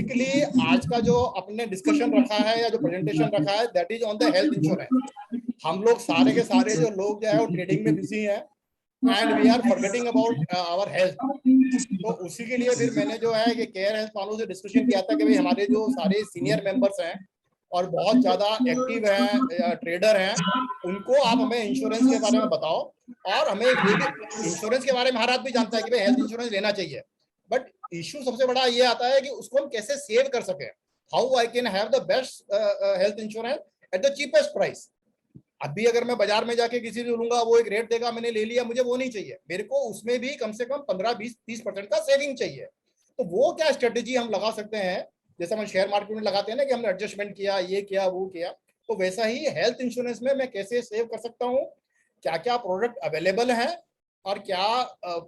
Basically आज का जो अपने डिस्कशन रखा है या जो प्रेजेंटेशन रखा है that is on the health insurance. हम लोग सारे के सारे जो लोग जो है वो ट्रेडिंग में बिजी हैं and we are forgetting about our health. तो उसी के लिए फिर मैंने जो है कि केयर हेल्थ वालों से डिस्कशन किया था कि भाई हमारे जो सारे सीनियर मेंबर्स हैं और बहुत ज्यादा एक्टिव हैं ट्रेडर हैं, उनको आप हमें इंश्योरेंस के बारे में बताओ। और हमें ये भी इंश्योरेंस के बारे में हर आदमी जानता है कि भाई हेल्थ इंश्योरेंस लेना चाहिए, बट इश्यू सबसे बड़ा ये आता है कि उसको हम कैसे सेव कर सकें। How I can have the best health insurance at the cheapest price. अभी अगर मैं बाजार में जाके किसी से लूंगा, वो एक रेट देगा, मैंने ले लिया, मुझे वो नहीं चाहिए, मेरे को उसमें भी कम से कम 15-20-30% का सेविंग चाहिए। तो वो क्या स्ट्रेटेजी हम लगा सकते हैं, जैसे हम शेयर मार्केट में लगाते हैं ना कि हमने एडजस्टमेंट किया, ये किया, वो किया, तो वैसा ही हेल्थ इंश्योरेंस में मैं कैसे सेव कर सकता हूँ, क्या क्या प्रोडक्ट अवेलेबल है और क्या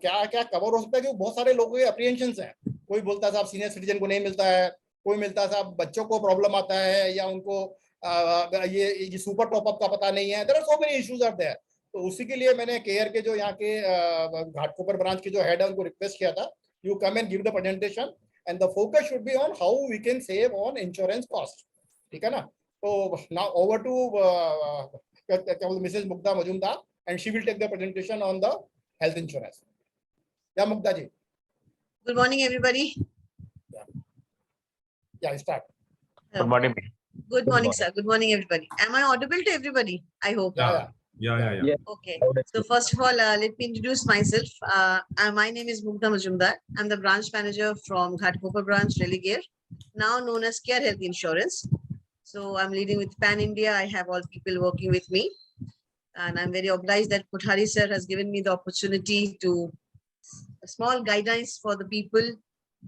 क्या क्या कवर हो सकता है। क्योंकि बहुत सारे लोगों के अप्रीहेंशंस हैं। कोई बोलता है साहब सीनियर सिटीजन को नहीं मिलता है, कोई मिलता है साहब बच्चों को प्रॉब्लम आता है, या उनको ये सुपर टॉपअप का पता नहीं है। There are so many issues are there. तो उसी के लिए मैंने केयर के जो यहाँ के घाटकोपर ब्रांच के जो हेड है उनको रिक्वेस्ट किया था, you come and give the presentation and the focus should be on how we can save on insurance cost. ठीक है ना। तो now over to Mrs Mugdha Majumdar and she will take the presentation on the health insurance. Yeah, Mugdha ji. Good morning, everybody. Yeah, start. Good morning. Good morning, sir. Good morning, everybody. Am I audible to everybody? I hope. Yeah. Okay. So first of all, let me introduce myself. My name is Mugdha Majumdar. I'm the branch manager from Ghatkopar branch, Religare, now known as Care Health Insurance. So I'm leading with Pan India. I have all people working with me. And I'm very obliged that Kothari sir has given me the opportunity to small guidelines for the people.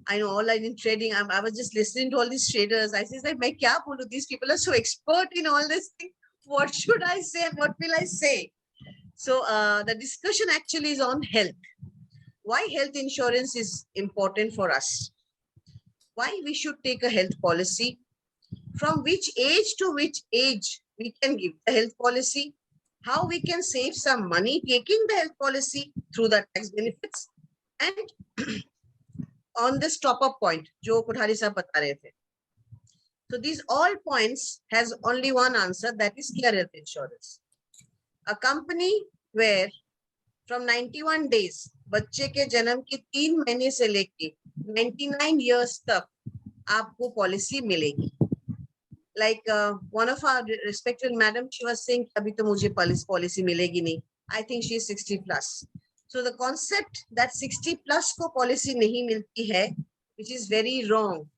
I know all in trading. I was just listening to all these traders. I said, "Main kya bolu? These people are so expert in all this thing. What should I say and what will I say?" So the discussion actually is on health. Why health insurance is important for us? Why we should take a health policy? From which age to which age we can give the health policy? How we can save some money taking the health policy through the tax benefits, and on this top-up point, जो कोठारी साहब बता रहे थे. So these all points has only one answer, that is Care Health Insurance. A company where from 91 days, बच्चे के जन्म के 3 महीने से लेके 99 years तक आपको पॉलिसी मिलेगी. Like one of our respected madam, she was saying abhi to mujhe policy milegi nahi. I think she is 60 plus. So the concept that 60 plus ko policy nahi milti hai, which is very wrong.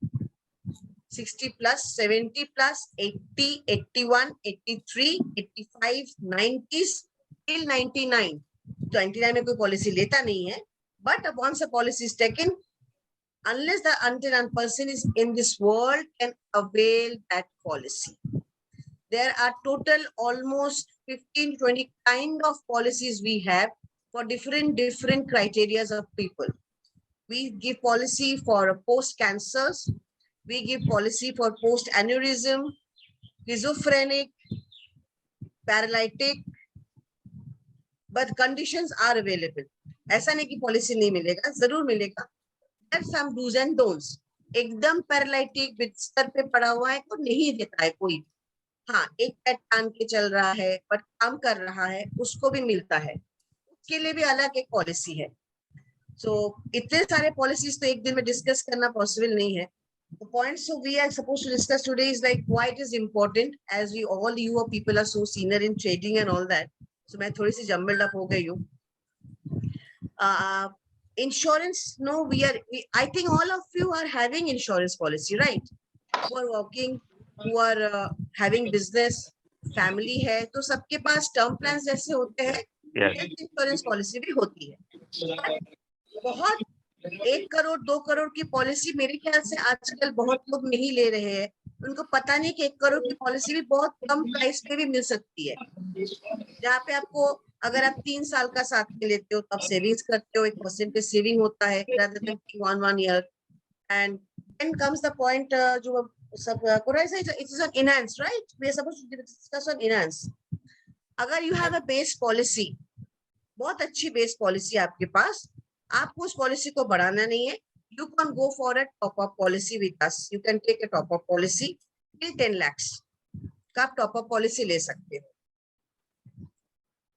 60 plus, 70 plus, 80, 81, 83, 85, 90s till 99. 29 में कोई policy लेता नहीं है, but once a policy is taken, unless the until one person is in this world can avail that policy. There are total almost 15-20 kind of policies we have for different criteria of people. We give policy for post cancers, we give policy for post aneurysm, schizophrenic, paralytic, but conditions are available. ऐसा नहीं कि policy नहीं मिलेगा, जरूर मिलेगा. Some do's and don'ts. एकदम paralytic बिस्तर पे पड़ा हुआ है तो नहीं देता है कोई. हाँ, एक पैर टांग के चल रहा है बट काम कर रहा है, उसको भी मिलता है. उसके लिए भी अलग एक पॉलिसी है. So इतने सारे पॉलिसीज तो एक दिन में डिस्कस करना पॉसिबल नहीं है. The points so we are supposed to discuss today is like why it is important, as we all you people are so senior in trading and all that. So मैं थोड़ी सी jumbled up हो गई हूँ. Insurance, no, I think all of you are having insurance policy, right? Who are working, who are having business, family है, तो सबके पास term plans जैसे होते हैं, health insurance policy भी होती है. बहुत 1 करोड़ 2 करोड़ की पॉलिसी मेरे ख्याल से आजकल बहुत लोग नहीं ले रहे हैं. उनको पता नहीं कि 1 करोड़ की पॉलिसी भी बहुत कम प्राइस पे भी मिल सकती है, जहाँ पे आपको अगर आप 3 साल का साथ में लेते हो तो आप सेविंग्स करते हो, 1% पे सेविंग होता है rather than 1 year. And then comes the point जो सब it is an enhance, right? We are supposed to discuss on enhance. अगर you have a base policy, बहुत अच्छी बेस पॉलिसी आपके पास, आपको उस पॉलिसी को बढ़ाना नहीं है, you can go for a top up policy with us. You can take a top up policy till 10 lakhs का आप top up policy ले सकते हो,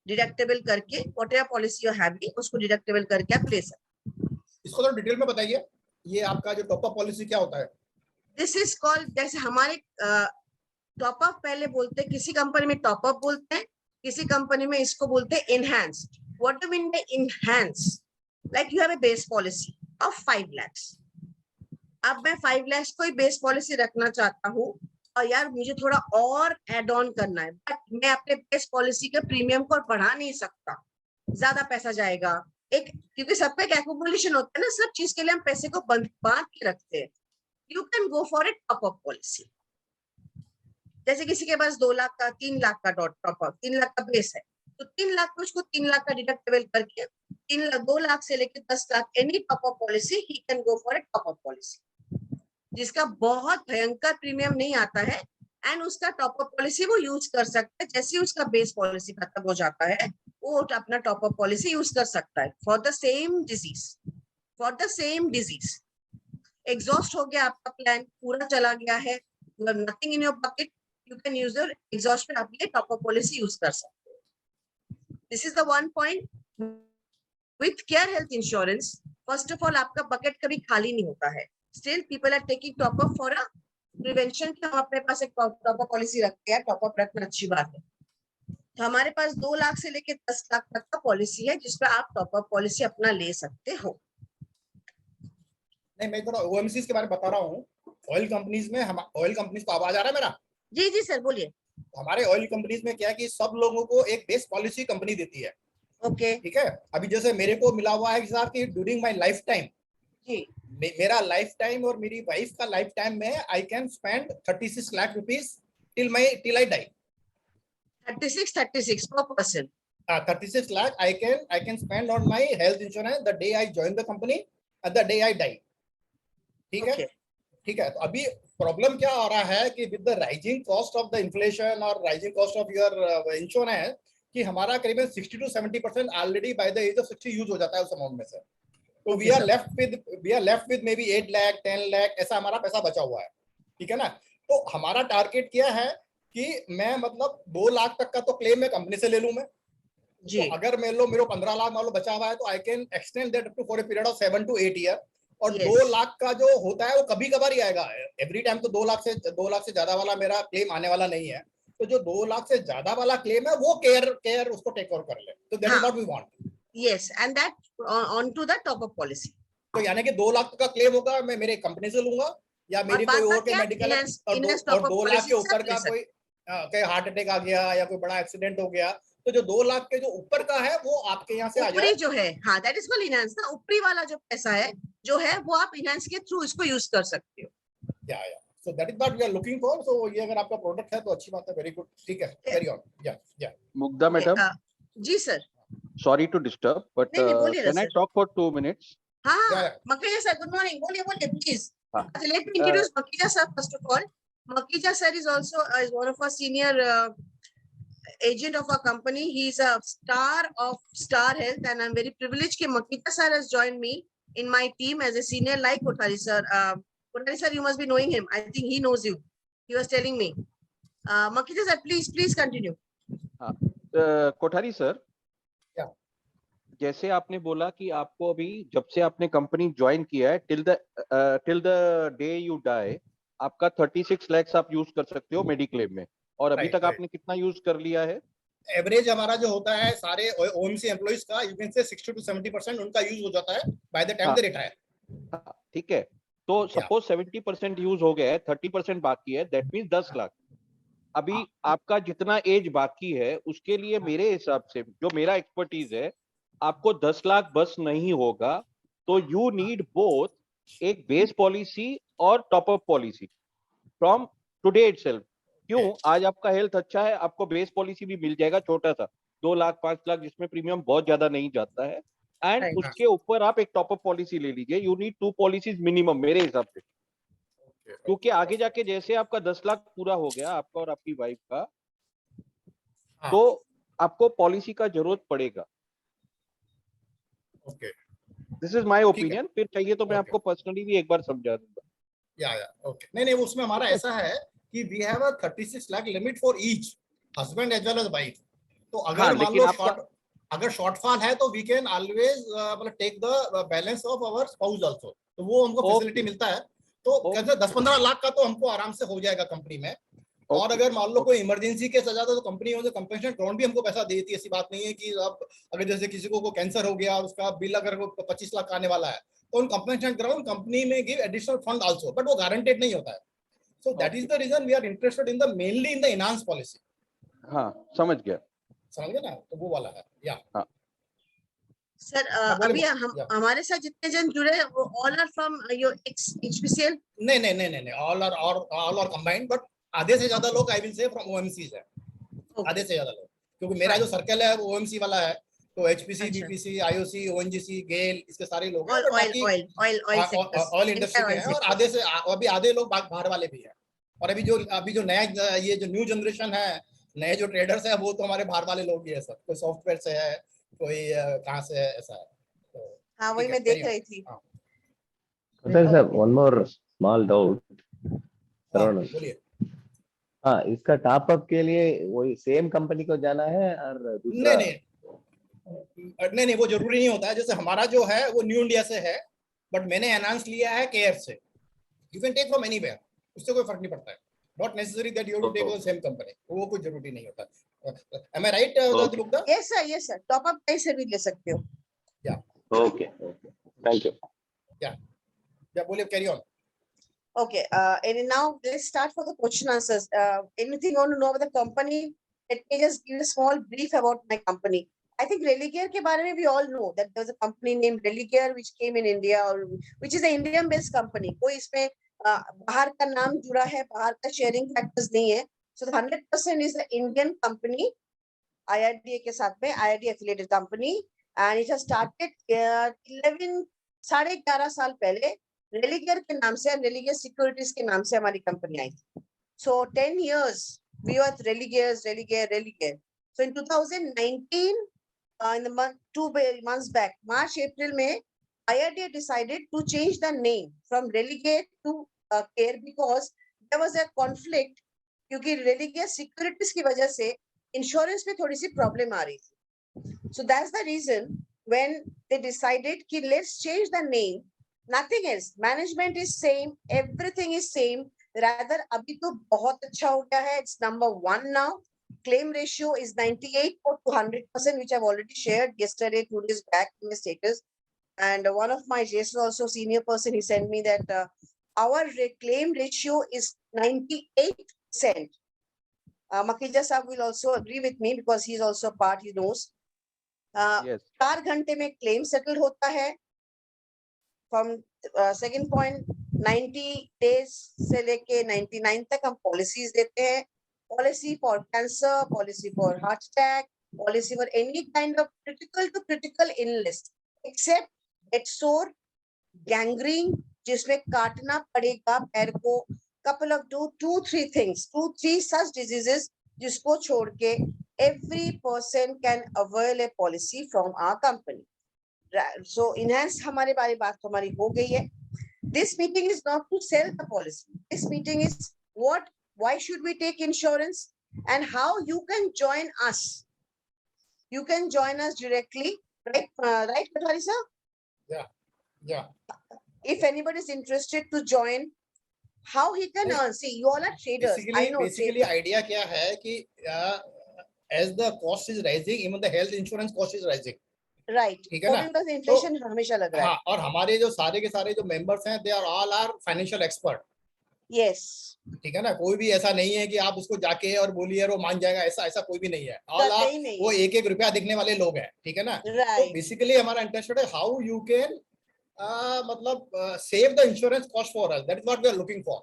डिडक्टेबल करके whatever policy you have उसको डिडक्टेबल करके आप ले सकते हो। इसको तो डिटेल में बताइए, ये आपका जो टॉप अप पॉलिसी क्या होता है? दिस इज कॉल्ड, जैसे हमारे टॉप अप पहले बोलते हैं, किसी कंपनी में टॉप अप बोलते हैं, किसी कंपनी में इसको बोलते हैं enhanced. What do mean by enhance? Like you have a base policy of 5 lakhs। अब मैं 5 lakhs कोई बेस पॉलिसी रखना चाहता हूँ और यार मुझे थोड़ा और एड ऑन करना है, बट मैं अपने बेस पॉलिसी के प्रीमियम को बढ़ा नहीं सकता, ज्यादा पैसा जाएगा। एक, क्योंकि सबका एक एक्युमुलेशन होता है ना, सब चीज के लिए हम पैसे को बांध के रखते हैं। You can go for A top up policy. जैसे किसी के पास 2 लाख का 3 लाख का टॉप अप, 3 लाख का बेस है, तो 3 लाख को उसको 3 लाख का डिडक्टेबल करके 3 लाख 2 लाख से लेकर 10 lakh any top up policy he can go for A top up policy, जिसका बहुत भयंकर प्रीमियम नहीं आता है, एंड उसका टॉप अप पॉलिसी वो यूज कर सकता है। जैसे ही उसका बेस पॉलिसी खत्म हो जाता है वो अपना टॉप अप पॉलिसी यूज कर सकता है for the same disease, for the same disease. Exhaust हो गया आपका प्लान, पूरा चला गया है, you have nothing in your pocket, you can use your exhaust पे आप ये टॉप अप पॉलिसी यूज कर सकते हो। This is the one point with care health insurance. First of all आपका बकेट कभी खाली नहीं होता है, still people are taking top up for a prevention, कि हम अपने पास एक टॉप अप पॉलिसी रखते हैं। टॉप अप रखना अच्छी बात है। तो हमारे पास 2 लाख से लेकर 10 लाख तक का पॉलिसी है जिसपे आप टॉप अप पॉलिसी अपना ले सकते हो। नहीं, मैं थोड़ा ओएमसीज के बारे में बता रहा हूँ। ऑयल कंपनीज में, हम ऑयल कंपनीज को आवाज आ रहा है मेरा? जी जी सर बोलिए। हमारे ऑयल कंपनीज में क्या है कि सब लोगों को एक बेस पॉलिसी कंपनी देती है। ओके ठीक है, अभी जैसे मेरे को मिला हुआ है साहब कि ड्यूरिंग माय लाइफ टाइम, जी, मेरा लाइफ टाइम और मेरी वाइफ का लाइफ टाइम में I can spend 36 lakh rupees till I die. 36 per person। 36 lakh I can spend on my health insurance the day I join the company and the day I die। ठीक है, Okay. ठीक है। तो अभी problem क्या आ रहा है कि with the rising cost of the inflation और rising cost of your insurance, कि हमारा करीबन 60 to 70% already by the age of 60 use हो जाता है उस अमाउंट में से। तो we are left with maybe 8 lakh 10 lakh ऐसा हमारा पैसा बचा हुआ है। ठीक है ना। तो हमारा टारगेट क्या है कि मैं मतलब 2 लाख तक का तो क्लेम मैं कंपनी से ले लूं मैं। जी तो अगर मान लो मेरे 15 लाख मान लो बचा हुआ है तो I can extend that to for a period of 7 to 8 year. और Yes. 2 लाख का जो होता है वो कभी कभार ही आएगा, एवरी टाइम तो 2 लाख से ज्यादा वाला मेरा क्लेम आने वाला नहीं है। तो जो 2 लाख से ज्यादा वाला क्लेम है वो केयर उसको टेक ओवर कर ले, तो that is what we want. Yes, and that on to the top up policy. तो यानी कि 2 लाख का क्लेम होगा मैं मेरे कंपनी से लूंगा, या मेरी कोई और के मेडिकल, और 2 लाख के ऊपर का कोई कहीं हार्ट अटैक आ गया या कोई बड़ा एक्सीडेंट हो गया, तो जो 2 लाख के जो ऊपर का है वो आपके यहाँ से आ ऊपरी जाए। जो है, हाँ दैट इज कॉल्ड इनहांस ना। ऊपरी वाला जो पैसा है जो है वो आप इनहांस के थ्रू इसको यूज कर सकते हो। या so that is what we are looking for. So ये अगर आपका प्रोडक्ट है तो अच्छी बात है, वेरी गुड। ठीक है, कैरी ऑन। या मुग्धा मैडम, जी sir. sorry to disturb, but नहीं, बोलिए ना can I sir. talk for 2 minutes? हाँ, Yeah. Makija sir, good morning. बोलिए प्लीज। हाँ। Let me introduce Makija sir first of all. Makija sir is also one of our senior agent of our company. He is a star of Star Health, and I'm very privileged that Makija sir has joined me in my team as a senior like Kothari sir. Kothari sir, you must be knowing him. I think he knows you. He was telling me. Makija sir, please continue. Kothari sir, क्या? जैसे आपने बोला कि आपको अभी जब से आपने कंपनी ज्वाइन किया है till the day you die आपका 36 lakhs आप यूज कर सकते हो मेडिक्लेम में, और अभी तक आपने कितना यूज कर लिया है? एवरेज हमारा जो होता है सारे ओएमसी एम्प्लॉइज का, यू कैन से 60 to 70% उनका यूज हो जाता है by the time they retire. ठीक है, तो सपोज 70% यूज हो गया है, 30% बाकी है, दैट मींस 10 लाख। अभी आपका जितना एज बाकी है उसके लिए मेरे हिसाब से जो मेरा एक्सपर्टीज है, आपको 10 लाख बस नहीं होगा, तो यू नीड बोथ एक बेस पॉलिसी और top up policy from today itself. क्यों? आज आपका हेल्थ अच्छा है, आपको बेस पॉलिसी भी मिल जाएगा छोटा सा 2 लाख 5 लाख जिसमें प्रीमियम बहुत ज्यादा नहीं जाता है, एंड Right. उसके ऊपर आप एक टॉप अप पॉलिसी ले लीजिए। यू नीड 2 पॉलिसीज मिनिमम मेरे हिसाब से, क्योंकि आगे जाके जैसे आपका 10 लाख पूरा हो गया आपका और आपकी वाइफ का, तो आपको पॉलिसी का जरूरत पड़ेगा। ओके, दिस इज माय ठीक है। ओपिनियन, फिर चाहिए तो मैं Okay. आपको पर्सनली भी एक बार समझा दूंगा। या ओके, नहीं वो उसमें हमारा ऐसा है कि we have a 36 lakh limit for each husband as well as wife. तो अगर हाँ, मान लेकिन लो आपका अगर शॉर्टफॉल है तो वी कैन ऑलवेज मतलब take the balance of our spouse also, तो वो हमको Okay. फैसिलिटी मिलता है। तो Okay. कहते 10-15 लाख का तो हमको आराम से हो जाएगा कंपनी में। और Okay. अगर मान लो कोई इमरजेंसी केस आ जाता है तो कंपनी उसे कंपनसेशन ग्राउंड भी हमको पैसा देती है। ऐसी बात नहीं है कि अब अगर जैसे किसी को कैंसर हो गया और उसका बिल अगर 25 लाख का आने वाला है तो उन कंपनसेशन ग्राउंड कंपनी में give additional fund also, but वो गारंटेड नहीं होता है। So that is the reason we are interested in the mainly in the enhanced policy. हाँ, समझ गया। समझ गए ना, तो वो वाला है या सर बोले अभी हमारे साथ जितने जन जुड़े हैं वो all are from your HPCL? नहीं ऑल आर कंबाइंड, बट आधे से ज्यादा लोग I will say from OMCs है। आधे से ज्यादा लोग, क्योंकि मेरा जो सर्कल है वो ओएमसी वाला है, तो एचपीसी, बीपीसी, आईओसी, ओएनजीसी, गेल, इसके सारे लोग हैं। बाकी ऑयल इंडस्ट्री के हैं और आधे से अभी आधे लोग बाहर वाले भी हैं। और अभी जो नया ये जो न्यू जनरेशन है, नए जो ट्रेडर्स है वो तो हमारे बाहर वाले लोग ही है सब। कोई सॉफ्टवेयर से है, कोई कहाँ से है, ऐसा है। तो हाँ वही मैं देख रही थी। Sir one more small doubt. बोलिए। हाँ, इसका टॉप अप के लिए वही सेम कंपनी को जाना है और दूसरा? नहीं वो जरूरी नहीं होता है। जैसे हमारा जो है वो न्यू इंडिया से है, बट मैंने एनहांस लिया है केयर से। You can take from anywhere, उससे कोई फर्क नहीं पड़ता है। Not necessary that you to take the same company, वो कोई जरूरी नहीं होता। Am I right Gupta? Yes sir, top up कहीं से भी ले सकते हो। या ओके, थैंक यू। या बोलिए, carry on. Okay, and now let's start for the question answers. Anything you want to know about the company? Let me just give a small brief about my company. I think Religare के बारे में we all know that there was a company named Religare which came in India, or which is an Indian-based company. कोई इसमें बाहर का नाम जुड़ा है, बाहर का sharing factors नहीं है. So the 100% is an Indian company, IRDA के साथ में, IRDA affiliated company, and it has started 11 साल पहले रेलिगेयर के नाम से, रेलिगेयर सिक्योरिटीज के नाम से हमारी कंपनी आई थी। So 10 years we were Religare. So in 2019, in the month 2 months back, March April में IRDA decided to change the name from Religare to Care because there was a conflict, क्योंकि Religare securities की वजह से insurance में थोड़ी सी problem आ रही थी। So that's the reason when they decided कि let's change the name. Nothing else. Management is same. Everything is same. Rather, अभी तो बहुत अच्छा हो गया है. It's number 1 now. Claim ratio is 98 to 100%, which I've already shared yesterday, 2 days back in the status. And one of my Jason, also senior person, he sent me that our claim ratio is 98%. Makija Saab will also agree with me because he's also part, he knows. Yes. 4 घंटे में claim settled होता है. From second point, 90 days से लेके 99 तक हम policies देते हैं. Policy for cancer, policy for heart attack, policy for any kind of critical to critical illness, except head sore, gangrene, जिसमें काटना पड़ेगा पैर को, couple of 2-3 such diseases जिसको छोड़ के every person can avail a policy from our company. So enhance हमारे बात तो हमारी हो गई है. This meeting is not to sell the policy. This meeting is why should we take insurance and how you can join us. You can join us directly, right, Patwari sir? Yeah. If anybody is interested to join, how he can earn? See, you all are traders. I know. Basically, idea क्या है कि as the cost is rising, even the health insurance cost is rising. Right. ठीक है ना? 14% inflation हमेशा लग रहा है. हाँ, और हमारे जो सारे के सारे जो members हैं, they are all our financial expert. Yes. ठीक है ना? कोई भी ऐसा नहीं है कि आप उसको जाके और बोलिए और वो मान जाएगा, ऐसा कोई भी नहीं है. All are वो 1-1 रुपया दिखने वाले लोग हैं. ठीक है ना? Right. तो basically हमारा interest है how you can मतलब save the insurance cost for us. That is what we are looking for.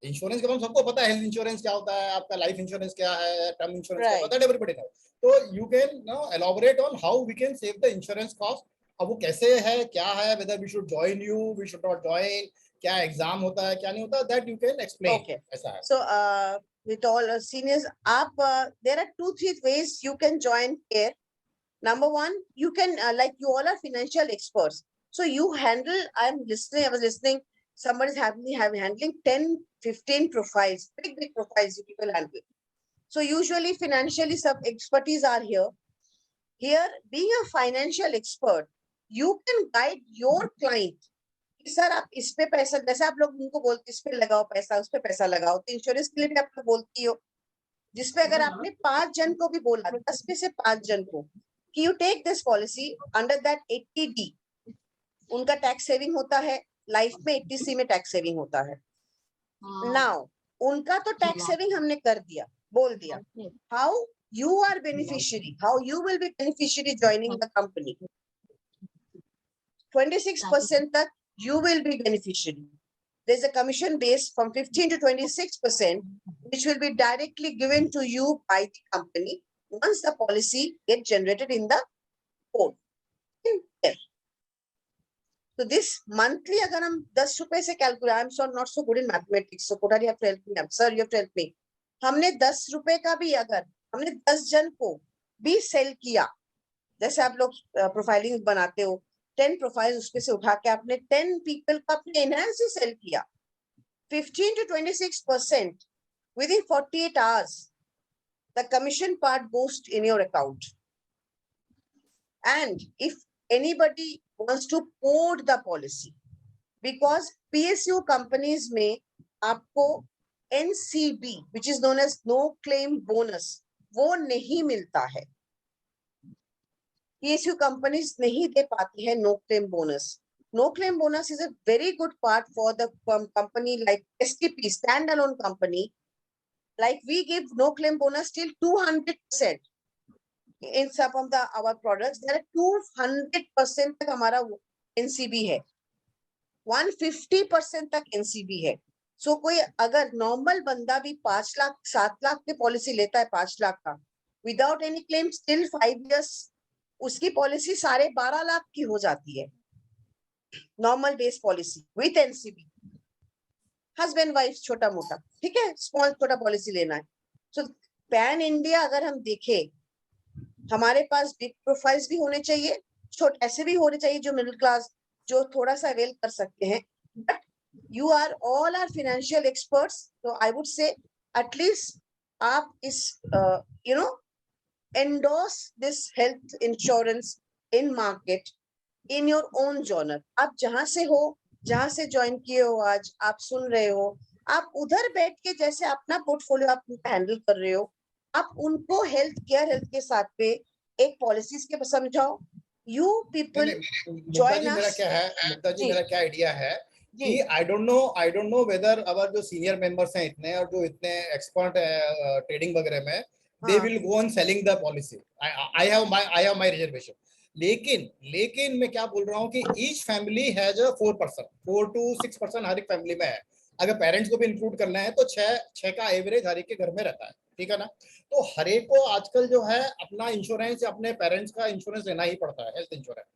Insurance के बारे में सबको पता है, हेल्थ इंश्योरेंस क्या होता है, आपका लाइफ इंश्योरेंस क्या है, टर्म इंश्योरेंस क्या होता है, एवरीबॉडी नो. तो you can elaborate on how we can save the insurance cost. अब वो कैसे है, क्या है, whether we should join you, we should not join, क्या एग्जाम होता है, क्या नहीं होता, दैट यू कैन एक्सप्लेन. ऐसा है. So with all seniors, there are 2-3 ways you can join Care. Number 1, you can like you all are financial experts. So you handle, I was listening, somebody's handling 10, 15 profiles, big profiles you people handle. So usually financially some expertise are here. Here, being a financial expert, you can guide your client. Sir आप इस पे पैसा, जैसे आप लोग उनको बोलते इस पे लगाओ पैसा, उस पे पैसा लगाओ, तो इंश्योरेंस के लिए भी आप लोग बोलती हो, जिसपे अगर आपने 5 जन को भी बोला, 10 में से 5 जन को कि you take this policy under that 80D, उनका टैक्स सेविंग होता है, लाइफ में 80C में टैक्स सेविंग होता है. नाउ उनका तो टैक्स सेविंग हमने कर दिया, बोल दिया. How you are beneficiary, how you will be beneficiary joining the company. 26% tak you will be beneficiary. There's a commission base from 15 to 26%, which will be directly given to you by the company once the policy gets generated in the code. So this monthly, agar hum 10 rupees se calculate, I'm so not so good in mathematics, so Kothari you have to help me. Sir, you have to help me. हमने 10 रुपए का भी अगर हमने 10 जन को भी cell किया, जैसे आप लोग प्रोफाइलिंग बनाते हो, 10 प्रोफाइल उसपे से उठा के आपने 10 पीपल का अपने एनहांस ही सेल किया, 15 to 26% within 48 hours, the commission part goes in your account. And if anybody wants to code the policy, because PSU companies में आपको NCB, which is known as no claim bonus, वो नहीं मिलता है. PSU companies नहीं दे पाती है no claim bonus. No claim bonus is a very good part for the company like STP, standalone company. Like we give no claim bonus till 200%. In some of our products, there are 200% तक हमारा NCB है, 150% तक NCB है. So कोई अगर normal बंदा भी 5 लाख 7 लाख की पॉलिसी लेता है, 5 लाख का without any claim, still 5 years उसकी पॉलिसी 12.5 लाख की हो जाती है, normal base policy with NCB. Husband wife छोटा मोटा, ठीक है, स्मॉल छोटा पॉलिसी लेना है. सो पैन इंडिया अगर हम देखें, हमारे पास बिग प्रोफाइल्स भी होने चाहिए, छोटे ऐसे भी होने चाहिए जो मिडिल क्लास, जो थोड़ा सा अवेल कर सकते हैं. But you are all are financial experts, so I would say at least aap is endorse this health insurance in market in your own genre. आप जहां से हो, जहां से ज्वाइन किए हो, आज आप सुन रहे हो, आप उधर बैठ के जैसे अपना पोर्टफोलियो आप हैंडल कर रहे हो, आप उनको हेल्थ के साथ पे एक पॉलिसीज के समझाओ. You people join us. मेरा क्या है मुक्ता जी, मेरा क्या आइडिया है कि I don't know whether our जो सीनियर मेंबर्स हैं इतने और जो इतने एक्सपर्ट है ट्रेडिंग वगैरह में, they will go on selling the policy. I have my reservation. लेकिन मैं क्या बोल रहा हूँ कि each family has a 4 to 6% हर एक फैमिली में है. अगर पेरेंट्स को भी इंक्लूड करना है तो 6 का एवरेज हर एक के घर में रहता है, ठीक है ना. तो हर एक को आजकल जो है अपना इंश्योरेंस या अपने पेरेंट्स का इंश्योरेंस लेना ही पड़ता है, हेल्थ इंश्योरेंस.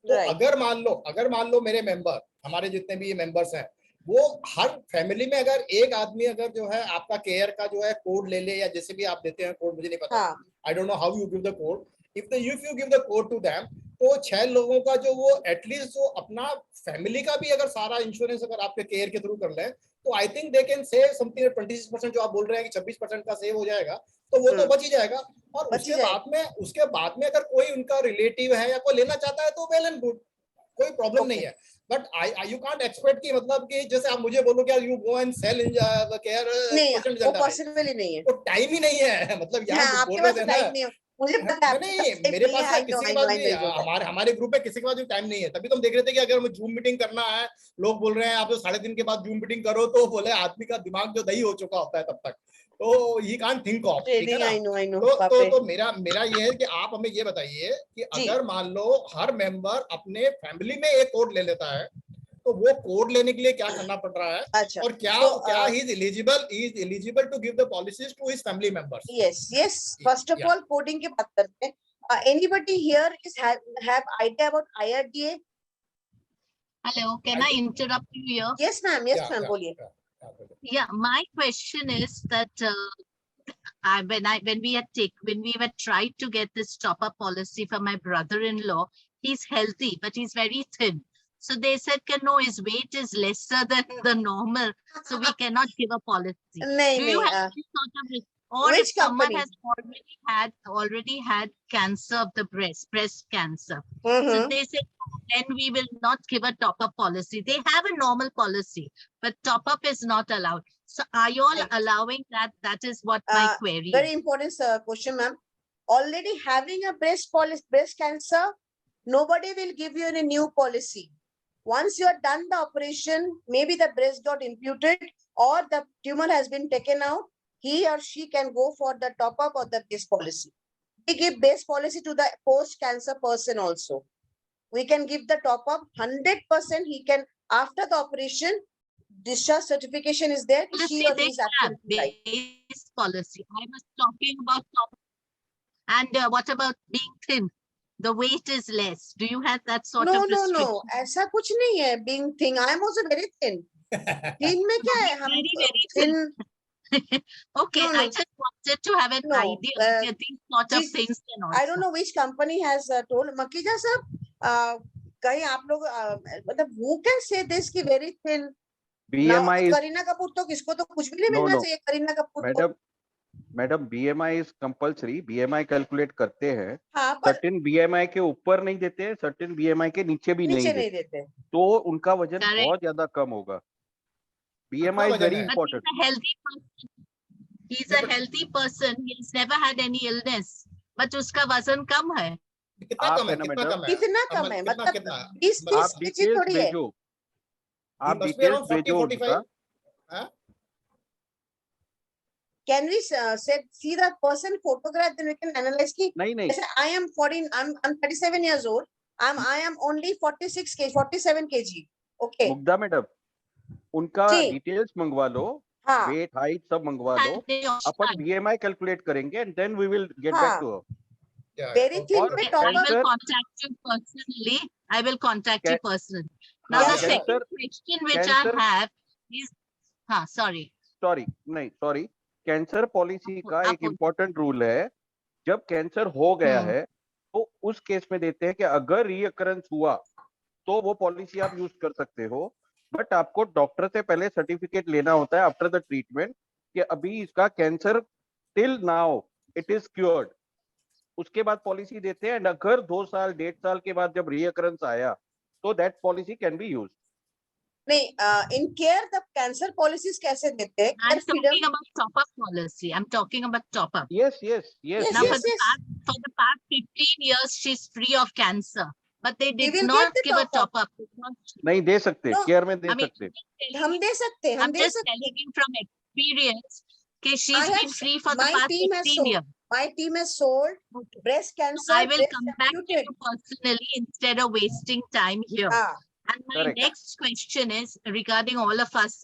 तो अगर मान लो मेरे मेंबर, हमारे जितने भी मेंबर्स हैं, वो हर फैमिली में अगर एक आदमी अगर जो है आपका केयर का जो है कोड ले ले, या जैसे भी आप देते हैं कोड, मुझे नहीं पता, I don't know how you give the code, if you give the code to them, तो 6 लोगों का जो वो एटलीस्ट जो अपना फैमिली का भी अगर सारा इंश्योरेंस अगर आपके केयर के थ्रू कर लें, तो I think they can save something. 26% जो आप बोल रहे हैं कि 26% का सेव हो जाएगा, तो वो तो बच ही जाएगा. और उसके बाद में अगर कोई उनका रिलेटिव है या कोई लेना चाहता है तो वेल एंड गुड, कोई प्रॉब्लम नहीं है. बट यू कांट एक्सपेक्ट कि मतलब कि जैसे आप मुझे बोलो कि you go and sell in care, वो पॉसिबल ही नहीं है, तो टाइम ही नहीं है. मतलब यहाँ बोल रहे थे ना, मुझे पता है, नहीं मेरे पास किसी के पास नहीं, हमारे ग्रुप में किसी के पास भी टाइम नहीं है. तभी तो हम देख रहे थे कि अगर हमें जूम मीटिंग करना है, लोग बोल रहे हैं आप 3:30 के बाद जूम मीटिंग करो, तो बोले आदमी का दिमाग जो दही हो चुका होता है तब तक, तो ही कांट थिंक ऑफ. तो मेरा ये है कि आप हमें ये बताइए कि अगर मान लो हर मेंबर अपने फैमिली में एक कोड ले लेता है, तो वो कोड लेने के लिए क्या करना पड़ रहा है? अच्छा, और क्या he is eligible to give the policies to his family members? Yes. First of all, coding की बात करते हैं. Anybody here have idea about IRDA? Hello, can I interrupt you here? Yes, ma'am. Yes, ma'am. बोलिए. Yeah, my question is that when we were tried to get this top-up policy for my brother-in-law, he's healthy, but he's very thin. So they said, no, his weight is lesser than the normal, so we cannot give a policy. नहीं Do you नहीं have this sort of risk? Or if which someone company? has already had cancer of the breast cancer, so Mhm. they said, then we will not give a top-up policy. They have a normal policy, but top-up is not allowed. So are you all Right. allowing that? That is what my query is. Very important question, ma'am. Already having a breast cancer, nobody will give you any new policy. Once you are done the operation, maybe the breast got imputed or the tumor has been taken out, he or she can go for the top up or the base policy. We give base policy to the post-cancer person also. We can give the top up 100%. He can, after the operation, discharge certification is there. She Policy or he they is have, absolutely right. base policy. I was talking about top. And what about being thin? The weight is less. Do you have that sort No, of no, restriction? no. ऐसा कुछ नहीं है. Being thin, I am also very thin. Thin में क्या है? हम Very thin. Okay, No, no. I just wanted to have an No, idea that these sort of this- things can also. I don't know which company has told. Makija sir, कहीं आप लोग मतलब who can say this कि very thin? BMI Now, is Kareena Kapoor तो किसको तो कुछ भी नहीं No, मिलना no. चाहिए करीना कपूर को. Madam BMI is compulsory. BMI calculate करते हैं. हाँ पर सर्टेन BMI के ऊपर नहीं देते हैं, सर्टेन BMI के नीचे भी नहीं नीचे देते, नहीं देते. तो उनका वजन Correct. बहुत ज्यादा कम होगा. BMI is वजन very है? But important. he's a healthy person. He's a healthy person. He's never had any illness. But उसका वजन कम है. कितना आप कम है? है ना कितना मैडम? कम है? कितना कम है? कितना मतलब कितना? 20-30 आप kg डिटेल्स थोड़ी है. भेजो. आप must be डिटेल्स around 40, भेजो 45. उनका. हाँ? Can we see the person photograph, then we can analyze ki नहीं नहीं, जैसे I am 14, I'm 37 years old. I am only 46 kg, 47 kg. Okay. Mugdha madam, उनका जी. डिटेल्स मंगवा लो, हाँ. वेट हाइट सब मंगवा लो. And they also- upon BMI calculate करेंगे and then we will get हाँ. back to her. Yeah, Very yeah. thin और पे Okay, top I up. will contact you personally. I will contact you Ca- personally. Now Yeah, the sure. second question which Cancer- I have is, sorry. Sorry, cancer policy का आप एक बोलो। Important rule है. जब cancer हो गया हम्म। है तो उस केस में देते हैं कि अगर रीअकरेंस हुआ तो वो पॉलिसी आप यूज कर सकते हो, बट आपको डॉक्टर से पहले सर्टिफिकेट लेना होता है आफ्टर द ट्रीटमेंट कि अभी इसका cancer till now it is cured. उसके बाद पॉलिसी देते हैं, एंड अगर 2 साल 1.5 साल के बाद जब रीअकरेंस आया तो that policy can be use. नहीं, in care the cancer policies कैसे देते हैं? I'm Care freedom. talking about top-up policy. I'm talking about top-up. Yes. Yes, Now yes, yes. for the past 15 years, she's free of cancer, but they did will not get the give a top-up. top-up. because- नहीं दे सकते, No, care में दे I mean, सकते. हम दे सकते हैं, हम I'm they just सकते हैं. telling you from experience that I she's have- been free for the my past team has 15 sold. years. My team has sold Okay. breast cancer. I will breast come back to amputed. you personally instead of wasting time here. हाँ, And my Correct. next question is regarding all of us.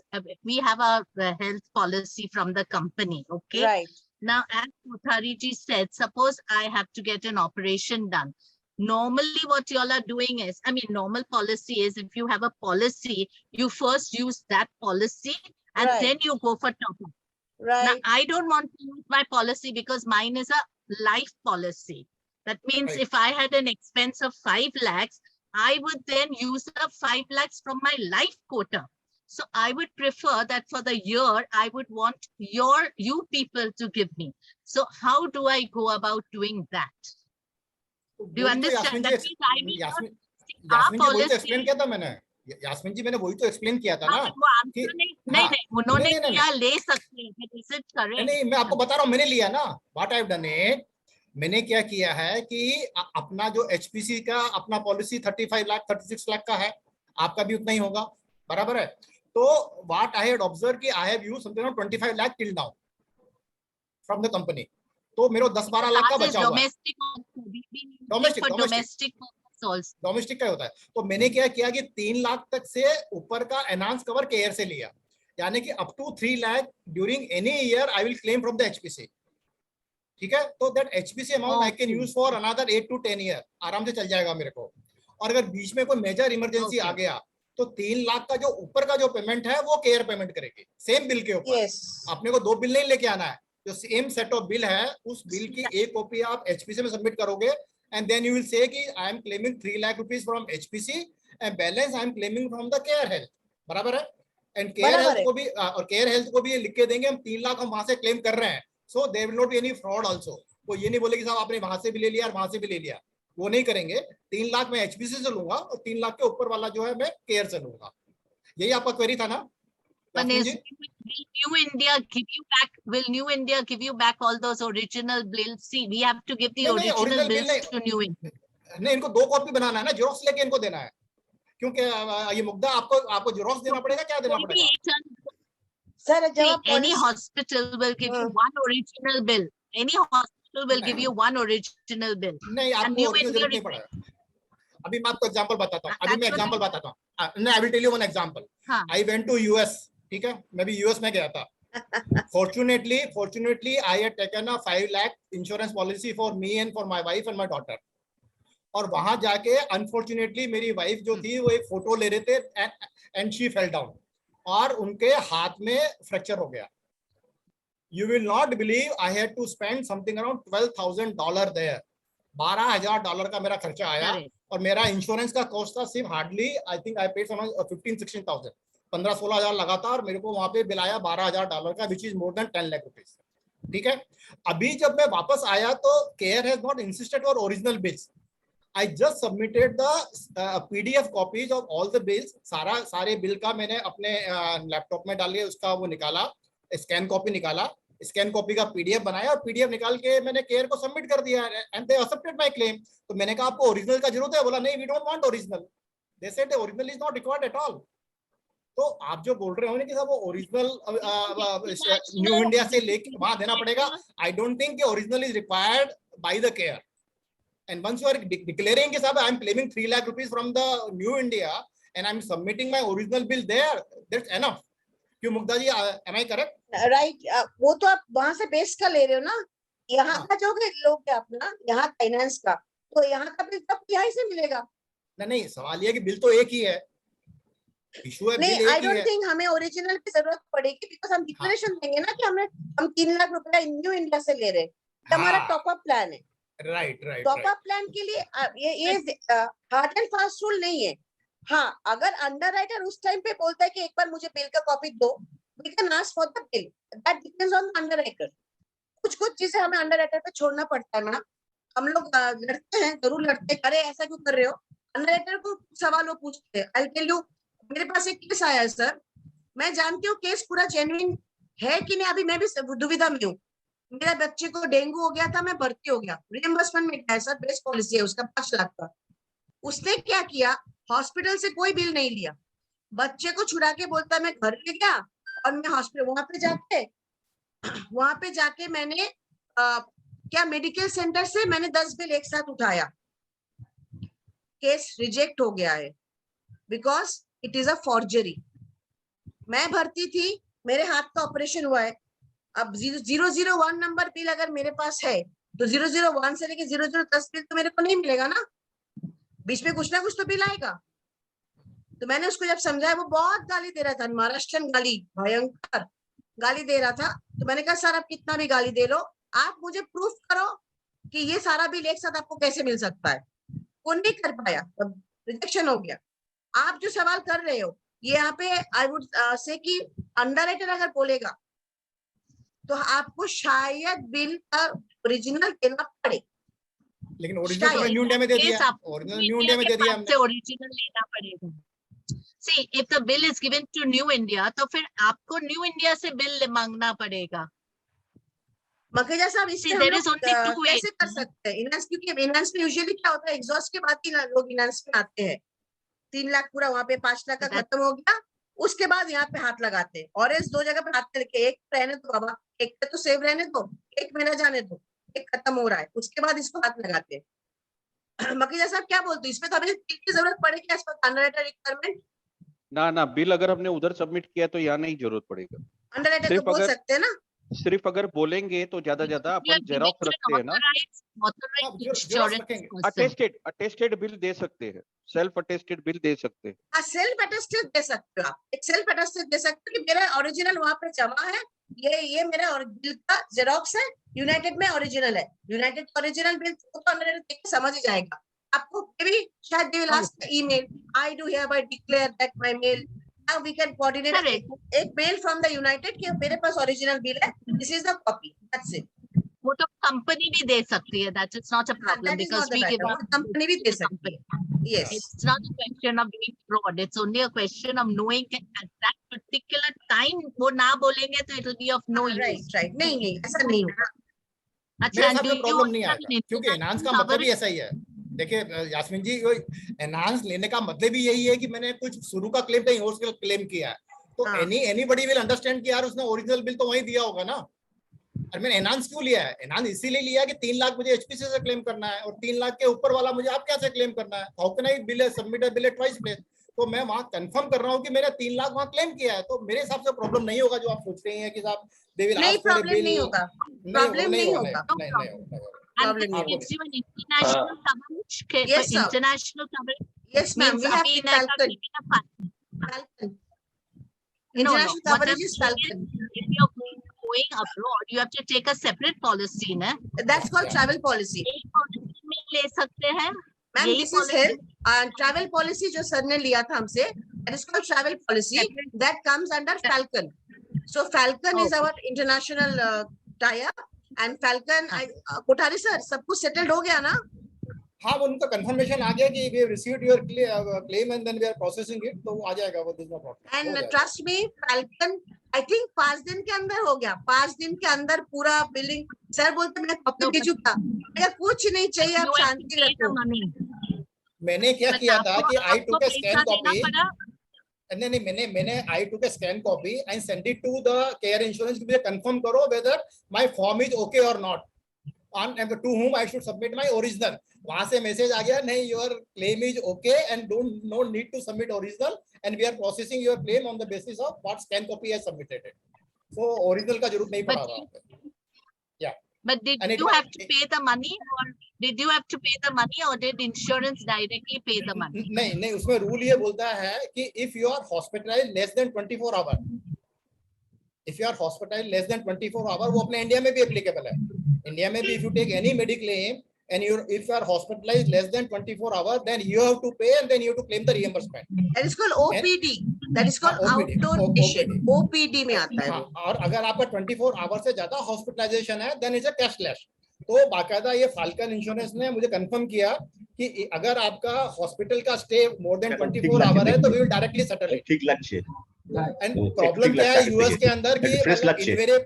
We have our health policy from the company. Okay. right. Now, as Kothari ji said, suppose I have to get an operation done. Normally, what you all are doing is, I mean, normal policy is if you have a policy, you first use that policy and Right. then you go for top up. Now, Right. I don't want to use my policy because mine is a life policy. That means Right. if I had an expense of 5 lakhs, I would then use the 5 lakhs from my life quota. So I would prefer that for the year, I would want you people to give me. So how do I go about doing that? Do you understand? That means I will not stick our Yasmin जी वही तो policy. Explain किया था मैंने. यास्मीन जी मैंने वही तो explain किया था ना. हाँ, वो answer कि- नहीं, हाँ, उन्होंने नहीं, नहीं, किया, ले सकते हैं, but is it correct? नहीं मैं आपको बता रहा हूँ, मैंने लिया ना. What I have done it, मैंने क्या किया है कि अपना जो एचपीसी का अपना पॉलिसी 35 लाख 36 लाख का है, आपका भी उतना ही होगा, बराबर है. तो व्हाट आई हैड ऑब्जर्व कि I have used something around 25 lakh till now from the company. तो मेरे 10-12 लाख का Ours is बचा हुआ है. domestic also. We use it Domestic, for domestic. domestic purpose also. Domestic का होता है. तो मैंने क्या किया कि 3 लाख तक से ऊपर का एनहांस कवर केयर से लिया, यानी कि up to 3 lakh during any year I will claim from the HPC. ठीक है, तो that HPC amount I can use for another 8 to 10 year, आराम से चल जाएगा मेरे को. और अगर बीच में कोई मेजर इमरजेंसी आ गया तो 3 लाख का जो ऊपर का जो पेमेंट है वो केयर पेमेंट करेगी, सेम बिल के ऊपर. Yes. अपने को 2 बिल नहीं लेके आना है, जो सेम सेट ऑफ बिल है उस बिल की एक कॉपी आप एचपीसी में सबमिट करोगे, and then you will say कि I am claiming 3 lakh rupees from HPC and balance I am claiming from the care health, बराबर है। एंड केयर बराबर हेल्थ है। को भी और केयर हेल्थ को भी ये लिख के देंगे हम 3 लाख हम वहां से क्लेम कर रहे हैं, so there will not be any fraud also. वो ये नहीं बोलेगी साहब आपने वहां से भी ले लिया और वहां से भी ले लिया, वो नहीं करेंगे। 3 लाख मैं एचपीसी से लूंगा और 3 लाख के ऊपर वाला जो है मैं केयर से लूंगा। यही आपका क्वेरी था ना One Yasmin is, ji? will New India give you back? Will New India give you back all those original bills? See, we have to give the नहीं नहीं, original original bill bills to New India. नहीं, इनको 2 copy बनाना है ना, xerox लेके इनको देना है, क्योंकि ये मुद्दा आपको जेरोक्स देना पड़ेगा, क्या देना Maybe पड़ेगा? सर जब See, आप any policy- hospital will give you one original bill. Any hospital will give you one original bill. नहीं, And आपको New ओरिजिनल India जरूरत नहीं पड़ेगा। अभी मैं आपको एग्जांपल बताता हूँ, अभी मैं एग्जांपल बताता हूँ, नहीं I will tell you one example. हाँ. आई वेंट टू यूएस, ठीक है, मैं भी यूएस में गया था। Fortunately, I had taken a 5 lakh insurance policy for me and for my wife and my daughter. और वहां जाके अनफॉर्चुनेटली मेरी वाइफ जो थी वो एक फोटो ले रहे थे एंड शी फेल डाउन और उनके हाथ में फ्रैक्चर हो गया। You will not believe I had to spend something around $12,000 there. $12,000 का मेरा खर्चा आया। Correct. और मेरा इंश्योरेंस का कॉस्ट था सिर्फ hardly I think I paid समझ 15-16,000, 15-16 हजार लगा था और मेरे को वहां पे बिल आया $12,000 का, which is more than 10 lakh rupees. ठीक है, अभी जब मैं वापस आया तो care has not insisted for original bills. I just submitted the PDF copies of all the bills. सारे बिल का मैंने अपने लैपटॉप में डाल के उसका वो निकाला, स्कैन कॉपी निकाला, स्कैन कॉपी का PDF बनाया और PDF निकाल के मैंने केयर को सबमिट कर दिया and they accepted my claim. तो मैंने कहा आपको ओरिजिनल का जरूरत है? बोला नहीं, we don't want original. They said original is not required at all. तो आप जो बोल रहे हो ना कि साहब वो ओरिजिनल न्यू इंडिया से लेके वहां देना पड़ेगा, I don't think original is required by the care. And once you are declaring that I am claiming 3 lakh rupees from the New India and I am submitting my original bill there, that's enough. क्यों मुग्धा जी, am I correct? Right, वो तो आप वहां से base का ले रहे हो ना, यहाँ का जो लोग है अपना यहाँ फाइनेंस का, तो यहाँ का बिल तब यहाँ से मिलेगा। नहीं, सवाल ये कि बिल तो एक ही है, इशू है बिल नहीं, एक आई ही डोंट है। थिंक हमें ओरिजिनल की जरूरत पड़ेगी, बिकॉज हम डिक्लेरेशन देंगे ना कि हम 3 लाख रुपया न्यू इंडिया से ले रहे हैं, हमारा टॉप अप प्लान है। राइट। टॉप अप प्लान के लिए ये हार्ड एंड फास्ट रूल नहीं है। हाँ, अगर अंडरराइटर उस टाइम पे बोलता है कि एक बार मुझे बिल का कॉपी दो, we can ask for the bill, that depends on underwriter. कुछ चीजें हमें अंडरराइटर पे छोड़ना पड़ता है मैडम। हम लोग लड़ते हैं, जरूर लड़ते हैं, अरे ऐसा क्यों कर रहे हो, अंडरराइटर को सवाल वो पूछते हैं। आई टेल यू, मेरे पास एक केस आया है सर, मैं जानती हूँ केस पूरा जेन्युइन है कि नहीं, अभी मैं भी दुविधा में हूँ। मेरा बच्चे को डेंगू हो गया था, मैं भर्ती हो गया, रिएम्बर्समेंट में गया सर, बेस्ट पॉलिसी है उसका 5 लाख का। उसने क्या किया, हॉस्पिटल से कोई बिल नहीं लिया, बच्चे को छुड़ा के बोलता मैं घर ले गया और मैं हॉस्पिटल वहां पे जाके मैंने क्या मेडिकल सेंटर से मैंने 10 बिल एक साथ उठाया। केस रिजेक्ट हो गया है because it is a forgery. मैं भर्ती थी, मेरे हाथ का ऑपरेशन हुआ है, अब 001 नंबर बिल अगर मेरे पास है तो 001 से लेके 0010 बिल तो मेरे को नहीं मिलेगा ना, बीच में कुछ ना कुछ तो बिल आएगा। तो मैंने उसको जब समझाया, वो बहुत गाली दे रहा था, महाराष्ट्रन गाली, भयंकर गाली दे रहा था। तो मैंने कहा सर आप कितना भी गाली दे लो, आप मुझे प्रूफ करो कि ये सारा बिल एक साथ आपको कैसे मिल सकता है। वो नहीं कर पाया, रिजेक्शन हो गया। आप जो सवाल कर रहे हो, ये यहाँ पे आई वुड से कि अंडरराइटर अगर बोलेगा तो आपको शायद बिल का ओरिजिनल देना पड़े। लेकिन ओरिजिनल तो न्यू इंडिया में दे दिया, ओरिजिनल न्यू इंडिया में दे दिया हमने। ओरिजिनल लेना पड़ेगा। See, if the bill is given to New India, तो फिर आपको न्यू इंडिया से बिल मांगना पड़ेगा। मखेजा साहब, इसमें हम there लोग is only two ways. कैसे कर सकते हैं इनहांस, क्योंकि इनहांस में यूजुअली क्या होता है, एग्जॉस्ट के बाद ही लोग इनहांस में आते हैं। 3 लाख पूरा वहां पे 5 लाख का खत्म हो गया, उसके बाद यहाँ पे हाथ लगाते हैं। और इस 2 जगह पे हाथ लेके, एक रहने दो बाबा, एक पे तो सेव रहने दो, 1 महीना जाने दो, एक खत्म हो रहा है, उसके बाद इसको हाथ लगाते हैं। मकीजा साहब क्या बोलते हैं, इसमें तो हमें बिल की जरूरत पड़ेगी एज पर अंडरराइटर रिक्वायरमेंट? ना, बिल अगर हमने उधर सबमिट किया तो यहाँ नहीं जरूरत पड़ेगा। अंडरराइटर तो बोल सकते हैं ना, सिर्फ अगर बोलेंगे तो ज्यादा अपन जेरोक्स रखते हैं ना, अटेस्टेड बिल दे सकते हैं, सेल्फ अटेस्टेड बिल दे सकते हैं। सेल्फ अटेस्टेड दे सकते हो आप, एक सेल्फ अटेस्टेड दे सकते हो कि मेरा ओरिजिनल वहां पे जमा है, ये मेरा बिल का जेरोक्स है, यूनाइटेड में ओरिजिनल है। यूनाइटेड ओरिजिनल बिल तो अंडरराइटर देख के समझ ही जाएगा आपको maybe शायद they will ask the email. I do hereby declare that my mail. Now we can coordinate Correct. एक mail from the United कि मेरे पास original bill है. This is the copy. That's it. वो तो कंपनी भी दे सकती है, that is not a problem That is because not the we give matter. out company भी दे सकती है. Yes. It's not a question of doing fraud. It's only a question of knowing that at that particular time वो ना बोलेंगे तो it will be of no Right, use. right. नहीं, ऐसा नहीं होगा. अच्छा, मेरे and हिसाब do से you प्रॉब्लम नहीं have आएगा an क्योंकि एनहांस का international मतलब ही coverage? ऐसा ही है. देखिए यास्मीन जी, एनहांस लेने का मतलब ही यही है कि मैंने कुछ शुरू का क्लेम कहीं और से क्लेम किया है, तो हाँ. एनीबॉडी विल अंडरस्टैंड कि यार उसने ओरिजिनल बिल तो वहीं दिया होगा ना. और मैंने एनहांस क्यों लिया है? एनहांस इसीलिए लिया कि 3 लाख मुझे एचपीसी से क्लेम करना है और 3 लाख के ऊपर वाला मुझे आप क्या से क्लेम करना है. How can I bill submit a bill twice place? तो मैं वहां कंफर्म कर रहा हूं कि मैंने 3 लाख वहां क्लेम किया है, तो मेरे हिसाब से प्रॉब्लम नहीं होगा जो आप सोच रहे हैं कि साहब दे विल नहीं, ask for a problem bill. नहीं होगा. नहीं Problem नहीं होगा, होगा. नहीं होगा. And Problem this नहीं gives you an international coverage. Yes, sir. International coverage Yes, ma'am. means We have अभी Falcon. Falcon. Falcon. No, International what coverage I'm is saying Falcon. is, if you're going abroad, you have to take a separate policy, ना? That's called travel policy. एक policy में ले सकते हैं. Ma'am, यही this is policy. health. Travel policy जो sir ने लिया था हमसे, that is called travel policy. That comes under Falcon. So Falcon is Okay. our international tie-up. And Falcon, Kothari sir, सब कुछ settled हो गया ना? हाँ, वो उनका कंफर्मेशन आ गया कि we have received your claim and then we are processing it, तो वो आ जाएगा, वो there's no problem. हो And जाएगा. trust me, Falcon, I think 5 दिन के अंदर हो गया. 5 दिन के अंदर पूरा बिलिंग. सर बोलते मैं कॉपी No, भेजू का. अगर कुछ नहीं चाहिए, आप You have to Shanti pay the रखो. money. मैंने क्या बट किया था आपको कि आई टुक ए पैसा स्कैन देना कॉपी. पड़ा. नहीं, मैंने I took a scan copy and send it to the care insurance. मुझे कंफर्म करो whether my form is okay और not, on to whom I should submit my original. वहां से मैसेज आ गया, नहीं, your claim is okay and don't no need to submit original and we are processing your claim on the basis of what scan copy has submitted. So original का जरूरत नहीं पड़ा था. But did And it you was- have to pay the money, or did you have to pay the money, or did insurance directly pay the money? नहीं, उसमें rule ये बोलता है कि if you are hospitalized less than 24 hour, if you are hospitalized less than 24 hour, वो अपने India में भी एप्लीकेबल है. इंडिया में भी if you take any mediclaim and if you are hospitalized less than 24 hours, then you have to pay and then you have to claim the reimbursement. That is called OPD. That is called OPD. outdoor patient. OPD में आता है. हाँ, और अगर आपका 24 our से ज्यादा hospitalisation है देन इज अ कैशलेस. तो बाकायदा ये फाल्कन इंश्योरेंस ने मुझे कंफर्म किया कि अगर आपका हॉस्पिटल का स्टे मोर देन 24 आवर है तो we will directly settle it. ठीक लगছে. एंड प्रॉब्लम क्या है यूएस के अंदर कि फ्रेश लगছে.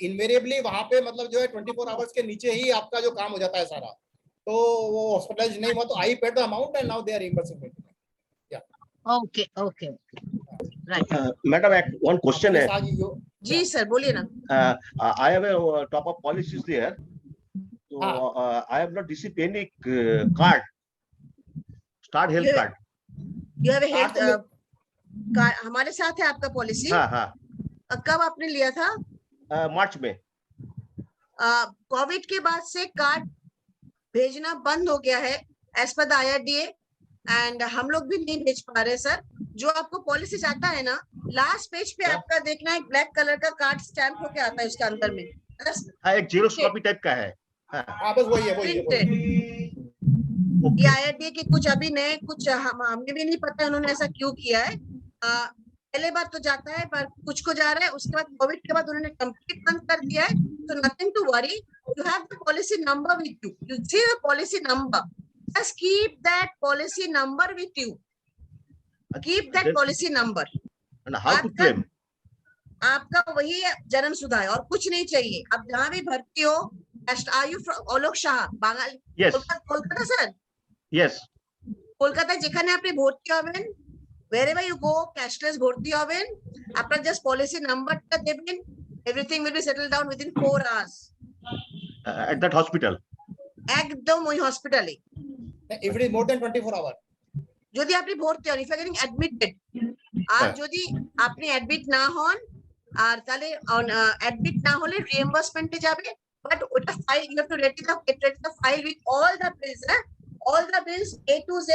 इनवेरिएबली वहां पे मतलब जो है 24 आवर्स के नीचे ही आपका जो काम हो जाता है सारा. तो वो हॉस्पिटलाइज नहीं हुआ तो I paid the amount and now they are reimbursing it. Okay, okay, right. Madam एक वन क्वेश्चन है. जी सर, बोलिए ना. I have a top up policies there. So I have not received any card. Start health You- card. You have a health हाँ, card. हमारे साथ है आपका पॉलिसी. हाँ. कब आपने लिया था? मार्च में. कोविड के बाद से कार्ड भेजना बंद हो गया है as per the IRDA and हम लोग भी नहीं भेज पा रहे सर. जो आपको पॉलिसी जाता है ना, लास्ट पेज पे आपका देखना एक ब्लैक कलर का कार्ड स्टैम्प होके आता है उसके अंदर में. हाँ, एक जेरोक्स कॉपी टाइप का है. हाँ, बस वही है. ये IRDA के कुछ अभी नए कुछ हमें भी नहीं पता उन्होंने ऐसा क्यों किया है. पहले बार तो जाता है पर कुछ को जा रहा है, उसके बाद कोविड के बाद उन्होंने कंप्लीट बंद कर दिया है. तो nothing to worry, you have the policy number with you. You see the policy number. Just keep that policy number with you. Keep that policy number. And how to claim? आपका वही जन्म सुधा है और कुछ नहीं चाहिए. आप जहाँ भी भर्ती हो, are you from Alok Saha, বাঙালি? Yes. কলকাতা স্যার? Yes. কলকাতায় যেখানে আপনি ভর্তি হবেন, wherever you go, cashless ভর্তি হবেন, আপনার just policy নাম্বারটা দেবেন, everything will be settled down within 4 hours. At that hospital. একদম ওই হসপিটালে. If it is more than 24 hours. যদি আপনি ভর্তি হন, if you are getting admitted, আর যদি আপনি অ্যাডমিট না হন আর তাহলে অ্যাডমিট না হলে রিএমবার্সমেন্টে যাবে. বাট ওটা file, you have to ready the file with all the bills, all the bills A to Z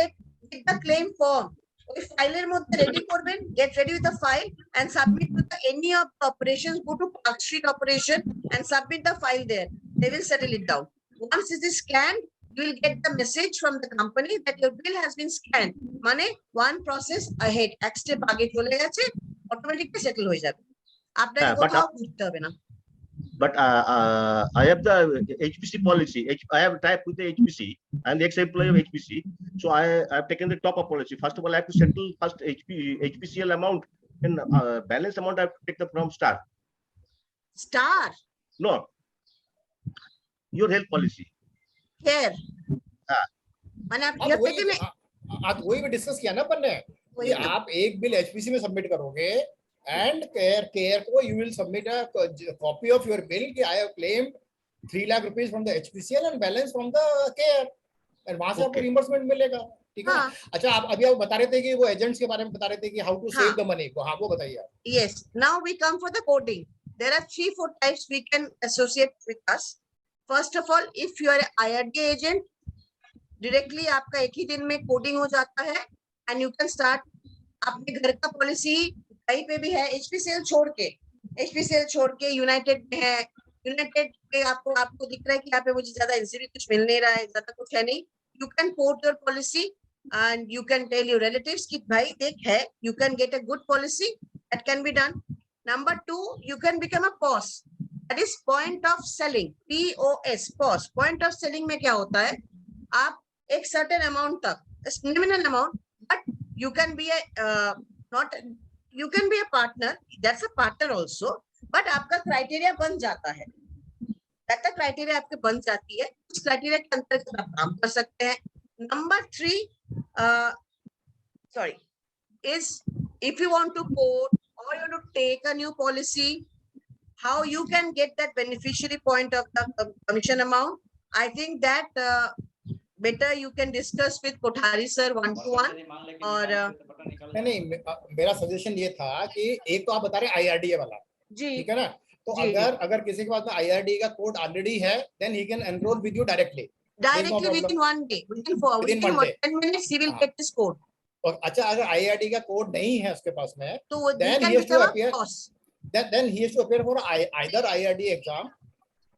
with the claim form. ওই ফাইলের মধ্যে রেডি করবেন, get ready with the file and submit to the any of the operations. Go to park street operation and submit the file there. They will settle it down. Once it is scanned, you will get the message from the company that your bill has been scanned. माने one process ahead, এক step आगे चले गए, automatically settle हो जाए. आपने कोথাও বুঝতে হবে না. But I have the HPC policy. I have type with the HPC. I'm the ex-employee of HPC. So I have taken the top-up policy. First of all, I have to settle first HPCL amount, and balance amount I have to take the from Star. Star? No. Your health policy. Care. मैंने आप ये पेटी में आज वही भी discuss किया ना अपन ने कि आप एक बिल एचपीसी में सबमिट करोगे and care को you will submit a copy of your bill कि I have claimed 3 lakh rupees from the HPCL and balance from the care and वहां से आपको reimbursement मिलेगा. ठीक है. अच्छा, आप अभी आप बता रहे थे कि वो एजेंट्स के बारे में बता रहे थे कि how to save the money. वो बताइए. Yes. Now we come for the coding. There are 3-4 types we can associate with us. First of all, if you are an IRD agent, directly आपका एक ही दिन में coding हो जाता है and you can start अपने घर का policy कहीं पे भी है. HPCL छोड़ के यूनाइटेड में है. यूनाइटेड पे आपको दिख रहा है कि यहाँ पे मुझे ज्यादा इजीली कुछ मिल नहीं रहा है, ज्यादा कुछ है नहीं. You can quote your policy and you can tell your relatives कि भाई देख है, you can get a good policy. That can be done. Number 2, you can become a POS. That is point of selling. POS, POS. Point of selling में क्या होता है, आप एक सर्टेन अमाउंट तक, nominal amount, but you can be not you can be a partner, that's a partner also, but आपका criteria बन जाता है. that क्राइटेरिया आपके बन जाती है, उस क्राइटेरिया के अंतर्गत आप काम कर सकते हैं. Number 3 is if you want to quote or you want to take a new policy, how you can get that beneficiary point of the commission amount. I think that better you can discuss with Kothari sir 1-to-1 और नहीं, मेरा suggestion ये था कि एक तो आप बता रहे IRDA वाला, ठीक है ना, तो अगर किसी के पास में IRDA का कोड ऑलरेडी है, then he can enroll with you directly within 1 day, within 10 minutes he will get this code. और अच्छा, अगर IRDA का कोड नहीं है उसके पास में, तो then he has to appear, then he has to appear for either IRDA exam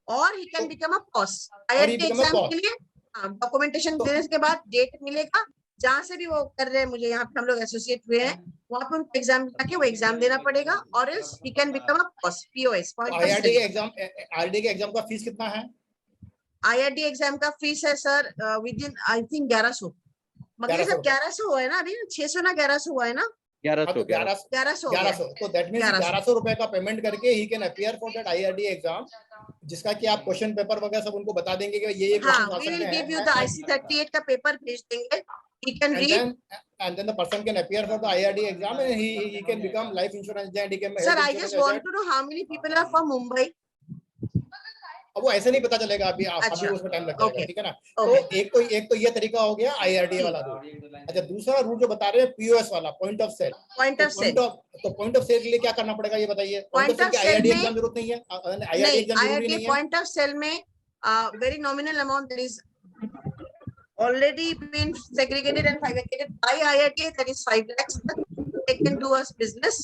or he can become a POS. IRDA exam के लिए डॉक्यूमेंटेशन देने के बाद डेट मिलेगा, जहां से भी वो कर रहे हैं, मुझे यहाँ पे हम लोग एसोसिएट हुए हैं, वहां पे उनको एग्जाम जाके वो एग्जाम देना पड़ेगा, और else he can become a POS. IRDA के एग्जाम का फीस कितना है? IRDA एग्जाम का फीस है sir with in I think 1100. मगर सर 1100 हुआ है ना, अभी 600 ना 1100 हुआ है ना, 1100. तो दैट मींस 1100 रुपए का पेमेंट करके he can appear for that IRDA exam, जिसका कि आप क्वेश्चन पेपर वगैरह सब उनको बता देंगे कि ये क्वेश्चन आ सकते हैं. we will give you the IC38 का पेपर भेज देंगे. He can read and then the person can appear for the IRDA exam and he can become life insurance agent. He can Sir, I just want to know how many people are from Mumbai. अब वो ऐसे नहीं पता चलेगा, अभी अभी उसमें time लग जाएगा. ठीक है ना. तो एक तो ये तरीका हो गया IRDA वाला रूट. अच्छा, दूसरा रूट जो बता रहे हैं POS वाला, पॉइंट ऑफ सेल. तो पॉइंट ऑफ सेल के लिए क्या करना पड़ेगा ये बताइए. Point of sale IRDA exam जरूरत नहीं है, IRDA एग्जाम जरूरी नहीं है. पॉइंट ऑफ सेल में very nominal amount that is already been segregated and segregated by IRDA, that is 5 lakhs. They can do us business.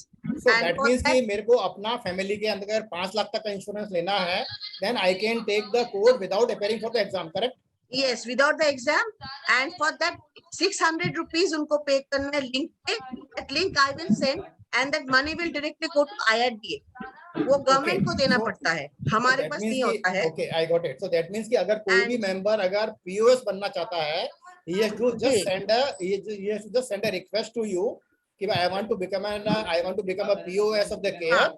So that means कि मेरे को अपना फैमिली के अंदर 5 लाख तक का इंश्योरेंस लेना है, then I can take the code without appearing for the exam, correct? Yes, without the exam, and for that 600 rupees उनको पे करना है link पे. That link I will send and that money will directly go to IRDA. वो government को देना पड़ता है, हमारे पास नहीं होता है. Okay, I got it. So that means कि अगर कोई भी मेंबर अगर POS बनना चाहता है, he has to just send a request to you कि I want to become a POS of the care.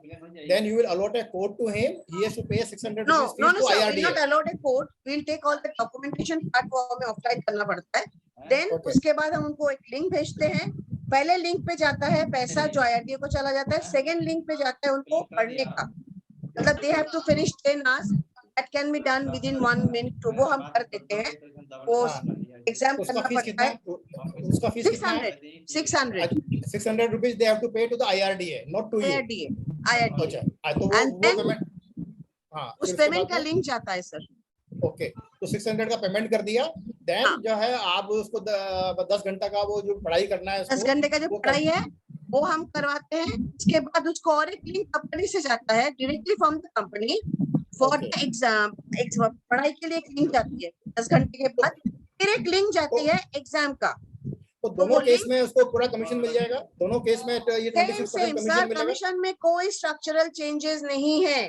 Then you will allot a code to him. He has to pay 600 rupees no, to sir, IRDA. we not allowed a code. We will take all the documentation part को हमें offline करना पड़ता है. Then उसके बाद हम उनको एक लिंक भेजते हैं. पहले लिंक पे जाता है पैसा जो IRDA को चला जाता है. सेकंड लिंक पे जाता है उनको पढ़ने का, मतलब they have to finish 10 hours. That can be done within 1 minute. तो वो हम कर देते हैं. वो एग्जाम करना पड़ता है. उसका फीस कितना है? 600 rupees they have to pay to the IRDA, not to you. IRDA. तो And then उस पेमेंट का लिंक लिंक जाता है सर. ओके, तो 600 का पेमेंट कर दिया. देन जो है आप उसको 10 घंटा का वो जो पढ़ाई करना है, 10 घंटे का जो पढ़ाई है वो हम करवाते हैं. उसके बाद उसको और एक लिंक कंपनी से जाता है, directly from the company for the exam. पढ़ाई के लिए एक लिंक जाती है. 10 घंटे के बाद फिर एक लिंक जाती है एग्जाम का। तो दोनों केस में उसको पूरा कमीशन मिल जाएगा, दोनों केस में तो ये 26% सेम कमीशन सर, मिलेगा। कमीशन में कोई स्ट्रक्चरल चेंजेस नहीं है।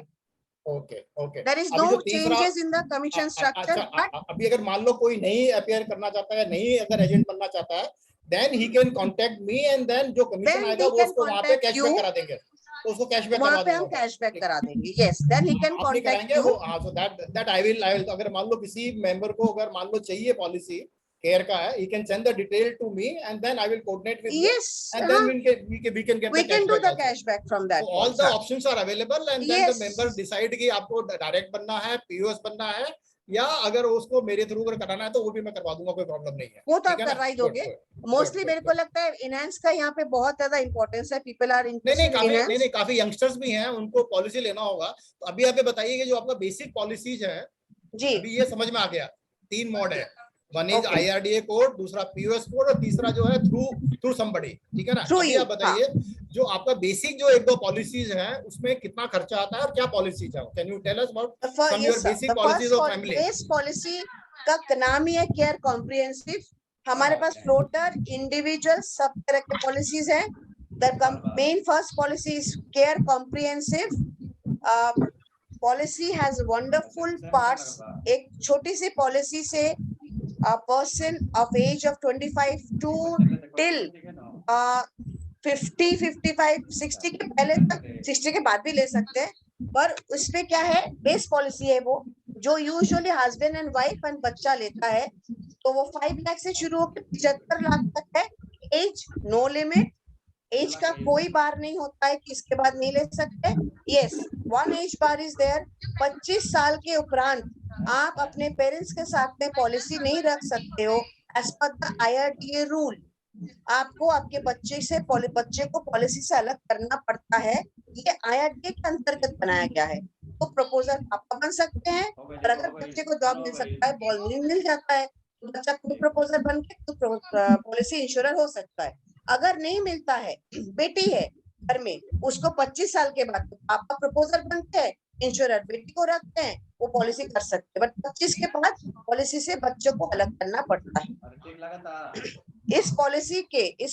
ओके ओके, देयर इज अभी नो जो तीसरा changes in the commission structure. अच्छा, अभी अगर मान लो कोई नहीं अपियर करना चाहता है, नहीं अगर एजेंट बनना चाहता है, then he can contact me and then जो कमीशन Then आएगा he वो can उसको वहां पे contact कैशबैक you. करा देंगे, तो उसको कैशबैक वहां करवा पे हम दूंगा। कैशबैक करा देंगे। यस, देन ही कैन आप नहीं कांटेक्ट कराएंगे यू। वो, हाँ, सो दैट आई विल अगर मान लो किसी मेंबर को अगर मान लो चाहिए पॉलिसी केयर का है, he can send the detail to me and then I will coordinate with you Yes, and then we can get we the can do cashback the also. cashback from that. So all the also. options are available and then the Yes. member decide कि आपको direct बनना है, POS बनना है, या अगर उसको मेरे थ्रू अगर कराना है तो वो भी मैं करवा दूंगा, कोई प्रॉब्लम नहीं है। वो तो आप ठीक है ना? करवा ही Good, दोगे। good, मोस्टली good, मेरे को good. लगता है इनहैंस का यहाँ पे बहुत ज्यादा इंपॉर्टेंस है। पीपल आर नहीं इंटरेस्टेड इन काफी यंगस्टर्स भी हैं, उनको पॉलिसी लेना होगा। तो अभी आप ये बताइए कि जो आपका बेसिक पॉलिसीज है, जी। अभी ये समझ में आ गया, 3 मोड है, one is Okay. IRDA code, दूसरा पीओएस कोड और तीसरा जो है थ्रू समबडी। ठीक है ना? Through अभी you, आप बताइए जो आपका बेसिक जो 1-2 पॉलिसीज हैं उसमें कितना खर्चा आता है और क्या पॉलिसीज है? Can you tell us about some your basic policies of family? Base policy का नाम ही है केयर कॉम्प्रिहेंसिव। हमारे पास फ्लोटर, इंडिविजुअल, सब तरह के पॉलिसीज हैं। The main first policy is care comprehensive. Policy has wonderful parts. एक छोटी सी पॉलिसी से a person of age of 25 to till 50, 55, 60 के पहले तक, 60 के बाद भी ले सकते हैं। पर उसमें क्या है, बेस पॉलिसी है वो, जो usually husband and wife and बच्चा लेता है। तो वो 5 लाख से शुरू होकर 75 लाख तक है। एज नो लिमिट, एज का कोई बार नहीं होता है कि इसके बाद नहीं ले सकते। Yes, 1 age bar is there. 25 साल के उपरांत आप अपने पेरेंट्स के साथ में पॉलिसी नहीं रख सकते हो as per the IRDA rule. आपको आपके बच्चे को पॉलिसी से अलग करना पड़ता है। ये IRDA के अंतर्गत बनाया गया है। तो प्रपोजल पापा बन सकते हैं, और अगर बच्चे को जॉब मिल सकता है, बॉल मिल जाता है, तो बच्चा खुद प्रपोजल बन के पॉलिसी इंश्योरर हो सकता है। अगर नहीं मिलता है, बेटी है घर में, उसको 25 साल के बाद पापा प्रपोजल बनते हैं, इंश्योरर बेटी को रखते हैं, वो पॉलिसी कर सकते हैं। बट 25 के बाद पॉलिसी से बच्चों को अलग करना पड़ता है। इस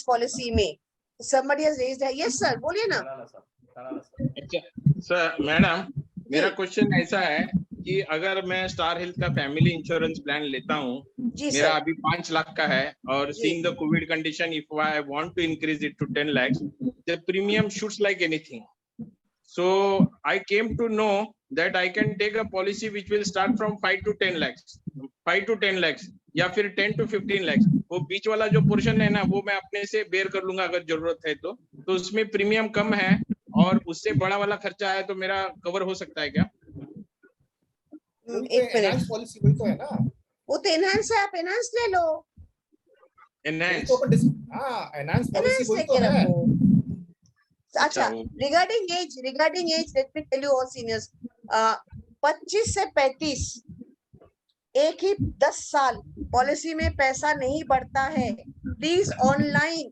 पॉलिसी में somebody has raised है। यस सर, बोलिए ना। अच्छा सर, मैडम मेरा क्वेश्चन ऐसा है कि अगर मैं स्टार हेल्थ का फैमिली इंश्योरेंस प्लान लेता हूँ, जी मेरा सर। अभी 5 लाख का है, और seeing the covid condition, if I want to increase it to 10 lakhs, the premium shoots like anything. So I came to know that I can take a policy which will start from 5 to 10 lakhs, 5 to 10 lakhs, या फिर 10 to 15 lakhs। वो बीच वाला जो portion है ना, वो मैं अपने से बेयर कर लूंगा अगर जरूरत है तो उसमें प्रीमियम कम है, और उससे बड़ा वाला खर्चा है तो मेरा कवर हो सकता है क्या? एक मिनट, पॉलिसी वही तो है ना, वो तो एनहांस है, आप एनहांस ले लो। एनहांस, एनहांस पॉलिसी एनहांस वही लेके तो है। रखो। अच्छा, वो- regarding age, let me tell you all seniors, 25 से 35 एक ही 10 साल पॉलिसी में पैसा नहीं बढ़ता है। प्लीज ऑनलाइन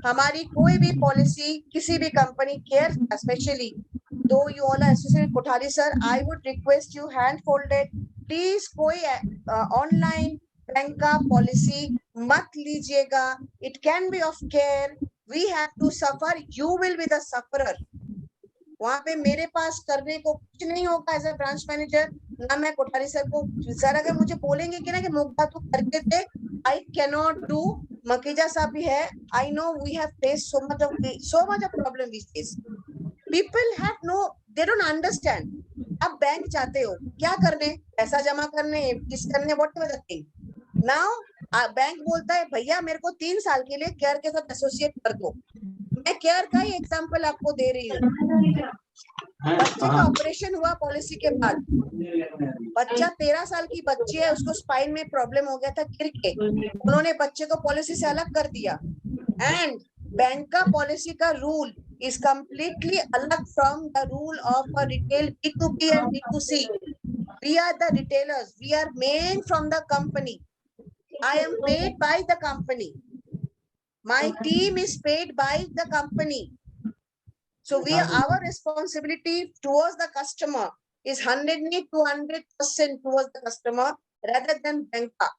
हमारी कोई भी पॉलिसी, किसी भी कंपनी, केयर स्पेशली, दो you all associated Kothari sir, I would request you hand folded, please कोई ऑनलाइन बैंक का पॉलिसी मत लीजिएगा। It can be of care, we have to suffer, you will be the sufferer. वहां पे मेरे पास करने को कुछ नहीं होगा एज ए ब्रांच मैनेजर, ना मैं कोठारी सर को, सर अगर मुझे बोलेंगे कि ना कि मुग्धा तू करके दे, आई कैनॉट डू। मकीजा साहब भी है, I know we have face so much of problem we face. People have no, they don't understand. अब बैंक जाते हो क्या करने, पैसा जमा करने, किस करने, whatever the thing. Now bank बोलता है भैया मेरे को 3 साल के लिए केयर के साथ एसोसिएट कर दो। मैं केयर का ही एग्जांपल आपको दे रही हूँ। बच्चे का ऑपरेशन हुआ पॉलिसी के बाद, बच्चा 13 साल की बच्ची है, उसको स्पाइन में प्रॉब्लम हो गया था गिर के, उन्होंने बच्चे को पॉलिसी से अलग कर दिया। एंड बैंक का पॉलिसी का रूल is completely अलग from the rule of a retail B2B and B2C. We are the retailers. We are made from the company. I am paid by the company. My team is paid by the company. So our responsibility towards the customer is 100% towards the customer. rather than Banca.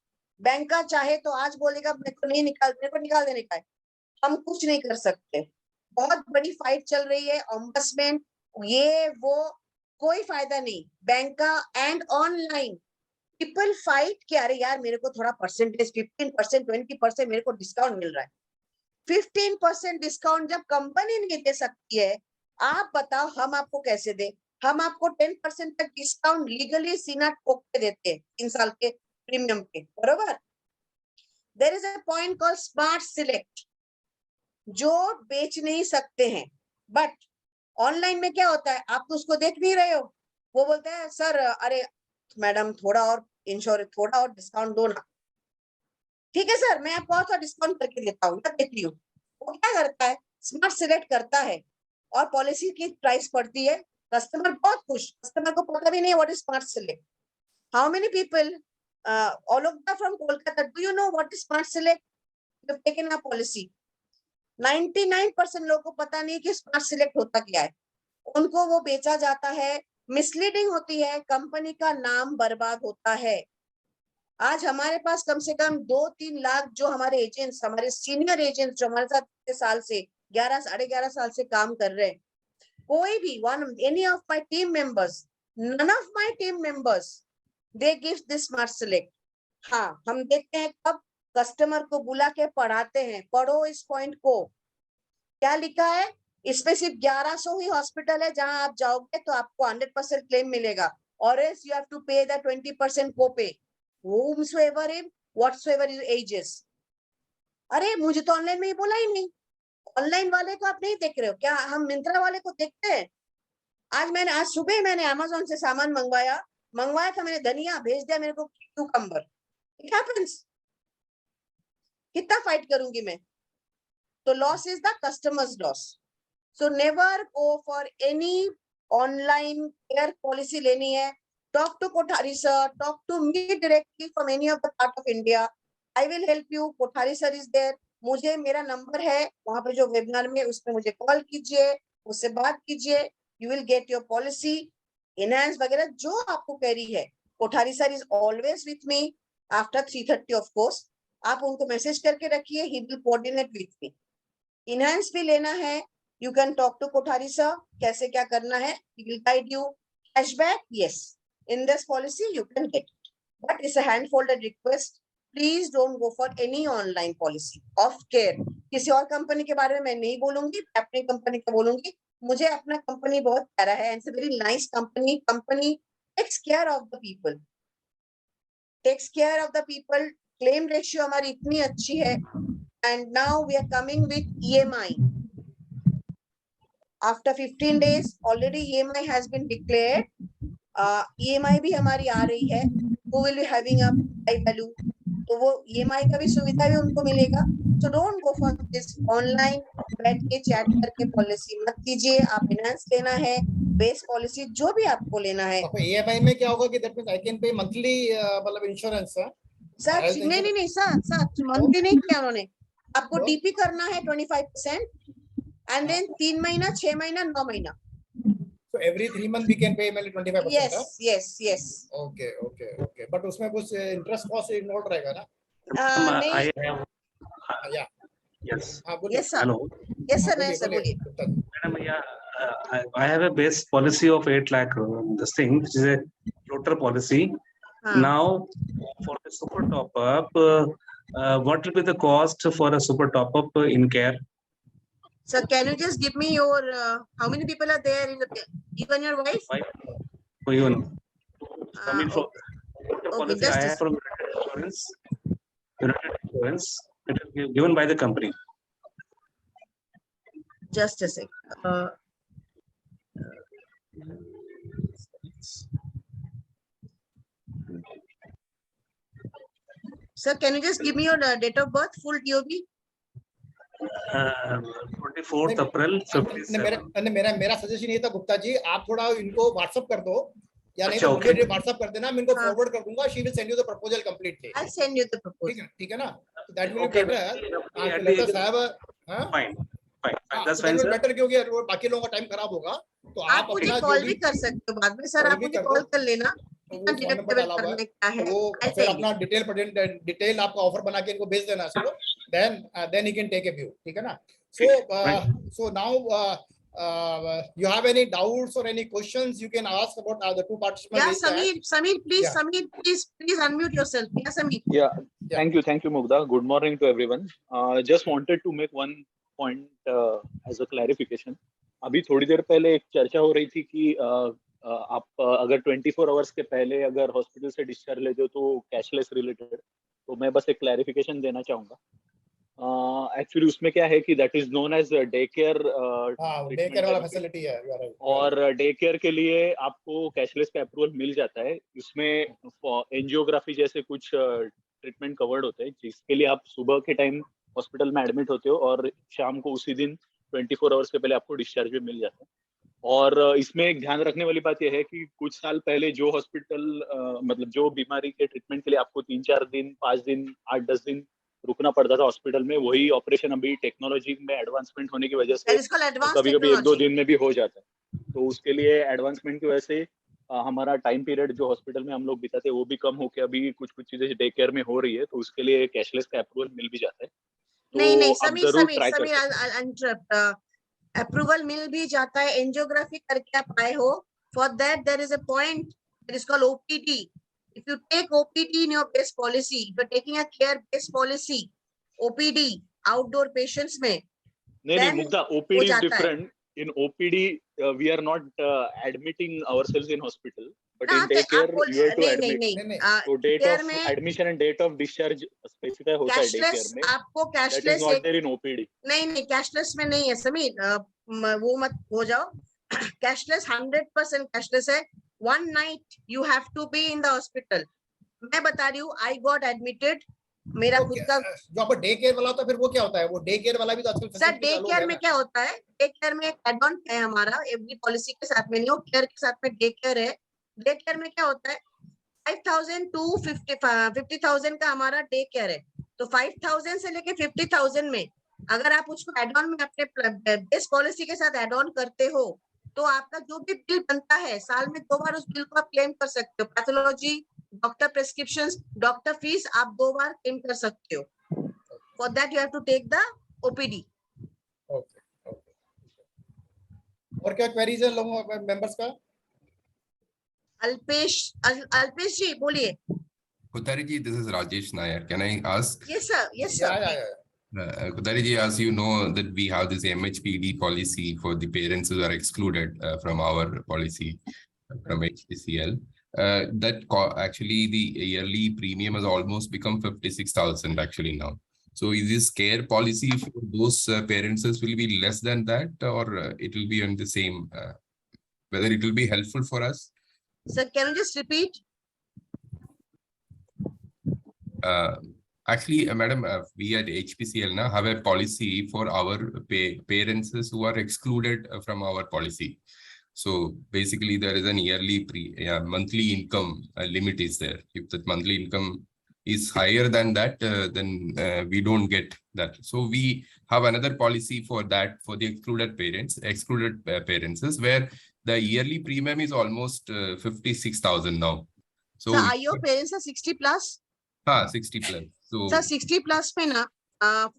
Banca चाहे तो आज बोलेगा मेरे को निकाल देने का है, हम कुछ नहीं कर सकते। बहुत बड़ी फाइट चल रही है, ऑम्बड्समैन ये वो, कोई फायदा नहीं। Banca and online people fight कि अरे यार मेरे को थोड़ा परसेंटेज 15% 20% मेरे को डिस्काउंट मिल रहा है। 15% डिस्काउंट जब कंपनी नहीं दे सकती है, आप बताओ हम आपको कैसे दे? हम आपको 10% तक डिस्काउंट लीगली सीना ठोक के देते हैं 3 साल के प्रीमियम पे, बरोबर। There is a point called smart select, जो बेच नहीं सकते हैं, बट ऑनलाइन में क्या होता है, आप तो उसको देख नहीं रहे हो, वो बोलते हैं सर अरे मैडम थोड़ा और इंश्योरेंस, थोड़ा और डिस्काउंट दो ना। ठीक है सर, मैं आपको और थोड़ा डिस्काउंट करके देता हूँ, देखती हूँ। वो क्या करता है, स्मार्ट सिलेक्ट करता है और पॉलिसी की प्राइस पड़ती है, कस्टमर बहुत खुश, कस्टमर को पता भी नहीं what is smart select. How many people all over from Kolkata do you know what is smart select? You have taken a policy. 99% लोगों को पता नहीं कि स्मार्ट सिलेक्ट होता क्या है, उनको वो बेचा जाता है, मिसलीडिंग होती है, कंपनी का नाम बर्बाद होता है। आज हमारे पास कम से कम 2-3 लाख जो हमारे एजेंट्स, हमारे सीनियर एजेंट्स जो हमारे साथ इतने साल से 11 साढ़े 11 साल से काम कर रहे हैं, कोई भी any of my team members, none of my team members they give this smart select। हाँ, हम देखते हैं कब कस्टमर को बुला के पढ़ाते हैं, पढ़ो इस पॉइंट को, क्या लिखा है इसमें। सिर्फ 1100 ही हॉस्पिटल है जहां आप जाओगे तो आपको 100% क्लेम मिलेगा, और else you have to pay the 20% co-pay whomsoever him whatsoever his ages। अरे मुझे तो ऑनलाइन में ही बोला ही नहीं। ऑनलाइन वाले को आप नहीं देख रहे हो क्या? हम मिंत्रा वाले को देखते हैं। आज सुबह मैंने अमेज़न से सामान मंगवाया था मैंने, धनिया भेज दिया मेरे को क्यूकम्बर। It happens. कितना फाइट करूंगी मैं? तो loss is the customers loss. So never go for any online care policy लेनी है, talk to Kothari sir, talk to me directly from any of the part of India. I will help you. Kothari sir is there. मुझे मेरा number है वहां पे जो webinar में, उसमें मुझे कॉल कीजिए, उससे बात कीजिए। You will get your policy enhance वगैरह जो आपको query है। Kothari sir is always with me after 3:30 of course। आप उनको मैसेज करके रखिए, he will coordinate with me। enhance भी लेना है, you can talk to Kothari sir, कैसे क्या करना है, he will guide you। cashback, yes, in this policy you can get it, but it's a hand-folded request। Please don't go for any online policy of care। किसी और company के बारे में मैं नहीं बोलूंगी, अपनी कंपनी का बोलूंगी। मुझे अपना कंपनी बहुत प्यारा है, it's a very nice company। Company takes care of the people, takes care of the people। claim ratio हमारी इतनी अच्छी है। and now we are coming with EMI। after 15 days already EMI has been declared। EMI भी हमारी आ रही है, who will be having a high value, तो वो EMI का भी सुविधा भी उनको मिलेगा। So don't go for this online बैठ के चैट करके पॉलिसी मत कीजिए। आप फाइनेंस लेना है, बेस पॉलिसी जो भी आपको लेना है। EMI में क्या होगा कि that means I can pay monthly मतलब इंश्योरेंस है सर नहीं सर मंथली नहीं किया उन्होंने, आपको डीपी करना है 25% एंड देन 3 महीना 6 महीना 9 महीना। So every 3 months we can pay mainly 25%। yes। Okay। But उसमें कुछ इंटरेस्ट कॉस्ट इन्वॉल्व रहेगा ना? Yes sir। Yes sir बोलिए। Madam, I have a base policy of 8 lakh. This thing, which is a floater policy. Now, for the super top up, what will be the cost for a super top up in care? Sir, can you just give me your how many people are there in the, you and your wife? For you. I mean, for okay, policy, I have from United Insurance. It is given by the company. Just a sec। Sir, can you just give me your date of birth, full DOB? 24th April 57। मेरा suggestion ये था गुप्ता जी, आप थोड़ा इनको WhatsApp कर दो, या नहीं अच्छा, तो मुझे okay। व्हाट्सएप कर देना, मैं इनको फॉरवर्ड कर दूंगा। She will send you the proposal completely. I'll send you the proposal। ठीक है ना? That will be better. Let us have a fine that's fine sir. Better, क्योंकि बाकी लोगों का टाइम खराब होगा। तो आप मुझे कॉल भी कर सकते हो बाद में सर, आप मुझे कॉल कर लेना वो फॉर्म नंबर डाला हुआ है, तो वो फिर अपना डिटेल आपका ऑफर बना के इनको भेज देना इसको, then he can take a view, ठीक है ना? So now you have any doubts or any questions you can ask about the two participants? Yeah, Sameer, please, Yeah. Sameer, please unmute yourself. Yeah, Sameer. Yeah, thank you, Mugdha. Good morning to everyone. Just wanted to make one point as a clarification. अभी थोड़ी देर पहले एक चर्चा हो रही थी कि आप अगर 24 आवर्स के पहले अगर हॉस्पिटल से डिस्चार्ज लेते हो तो कैशलेस रिलेटेड, तो मैं बस एक क्लैरिफिकेशन देना चाहूंगा. एक्चुअली उसमें क्या है कि that is known as day care, day care वाला फैसिलिटी है, और डे केयर के लिए आपको कैशलेस का अप्रूवल मिल जाता है. इसमें एंजियोग्राफी जैसे कुछ ट्रीटमेंट कवर्ड होते हैं जिसके लिए आप सुबह के टाइम हॉस्पिटल में एडमिट होते हो और शाम को उसी दिन 24 आवर्स के पहले आपको डिस्चार्ज भी मिल जाता है. और इसमें एक ध्यान रखने वाली बात यह है कि कुछ साल पहले जो हॉस्पिटल मतलब जो बीमारी के ट्रीटमेंट के लिए आपको 3-4 दिन, 5 दिन, 8-10 दिन रुकना पड़ता था हॉस्पिटल में, वही ऑपरेशन अभी टेक्नोलॉजी में एडवांसमेंट होने की वजह से कभी-कभी 1-2 दिन में भी हो जाता है. तो उसके लिए एडवांसमेंट की वजह से हमारा टाइम पीरियड जो हॉस्पिटल में हम लोग बिताते हैं वो भी कम होकर अभी कुछ चीजें डे केयर में हो रही है, तो उसके लिए कैशलेस का अप्रूवल मिल भी जाता है. नहीं, समीर, अप्रूवल मिल भी जाता है. एंजियोग्राफी करके आप आए हो, for that there is a point, that is called OPD. If you take OPD in your base policy, if you're taking a care based policy, OPD, outdoor patients में. नहीं, Mugdha, OPD is different. In OPD, we are not admitting ourselves in hospital, but in day care you have to admit. So date of admission and date of discharge specify होता है day care में. आपको cashless, that is not there in OPD. नहीं, cashless में नहीं है समीर, वो मत हो जाओ. कैशलेस 100% कैशलेस है. One night you have to be in the hospital. मैं बता रही हूँ, I got admitted. मेरा खुद का जो आपको डे केयर वाला होता है, फिर वो क्या होता है? वो डे केयर वाला भी तो आजकल सर, डे केयर में क्या होता है? डे केयर में एक एड ऑन है हमारा, एवरी पॉलिसी के साथ में नहीं हो, केयर के साथ में डे केयर है. डे केयर में क्या होता है? 5,000 to 50,000 का हमारा डे केयर है. तो 5,000 से लेके 50,000 में अगर आप उसको एड ऑन में अपने बेस पॉलिसी के साथ एड ऑन करते हो, तो आपका जो भी बिल बनता है साल में 2 बार उस बिल को आप क्लेम कर सकते हो. Pathology, doctor prescriptions, doctor fees आप 2 बार क्लेम कर सकते हो. For that you have to take the OPD. और क्या क्वेरीज है लोगों मेंबर्स का? अल्पेश जी बोलिए. Kothari ji, this is Rajesh Nair. Can I ask? Yes sir. Yeah. Kothari ji, as you know that we have this MHPD policy for the parents who are excluded from our policy from HPCL. Actually the yearly premium has almost become 56,000 actually now. So is this care policy for those parents will be less than that, or it will be on the same, whether it will be helpful for us? Sir, can you just repeat? Actually, madam, we at HPCL now have a policy for our parents who are excluded from our policy. So basically, there is an yearly monthly income limit is there. If that monthly income is higher than that, then we don't get that. So we have another policy for that, for the excluded parents, where the yearly premium is almost 56,000 now. So are your parents 60 plus? 60 plus. So sir, 60 plus में ना,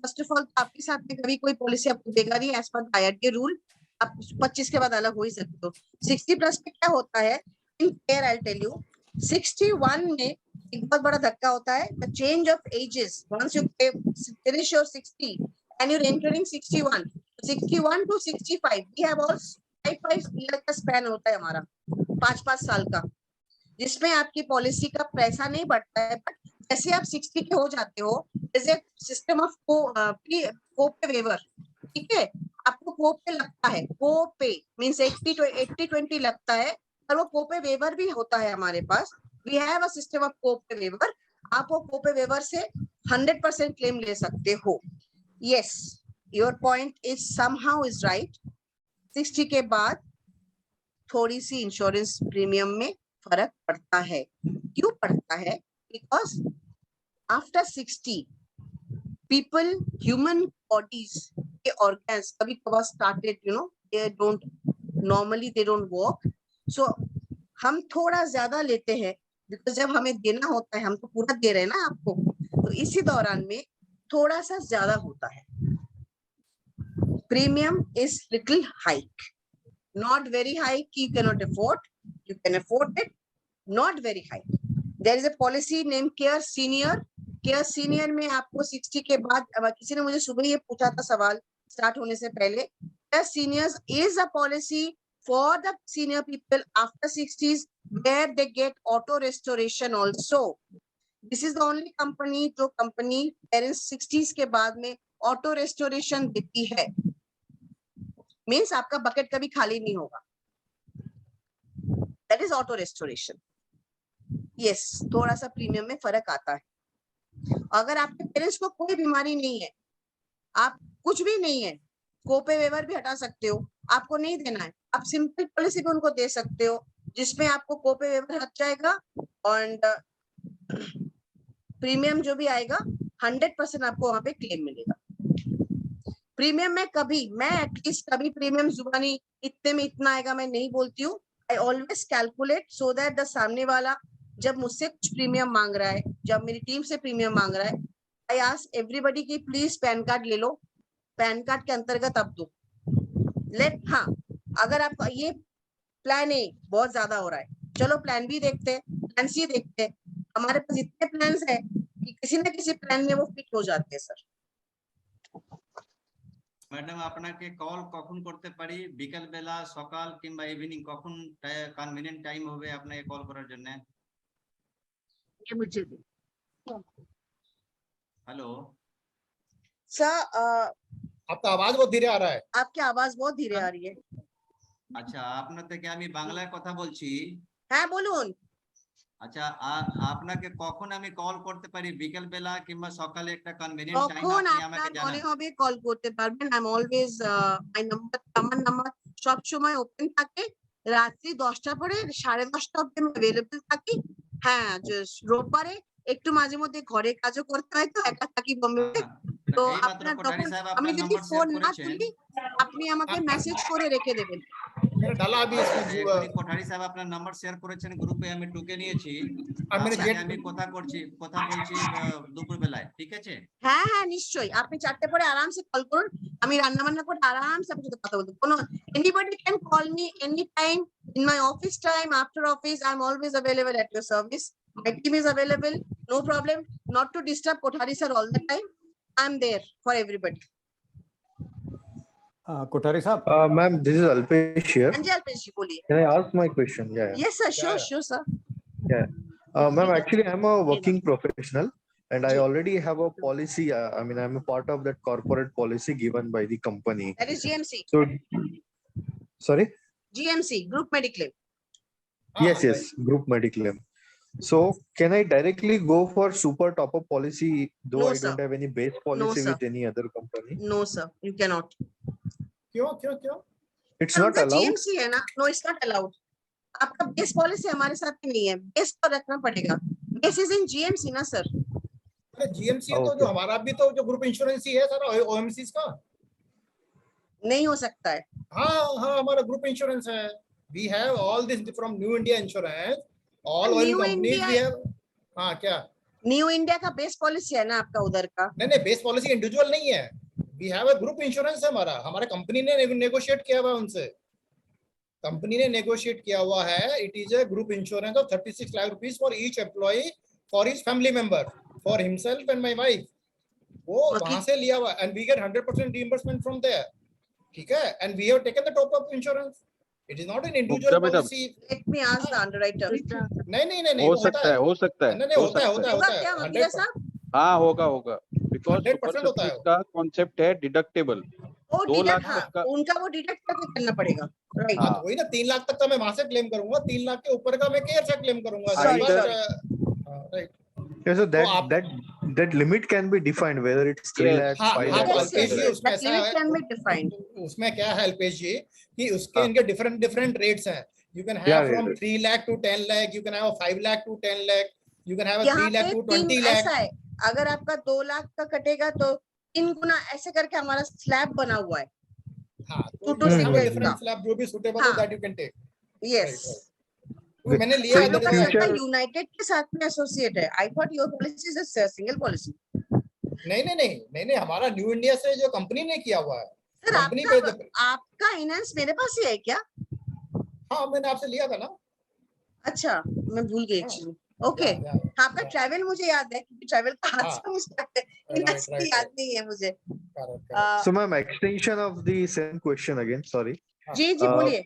first of all आपके साथ में कभी कोई policy आपको देगा नहीं as per IRDA rule. आप 25 के बाद अलग हो ही सकते हो. 60 plus में क्या होता है? In care I'll tell you. 61 में एक बहुत बड़ा धक्का होता है. The change of ages. Once you finish your 60 and you're entering 61 to 65, we have all 5 year का span होता है हमारा, 5 साल का, जिसमें आपकी पॉलिसी का पैसा नहीं बढ़ता है. बट जैसे आप 60 के हो जाते हो, जैसे सिस्टम ऑफ कोपे वेवर, ठीक है, आपको कोपे लगता है. कोपे मींस 80-20 लगता है, और वो कोपे वेवर भी होता है हमारे पास. We have a system of copay waiver. आप वो कोपे वेवर से 100% क्लेम ले सकते हो. Yes, your point is somehow is right. 60 के बाद थोड़ी सी इंश्योरेंस प्रीमियम में फर्क पड़ता है. क्यों पड़ता है? Because after 60, people, human bodies, के organs कभी कभार started, they don't walk. So हम थोड़ा ज्यादा लेते हैं बिकॉज जब हमें देना होता है हम तो पूरा दे रहे हैं ना आपको, तो इसी दौरान में थोड़ा सा ज्यादा होता है. Premium is little hike, not very high, you cannot afford, you can afford it, not very high. There is a policy named Care Senior. Care Senior में आपको 60 के बाद, अब किसी ने मुझे सुबह ये पूछा था सवाल स्टार्ट होने से पहले, Care Seniors is a policy for the senior people after 60s where they get auto restoration also. This is the only company जो company parents 60s के बाद में auto restoration देती है. मीन्स आपका बकेट कभी खाली नहीं होगा. That is auto restoration. Yes, थोड़ा सा प्रीमियम में फर्क आता है. अगर आपके पेरेंट्स को कोई बीमारी नहीं है, आप कुछ भी नहीं है, कोपे वेवर भी हटा सकते हो, आपको नहीं देना है, आप सिंपल पॉलिसी भी उनको दे सकते हो जिसमें आपको कोपे वेवर हट जाएगा और प्रीमियम जो भी आएगा 100% आपको वहां पे क्लेम मिलेगा. प्रीमियम में कभी मैं एटलीस्ट कभी प्रीमियम जुबानी इतने में इतना आएगा मैं नहीं बोलती हूँ. I always calculate so that the सामने वाला जब मुझसे कुछ प्रीमियम मांग रहा है, जब मेरी टीम से प्रीमियम मांग रहा है, आई आस्क एवरीबॉडी की प्लीज पैन कार्ड ले लो, पैन कार्ड के अंतर्गत अब दो. लेट हाँ, अगर आप ये प्लान ए बहुत ज्यादा हो रहा है, चलो प्लान बी देखते हैं, प्लान सी देखते हैं. हमारे पास इतने प्लान है कि किसी न किसी प्लान में वो फिट हो जाते हैं. सर ম্যাডাম আপনাকে কল কখন করতে পারি? বিকাল বেলা, সকাল কিংবা ইভিনিং, কখন কনভিনিয়েন্ট টাইম হবে আপনাকে কল করার জন্য? ये मुझे दे. हेलो सर, आपका आवाज बहुत धीरे आ रहा है. आपकी आवाज बहुत धीरे आ रही है. আচ্ছা, আপনার থেকে আমি বাংলায় কথা বলছি। হ্যাঁ বলুন. আচ্ছা, আপনাকে কখন আমি কল করতে পারি? বিকেল বেলা কিংবা সকালে একটা কনভিনিয়েন্ট টাইম কখন আপনি আমাকে আপনার মনে জানান। হবে কল করতে পারবেন. I am always my number, আমার নাম্বার সব সময় ওপেন থাকে. রাত্রি 10টা পরে 10:30 অবধি আমি अवेलेबल থাকি. হ্যাঁ, রোববারে একটু মাঝে মধ্যে ঘরে কাজও করতে হয়, তো একা থাকি বোম্বেতে, তো আপনার তখন আমি যদি ফোন না তুলি আপনি আমাকে মেসেজ করে রেখে দেবেন. ডালা अभी इसमें কোঠারি সাহেব আপনার নাম্বার শেয়ার করেছেন গ্রুপে, আমি ঢুকে নিয়েছি। আমি কথা বলছি দুপুর বেলায়, ঠিক আছে? হ্যাঁ হ্যাঁ নিশ্চয়ই, আপনি 4টে পরে আরামসে কল করুন, আমি রান্না বান্না করে আরামসে আপনার সাথে কথা বলবো. কোনো anybody can call me any time in my office time, after office, I am always available at your service. My team is available, no problem, not to disturb Kothari sir all the time. I am there for everybody. Kothari sir. Ma'am, this is Alpesh here. हाँ जी अल्पेश जी बोलिए. Can I ask my question? Yeah. Yes sir, sure sir. Yeah. Ma'am, actually, I'm a working professional, and I already have a policy. I mean, I'm a part of that corporate policy given by the company. That is GMC. So, sorry. GMC, Group Mediclaim. Yes, Group Mediclaim. So, can I directly go for super top-up policy, though No, I don't sir. have any base policy sir. with any other company? No sir, you cannot. क्यों? It's not allowed. GMC है ना? No, it's not allowed. आपका base policy हमारे साथ में नहीं है, base तो रखना पड़ेगा. बेस इज इन GMC ना सर. अरे GMC तो जो हमारा भी तो जो ग्रुप इंश्योरेंस ही है सर, OMCs का नहीं हो सकता है. हाँ, हमारा ग्रुप इंश्योरेंस है. We have all this from New India Insurance, all oil New companies India- we have. हाँ क्या? न्यू इंडिया का बेस पॉलिसी है ना आपका उधर का? नहीं, बेस पॉलिसी इंडिविजुअल नहीं है. We have a group insurance है हमारे कंपनी ने नेगोशिएट किया हुआ है उनसे. कंपनी ने नेगोशिएट किया हुआ है. It is a group insurance of 36 lakh rupees for each employee for his family member, for himself and my wife. वो वहां से लिया हुआ and we get 100% reimbursement from there. ठीक है, and we have taken the top up insurance. It is not an individual policy. Let me ask the underwriter. नहीं हो सकता है नहीं होता है क्या वकील साहब? हाँ होगा बिकॉज 100% होता है. का कॉन्सेप्ट है डिडक्टेबल. वो 2 लाख हाँ, तक का उनका वो डिडक्ट करके करना पड़ेगा. राइट. हाँ, वही ना 3 लाख तक का मैं वहां से क्लेम करूंगा, 3 लाख के ऊपर का मैं केयर से क्लेम करूंगा. Right. Yeah, so that limit can be defined whether it's 3 lakh, 5 lakh. उसमें क्या है अल्पेश जी कि उसके इनके डिफरेंट रेट्स हैं. You can have from 3 lakh to 10 lakh, you can have a 5 lakh to 10 lakh, you can have a 3 lakh to 20 lakh. ऐसा है, अगर आपका 2 लाख का कटेगा तो 3 गुना ऐसे करके हमारा स्लैब बना हुआ है. हाँ, तो डिफरेंट स्लैब जो भी सुटेबल हो that you can take. Yes. मैंने लिया है, in that is why- future- united के साथ में एसोसिएट है। I thought your policy is a single policy. नहीं, हमारा न्यू इंडिया से जो कंपनी ने किया हुआ है, सर कंपनी पे आपका इनहेंस मेरे पास ही है क्या? हाँ, मैंने आपसे लिया था ना। अच्छा, मैं भूल गई एक्चुअली। ओके, आपका ट्रैवल मुझे याद है क्योंकि ट्रैवल का हादसा मुझे याद नहीं है मुझे। So ma'am, extension of the same question again, sorry. जी बोलिए।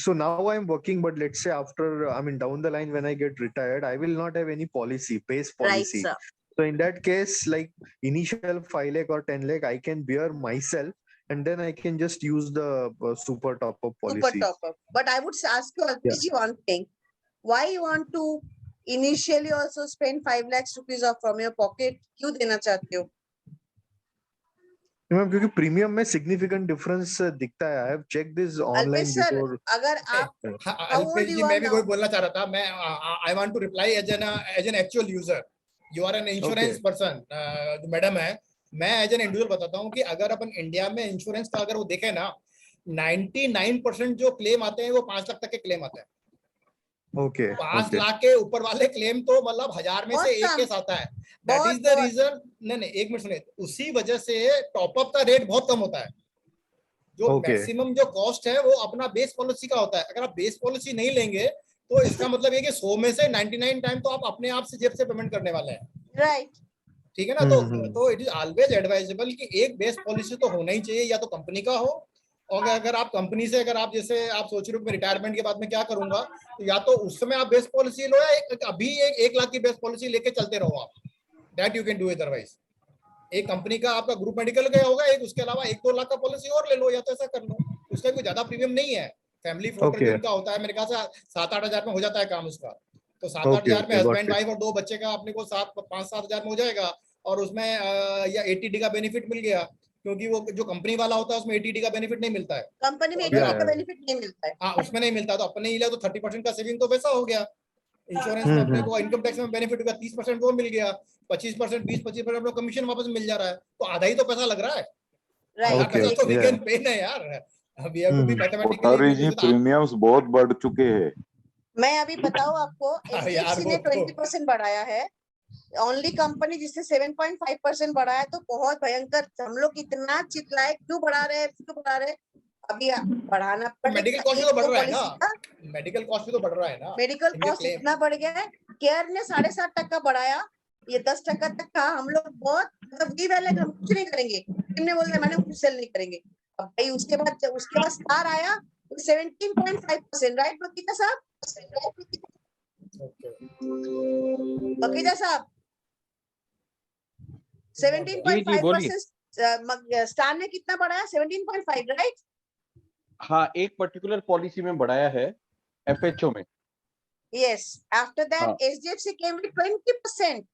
So now I'm working, but let's say after, I mean, down the line when I get retired, I will not have any policy, base policy. Right, sir. So in that case, like initial 5 lakh or 10 lakh, I can bear myself, and then I can just use the super top up policy. Super top up. But I would ask you Alpesh one thing. Why you want to initially also spend 5 lakhs rupees off from your pocket? क्यों देना चाहते हो? Ma'am क्योंकि premium में significant difference दिखता है। I have check this online before. अगर आप अल्पेश जी, मैं भी कोई बोलना चाह रहा था। मैं I want to reply as an actual user. You are an insurance person, जो मैडम है। मैं एज एन इंडिविजुअल बताता हूँ कि अगर अपन इंडिया में इंश्योरेंस का अगर वो देखें ना, 99% जो क्लेम आते हैं वो 5 लाख तक के क्लेम आते हैं। ओके, 5 लाख के ऊपर वाले क्लेम तो मतलब 1000 में से एक केस आता है। That is the reason. नहीं, एक मिनट सुनिए। उसी वजह से टॉपअप का रेट बहुत कम होता है। जो मैक्सिमम जो कॉस्ट है वो अपना बेस पॉलिसी का होता है। अगर आप बेस पॉलिसी नहीं लेंगे तो इसका मतलब ये कि 100 में से 99 टाइम तो आप अपने आप से जेब से पेमेंट करने वाले हैं। राइट, ठीक है ना। तो इट इज ऑलवेज एडवाइजेबल कि एक बेस पॉलिसी तो होना ही चाहिए, या तो कंपनी का हो। और अगर आप कंपनी से, अगर आप जैसे आप सोच रहे हो कि रिटायरमेंट के बाद में क्या करूंगा, तो या तो उस समय आप बेस पॉलिसी लो, या अभी 1 लाख की बेस पॉलिसी लेके चलते रहो आप। That you can do. Otherwise एक कंपनी का आपका ग्रुप मेडिकल गया होगा एक, उसके अलावा 1-2 लाख का पॉलिसी और ले लो, या तो ऐसा कर लो। उसका कोई ज्यादा प्रीमियम नहीं है। फैमिली फ्लोटर जो उनका होता है मेरे ख्याल से 7-8 हजार में हो जाता है काम उसका। तो 7-8 हजार में हस्बैंड वाइफ और 2 बच्चे का अपने को 5-7 हजार में हो जाएगा। और उसमें या 80D का बेनिफिट मिल गया, क्योंकि वो जो कंपनी वाला होता है उसमें 80D का बेनिफिट नहीं मिलता है। कंपनी में 80D का बेनिफिट नहीं मिलता है। हाँ, उसमें नहीं मिलता। तो अपने ही लिया तो 30% का सेविंग तो वैसा हो गया। इंश्योरेंस में अपने को इनकम टैक्स में बेनिफिट होगा, 30% वो मिल गया, 25%, 20-25% अपना कमीशन वापस मिल जा रहा है। तो आधा ही तो पैसा लग रहा है। आधा पैसा तो वी कैन पे ना यार। We have to be mathematically. Premiums बहुत बढ़ चुके हैं। मैं अभी बताऊं आपको, एचडीएफसी ने 20% बढ़ाया है। ओनली कंपनी जिससे 7.5% बढ़ाया, तो बहुत भयंकर। हम लोग इतना चिल्लाए, क्यों बढ़ा रहे हैं? अभी बढ़ाना पड़ेगा। मेडिकल कॉस्ट तो बढ़ रहा है ना। मेडिकल कॉस्ट भी तो बढ़ रहा है ना। मेडिकल कॉस्ट इतना बढ़ गया है। केयर ने 7.5% बढ़ाया, ये 10% तक का। हम लोग बहुत मतलब वी वाले हम कुछ नहीं करेंगे। टीम ने बोला मैंने कुछ सेल नहीं करेंगे। अब भाई उसके बाद स्टार आया 17.5%, राइट बकीजा साहब? बकीजा साहब 17.5%। स्टार ने कितना बढ़ाया? 17.5, राइट? हाँ, एक पर्टिकुलर पॉलिसी में बढ़ाया है, एफएचओ में। Yes, after that HDFC came with 20%।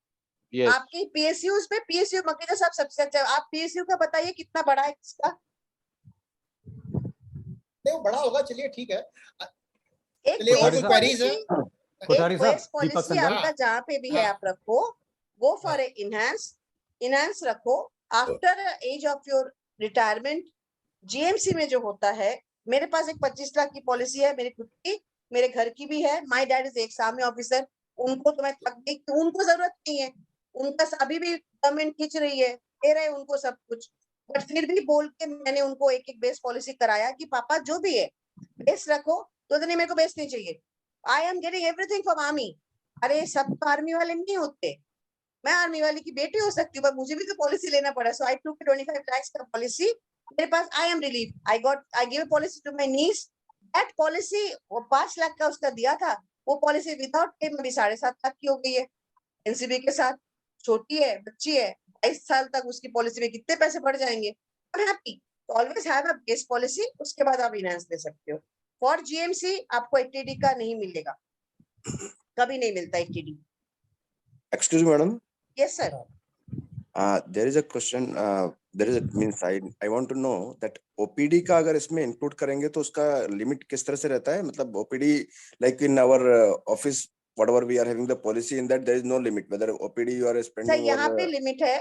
Yes. आपकी पीएसयूज पे, पीएसयू मकीजा साहब सबसे अच्छा। आप पीएसयू का बताइए कितना बढ़ा है इसका? नहीं, वो बड़ा होगा। चलिए ठीक है। एक पॉलिसी आपका जहाँ पे भी है आप रखो। गो फॉर ए इनहांस रखो। After age of your retirement GMC में जो होता है, मेरे पास एक 25 लाख की पॉलिसी है, मेरी खुद की, मेरे घर की भी है। माय डैड इज एक आर्मी ऑफिसर। उनको तो मैं थक गई, उनको जरूरत नहीं है। उनका अभी भी गवर्नमेंट खींच रही है, दे रहे उनको सब कुछ। बट फिर भी बोल के मैंने उनको एक बेस पॉलिसी कराया कि पापा जो भी है बेस रखो। तो नहीं, मेरे को बेस नहीं चाहिए। I am getting everything from army. अरे सब तो आर्मी वाले नहीं होते। मैं आर्मी वाले की बेटी हो सकती हूँ, पर मुझे भी तो पॉलिसी लेना पड़ा। सो आई टुक 25 lakhs का पॉलिसी। मेरे पास I am relieve. I give policy to my niece. That policy वो 5 लाख का उसका दिया था, वो पॉलिसी विदाउट क्लेम अभी 7.5 लाख की हो गई है एनसीबी के साथ। छोटी है, बच्ची है, 22 साल तक उसकी पॉलिसी में कितने पैसे बढ़ जाएंगे। Happy. Always have a base policy, उसके बाद आप इनहांस ले सकते हो। फॉर जीएमसी आपको 80D का नहीं मिलेगा, कभी नहीं मिलता 80D। Excuse me, madam. Yes, sir. There is a question. There is a means I want to know that OPD का अगर इसमें include करेंगे तो उसका limit किस तरह से रहता है? मतलब OPD like in our office whatever we are having the policy in that there is no limit whether OPD you are spending. Sir यहाँ पे लिमिट है।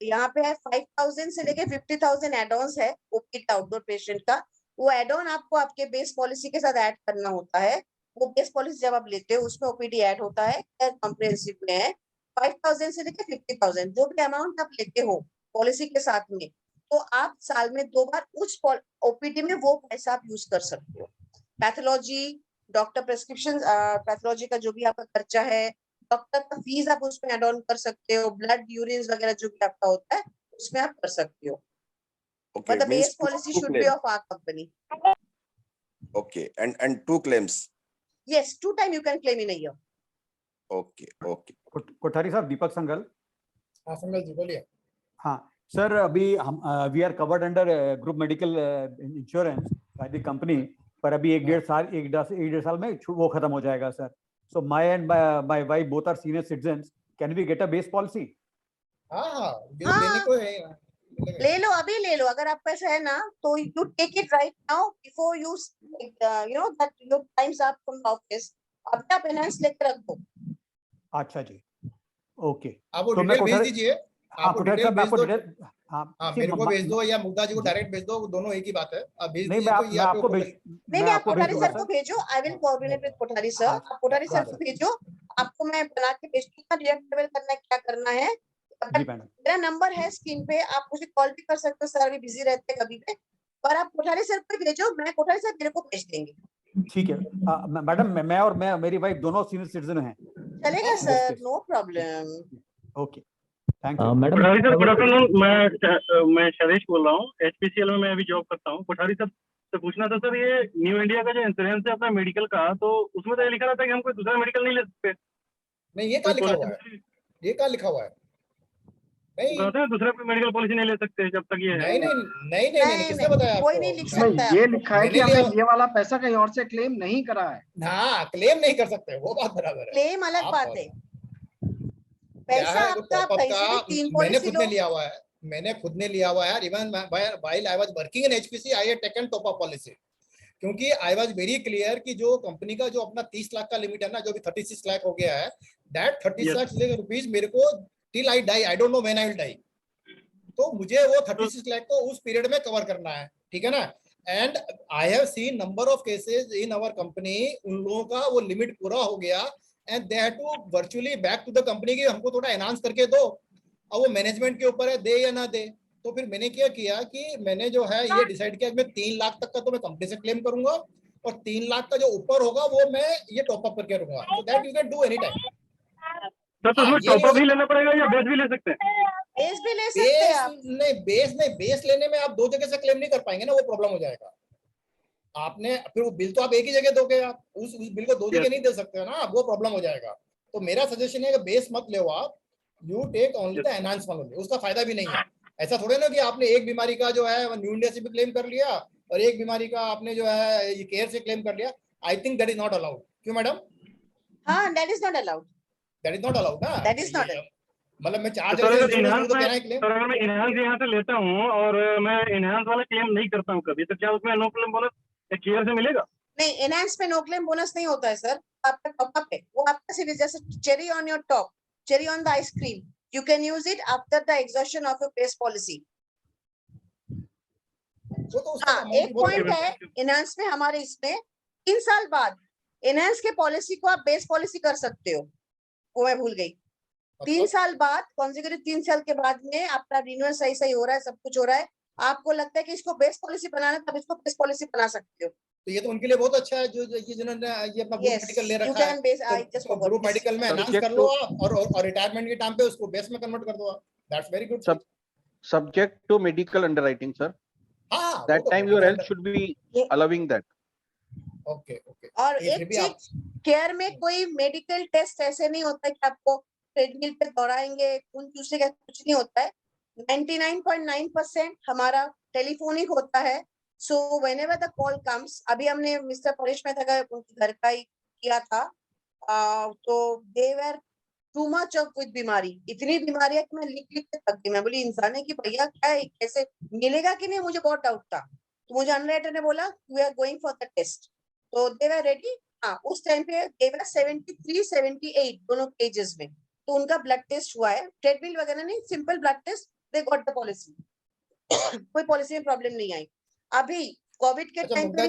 यहाँ पे है 5,000 से लेके 50,000 एड-ऑन्स है ओपीडी आउटडोर पेशेंट का। वो एड ऑन आपको आपके बेस पॉलिसी के साथ ऐड करना होता है। वो बेस पॉलिसी जब आप लेते हो उसमें ओपीडी ऐड होता है, कॉम्प्रिहेंसिव में है 5,000 से लेकर 50,000 जो भी अमाउंट आप लेते हो पॉलिसी के साथ में, तो आप साल में 2 बार उस ओपीडी में वो पैसा आप यूज कर सकते हो। पैथोलॉजी, डॉक्टर प्रेस्क्रिप्शन, पैथोलॉजी का जो भी आपका खर्चा है, डॉक्टर का फीस आप उसमें एड ऑन कर सकते हो, ब्लड यूरिन वगैरह जो भी आपका होता है उसमें आप कर सकते हो। Okay, But the means base policy two should be claim. of our company. Okay, and 2 claims. Yes, 2 times you can claim in a year. Okay, okay. Kothari साहब, दीपक संगल। हाँ संगल जी बोलिए। हाँ सर, अभी हम we are covered under group medical insurance by the company, पर अभी एक डेढ़ साल में वो खत्म हो जाएगा sir. So my and my wife both are senior citizens, can we get a base policy? हाँ लेने को है, ले लो, अभी ले लो, अगर आपका ऐसा है ना तो you take it right now before you you know that your times up from office, अब आप एनहांस लेकर रख दो। अच्छा जी, ओके। आप वो डिटेल भेज दीजिए, आप कोठारी साहब, आपको डिटेल, हाँ मेरे को भेज दो या मुग्धा जी को डायरेक्ट भेज दो, दोनों एक ही बात है। आप भेज दीजिए तो ये आपको नहीं, आप कोठारी सर को भेजो, I will coordinate with Kothari sir. आप कोठारी सर को भेजो, आपको मैं बना के भेजती हूँ रिएक्टिवेट करना है, क्या करना है। मेरा नंबर है स्क्रीन पे, आप मुझे कॉल भी कर सकते हो, सर अभी बिजी रहते हैं कभी पे, पर आप कोठारी सर को भेजो, मैं कोठारी सर मेरे को भेज देंगे। ठीक है मैडम, मैं और मेरी वाइफ दोनों सीनियर सिटीजन हैं। चलेगा sir, no problem. Okay, thank you madam. Kothari sir good afternoon, मैं शरेश बोल रहा हूँ, एचपीसीएल में मैं अभी जॉब करता हूँ। कोठारी सर से पूछना था सर, ये न्यू इंडिया का जो इंश्योरेंस है अपना मेडिकल का, तो उसमें तो ये लिखा रहता है कि हम कोई दूसरा मेडिकल नहीं ले सकते। नहीं, ये क्या लिखा हुआ है? ये क्या लिखा हुआ है? नहीं, दूसरा कोई मेडिकल पॉलिसी नहीं ले सकते जब तक ये है। नहीं, किसने बताया आपको? कोई नहीं लिख सकता। ये लिखा है कि हमने ये वाला पैसा कहीं और से क्लेम नहीं करा है। हाँ, क्लेम नहीं कर सकते, वो बात बराबर है। क्लेम अलग बात है, पैसा आपका पैसे 3 मैंने खुद ने लिया हुआ है, मैंने खुद ने लिया हुआ है। Even while I was working in HPC I had taken top up policy, क्योंकि आई वाज वेरी क्लियर कि जो कंपनी का जो अपना 30 लाख का लिमिट है ना, जो भी 36 लाख हो गया है, दैट 36 लाख रुपीस मेरे को till I die, I don't know when I will die, तो मुझे वो 36 लाख को उस पीरियड में कवर करना है, ठीक है ना। And I have seen number of cases in our company, उन लोगों का वो लिमिट पूरा हो गया and they had to virtually back to the company कि हमको थोड़ा एनहांस करके दो। अब वो मैनेजमेंट के ऊपर है, दे या ना दे। तो फिर मैंने क्या किया कि मैंने जो है ये डिसाइड किया कि मैं 3 लाख तक का तो मैं कंपनी से क्लेम करूंगा, और 3 लाख का जो ऊपर होगा वो मैं ये टॉप अप करके रहूंगा, so that you can do any time. तो उसमें टॉप अप भी लेना पड़ेगा या बेस भी ले सकते हैं? बेस भी ले सकते हैं आप। नहीं, बेस लेने में आप 2 जगह से क्लेम नहीं कर पाएंगे ना, वो प्रॉब्लम हो जाएगा। आपने फिर वो बिल तो आप एक ही जगह दोगे, आप उस बिल को 2 जगह नहीं दे सकते ना, वो प्रॉब्लम हो जाएगा। तो मेरा सजेशन है कि बेस मत ले आप, you take only the enhance one only, उसका फायदा भी नहीं है। ऐसा थोड़े ना कि आपने एक बीमारी का जो है न्यू इंडिया से भी क्लेम कर लिया और एक बीमारी का आपने जो है ये केयर से क्लेम कर लिया। I think that is not allowed. क्यों मैडम? हाँ, that is not allowed. That is not allowed ना, दैट इज नॉट अलाउड। मतलब मैं 4 जगह से इनहांस मैं इनहांस यहाँ से लेता हूँ और मैं इनहांस वाला क्लेम नहीं करता हूँ कभी, तो क्या उसमें नो क्लेम बोनस केयर से मिलेगा? नहीं, एनहांस पे नो क्लेम बोनस नहीं होता है सर, आपका टॉप अप है, वो आपका सिर्फ जैसे cherry on your top, cherry on the ice cream, you can use it after the exhaustion of your base policy. हाँ, एक पॉइंट है एनहांस में हमारे, इसमें 3 साल बाद एनहांस के पॉलिसी को आप बेस पॉलिसी कर सकते हो, वो मैं भूल गई। 3 साल बाद, कॉन्सेक्यूटिव 3 साल के बाद में आपका रिन्यूअल सही हो रहा है, सब कुछ हो रहा है, आपको लगता है कि इसको बेस पॉलिसी बनाना, तब इसको बेस पॉलिसी बना सकते हो। तो ये तो उनके लिए बहुत अच्छा है जो जिन्होंने ये अपना ग्रुप मेडिकल ले रखा है, तो ग्रुप मेडिकल में एनहांस कर लो और रिटायरमेंट के टाइम पे उसको बेस में कन्वर्ट कर दो। That's very good. Subject to medical underwriting sir, that time your health should be allowing that. Okay. और एक चीज, केयर में कोई मेडिकल टेस्ट ऐसे नहीं होता है कि आपको ट्रेडमिल पे दौड़ाएंगे, खून चूसने का कुछ नहीं होता है। 99.9% हमारा टेलीफोनिक होता है। सो whenever the call comes, अभी हमने मिस्टर परेश मेहता का उनके घर का ही किया था, तो they were too much of with बीमारी, इतनी बीमारियां कि मैं लिख के थक गई। मैं बोली इंसान है कि भैया क्या है, कैसे मिलेगा कि नहीं, मुझे बहुत डाउट था। तो मुझे अंडरराइटर ने बोला we are going for the test, तो दे वर रेडी। हाँ, उस टाइम पे दे वर 73, 78 दोनों केजेस में, तो उनका ब्लड टेस्ट हुआ है, ट्रेडमिल वगैरह नहीं, simple blood test, they got the policy. कोई पॉलिसी में प्रॉब्लम नहीं आई। अभी कोविड के टाइम पे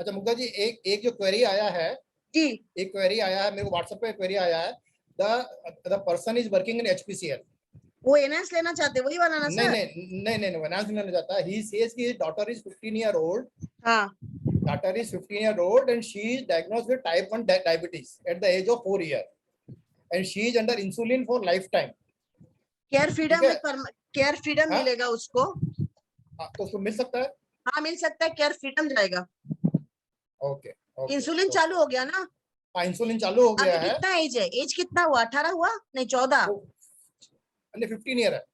अच्छा मुग्धा जी, एक जो क्वेरी आया है जी, एक क्वेरी आया है मेरे को व्हाट्सएप पे क्वेरी आया है, the person is working in HPCL. वो एनएस लेना चाहते वही वाला ना सर? नहीं फाइनेंस लेना चाहता है. He says his daughter is 15-year-old. हाँ. Daughter is 15-year-old and she is diagnosed with type 1 diabetes at the age of 4 years, and she is under insulin for lifetime. Care freedom मिलेगा उसको? तो उसको मिल सकता है? हाँ मिल सकता है, केयर फ्रीडम जाएगा. ओके. इंसुलिन चालू हो गया ना? हाँ इंसुलिन चालू हो गया है. कितना एज है? एज कितना हुआ? 18 हुआ? नहीं 14. 15 ईयर है,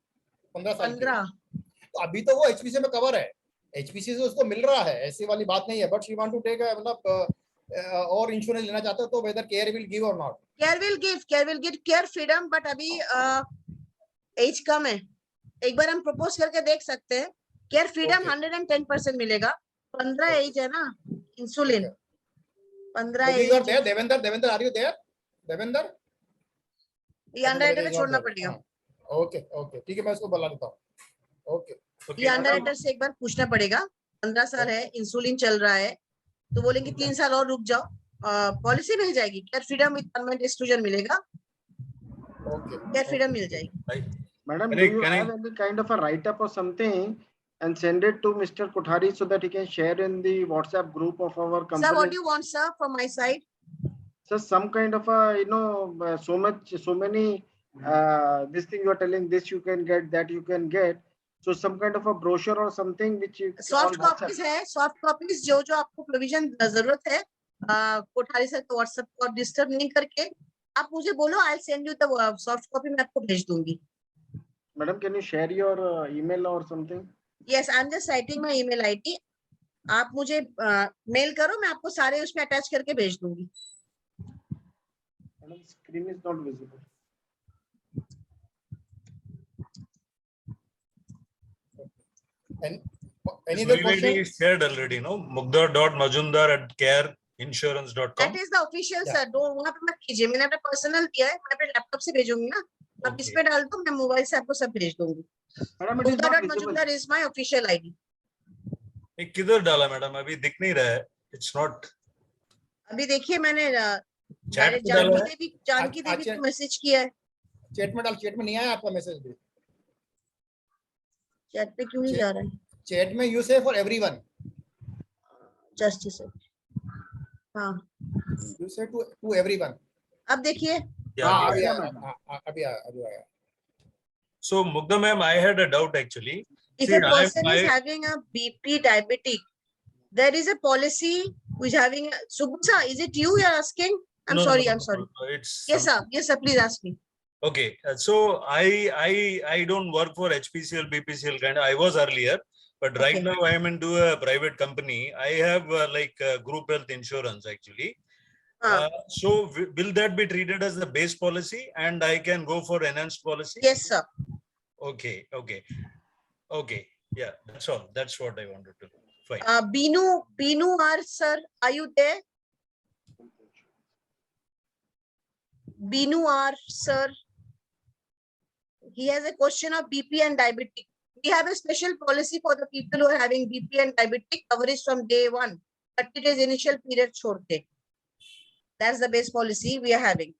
15 साल. 15. तो अभी तो वो HPCL में कवर है, HPCL से उसको मिल रहा है, ऐसी वाली बात नहीं है. But she want to take मतलब और इंश्योरेंस लेना चाहते हो तो whether care will give or not. Care will give care freedom, but अभी एज कम है. एक बार हम प्रपोज करके देख सकते हैं. केयर फ्रीडम 110% मिलेगा. 15 एज है ना. Insulin 15 age. Devendra are you there? Devendra ये अंडर में छोड़ना पड़ेगा. ओके ठीक है, मैं उसको बुला लेता हूँ. ओके. ये अंडर से एक बार पूछना पड़ेगा. 15 साल है, इंसुलिन चल रहा है, तो बोलेंगे 3 साल और रुक जाओ. पॉलिसी मिल जाएगी. Care freedom with permanent exclusion मिलेगा. केयर फ्रीडम मिल जाएगी. Madam, do you have any kind of a write-up or something and send it to Mr. Kothari so that he can share in the WhatsApp group of our company? Sir, what do you want, sir, from my side? So some kind of a, so many, this thing you are telling, this you can get, that you can get. So some kind of a brochure or something which you. Soft copies है, soft copies जो आपको provision जरूरत है. Kothari sir को WhatsApp को disturb नहीं करके आप मुझे बोलो, I'll send you the soft copy. मैं आपको भेज दूंगी. Madam, can you share your email or something? Yes, I'm just writing my email ID. आप मुझे मेल करो, मैं आपको सारे उसमें अटैच करके भेज दूंगी. Madam, screen is not visible. And any other question? Shared already, no? mugdha.majumdar@careinsurance.com. That is the official, sir. Don't वहाँ पे मत कीजिए. मैंने अपना पर्सनल दिया है, मैं अपने लैपटॉप से भेजूंगी ना. आप इस पे डाल दो, मैं मोबाइल से आपको सब भेज दूंगी. mugdha.majumdar is my official ID. किधर डाला मैडम? अभी दिख नहीं रहा है. It's not. अभी देखिए मैंने जानकी देवी को मैसेज किया है. चैट में नहीं आया आपका मैसेज भी? चैट पे क्यों नहीं जा रहा है? चैट में you say for everyone. Just a second. हाँ. You say to everyone. अब देखिए. अभी आया. So Mugdha ma'am, I had a doubt actually. If a person is having a BP diabetic, there is a policy which having a, Subha, is it you are asking? I'm sorry. It's yes sir, please ask me. Okay, so I don't work for HPCL, BPCL kind. I was earlier, but right now I am into a private company. I have group health insurance actually. So will that be treated as the base policy and I can go for enhanced policy? Yes, sir. Okay. Yeah, that's all. That's what I wanted to know. Fine. Binu R, sir, are you there? Binu R, sir. He has a question of BP and diabetic. We have a special policy for the people who are having BP and diabetic coverage from day 1. 30 days initial period छोड़ के. That's the base policy we are having.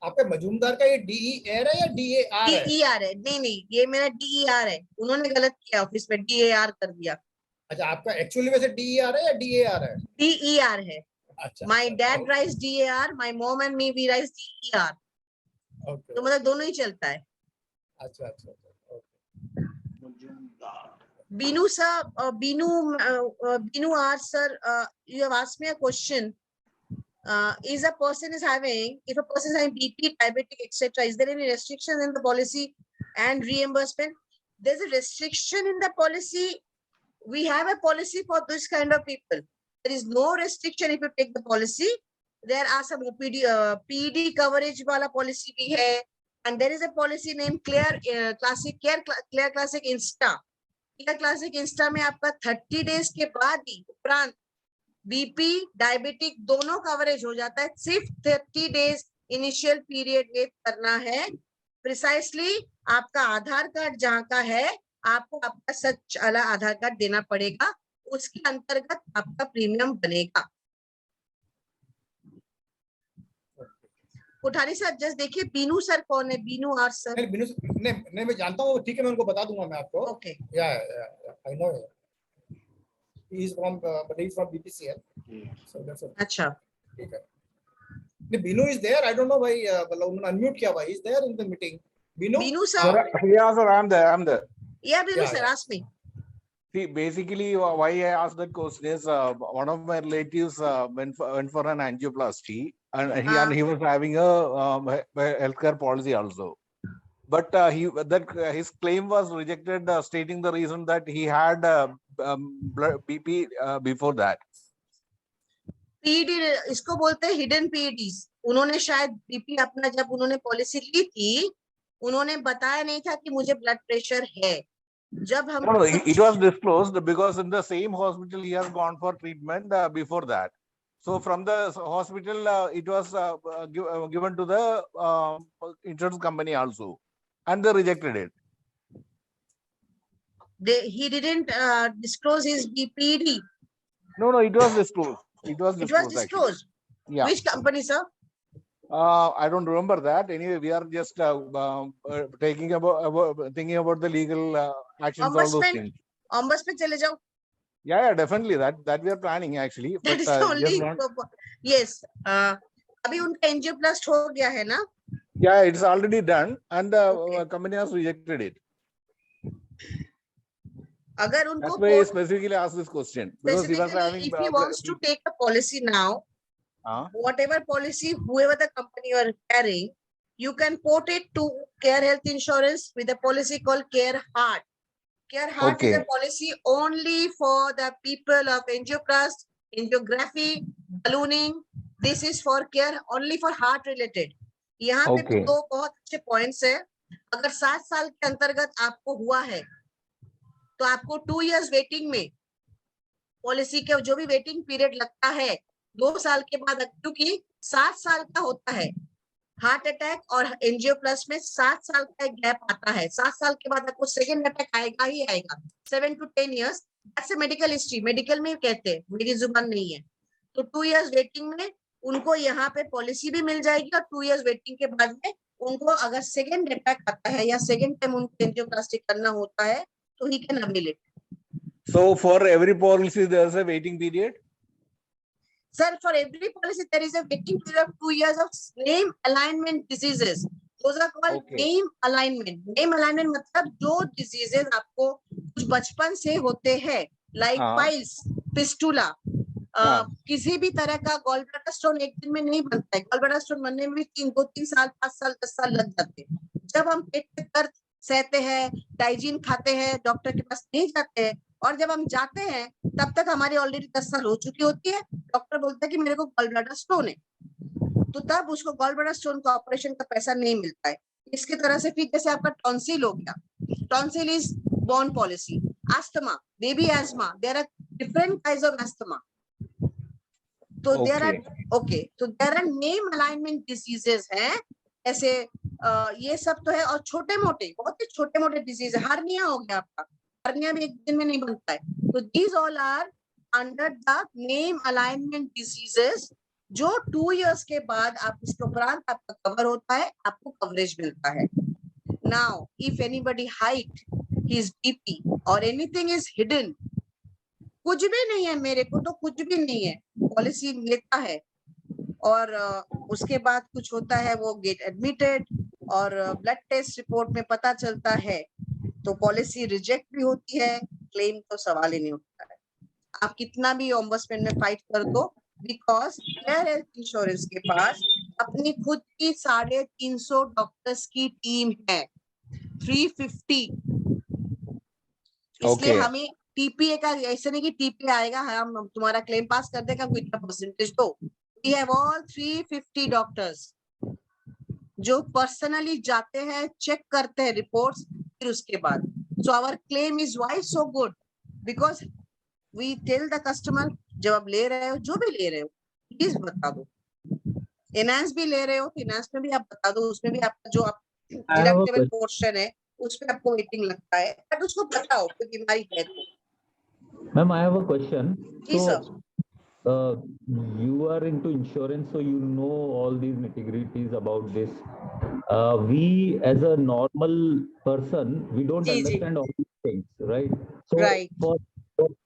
आपके मजूमदार का ये DER है या DAR है? DER है. नहीं, ये मेरा DER है. उन्होंने गलत किया ऑफिस में, DAR कर दिया. अच्छा, आपका एक्चुअली वैसे DER है या DAR है? DER है. अच्छा. My dad writes DAR, my mom and me we write DER. Okay. तो मतलब दोनों ही चलता है. अच्छा. Binu sir, Binu R sir, you have asked me a question. If a person is having BP, diabetic, etc., is there any restriction in the policy and reimbursement? There's a restriction in the policy. We have a policy for this kind of people. There is no restriction if you take the policy. There are some PD coverage wala policy bhi hai, and there is a policy named Clear Classic Insta. Clear Classic Insta में आपका 30 days के बाद ही उपरांत BP, diabetic दोनों coverage हो जाता है. सिर्फ 30 days इनिशियल पीरियड वेट करना है. प्रिसाइसली आपका आधार कार्ड जहाँ का है, आपको आपका सच वाला आधार कार्ड देना पड़ेगा. उसके अंतर्गत आपका प्रीमियम बनेगा। कोठारी सर जस्ट देखिए बीनू सर कौन है, बीनू आर सर। नहीं बिनु नहीं मैं जानता हूँ, ठीक है मैं उनको बता दूंगा मैं आपको। Okay yeah I know he is from but he is from BPCL, so that's it. अच्छा ठीक है। नहीं Binu is there, I don't know भाई, मतलब उन्होंने अनम्यूट किया भाई, is there in the meeting Binu? Binu sir. Yeah, sir, I'm there. Yeah Binu Yeah, sir yeah. Ask me. See, basically, why I asked that question is one of my relatives went for an angioplasty, and he was having a healthcare policy also. But his claim was rejected, stating the reason that he had blood BP before that. PD इसको बोलते हैं hidden PDs. उन्होंने शायद BP अपना जब उन्होंने policy ली थी, उन्होंने बताया नहीं था कि मुझे ब्लड प्रेशर है। जब हम No, it was disclosed because in the same hospital he has gone for treatment before that. So from the hospital, it was given to the insurance company also, and they rejected it. he didn't disclose his BPD. No, it was disclosed. It was disclosed. Disclosed. Yeah. Which company, sir? I don't remember that. Anyway, we are just thinking about the legal actions, all those Ombudsman. things. Ombudsman चले जाओ. Yeah, definitely. That we are planning actually. That is the only. Yes. अभी उनका एंजियोप्लास्ट हो गया है ना? Yeah, it's already done, and the company has rejected it. अगर उनको That's why I specifically asked this question, because he was having. If he wants to take a policy now, whatever policy, whoever the company you are carrying, you can quote it to Care Health Insurance with a policy called Care Heart. Care Heart is a policy only for the people of angioplasty, angiography, ballooning. This is for care only for heart related. यहाँ पे दो बहुत अच्छे points है। अगर 7 साल के अंतर्गत आपको हुआ है तो आपको 2 years वेटिंग में पॉलिसी के जो भी वेटिंग पीरियड लगता है 2 साल के बाद, क्योंकि 7 साल का होता है हार्ट अटैक और एंजियोप्लास्ट में 7 साल का एक गैप आता है। 7 साल के बाद आपको सेकेंड अटैक आएगा ही आएगा। 7 to 10 years that's a medical history, medical में कहते हैं, मेरी जुबान नहीं है। तो 2 years वेटिंग में उनको यहाँ पे पॉलिसी भी मिल जाएगी और 2 years वेटिंग के बाद में उनको अगर सेकेंड अटैक आता है या सेकेंड टाइम उनको एंजियोप्लास्टी करना होता है तो he can avail it. So for every policy there is a waiting period? Sir, for every policy there is a waiting period of 2 years of name alignment diseases. Those are called name alignment. Name alignment मतलब जो diseases आपको कुछ बचपन से होते हैं, like piles, fistula, किसी भी तरह का गॉल ब्लैडर स्टोन एक दिन में नहीं बनता है। गॉल ब्लैडर स्टोन बनने में भी 2-3 साल, 5 साल, 10 साल लग जाते हैं। जब हम पेट में दर्द सहते हैं, डाइजीन खाते हैं, डॉक्टर के पास नहीं जाते हैं, और जब हम जाते हैं तब तक हमारी ऑलरेडी 10 साल हो चुकी होती है। डॉक्टर बोलता है कि मेरे को गॉल ब्लैडर स्टोन है, तो तब उसको गॉल ब्लैडर स्टोन का ऑपरेशन का पैसा नहीं मिलता है। इसकी तरह से फिर जैसे आपका टॉन्सिल हो गया, tonsil is born policy. Asthma, baby asthma, there are different kinds of asthma. तो there are name alignment diseases हैं ऐसे, ये सब तो है। और छोटे मोटे, बहुत ही छोटे मोटे डिजीज, हार्निया हो गया आपका, हार्निया भी एक दिन में नहीं बनता है। तो these all are under the name alignment diseases, जो 2 years के बाद आप उसके उपरांत आपका कवर होता है, आपको कवरेज मिलता है। Now if anybody hide his BP और एनीथिंग इज हिडन, कुछ भी नहीं है, मेरे को तो कुछ भी नहीं है, पॉलिसी लेता है और उसके बाद कुछ होता है, वो गेट एडमिटेड और ब्लड टेस्ट रिपोर्ट में पता चलता है तो पॉलिसी रिजेक्ट भी होती है, क्लेम तो सवाल ही नहीं उठता है। आप कितना भी ओम्बड्समैन में फाइट कर दो, बिकॉज केयर हेल्थ इंश्योरेंस के पास अपनी खुद की 350 डॉक्टर्स की टीम है, 350। इसलिए हमें टीपीए का ऐसे नहीं कि टीपीए आएगा हम तुम्हारा क्लेम पास कर देगा, कोई इतना परसेंटेज दो। We have all 350 डॉक्टर्स जो पर्सनली जाते हैं, चेक करते हैं रिपोर्ट्स, फिर उसके बाद so our claim is why so good because we tell the customer, जब आप ले रहे हो, जो भी ले रहे हो प्लीज बता दो। एनहांस भी ले रहे हो तो एनहांस में भी आप बता दो, उसमें भी आपका जो आप डिडक्टेबल पोर्शन है उसमें आपको वेटिंग लगता है, बट उसको बताओ कोई बीमारी है तो। Ma'am, I have a question. Yes, sir. You are into insurance, so you know all these nitty-gritties about this. We, as a normal person, we don't understand all these things, right? So, right.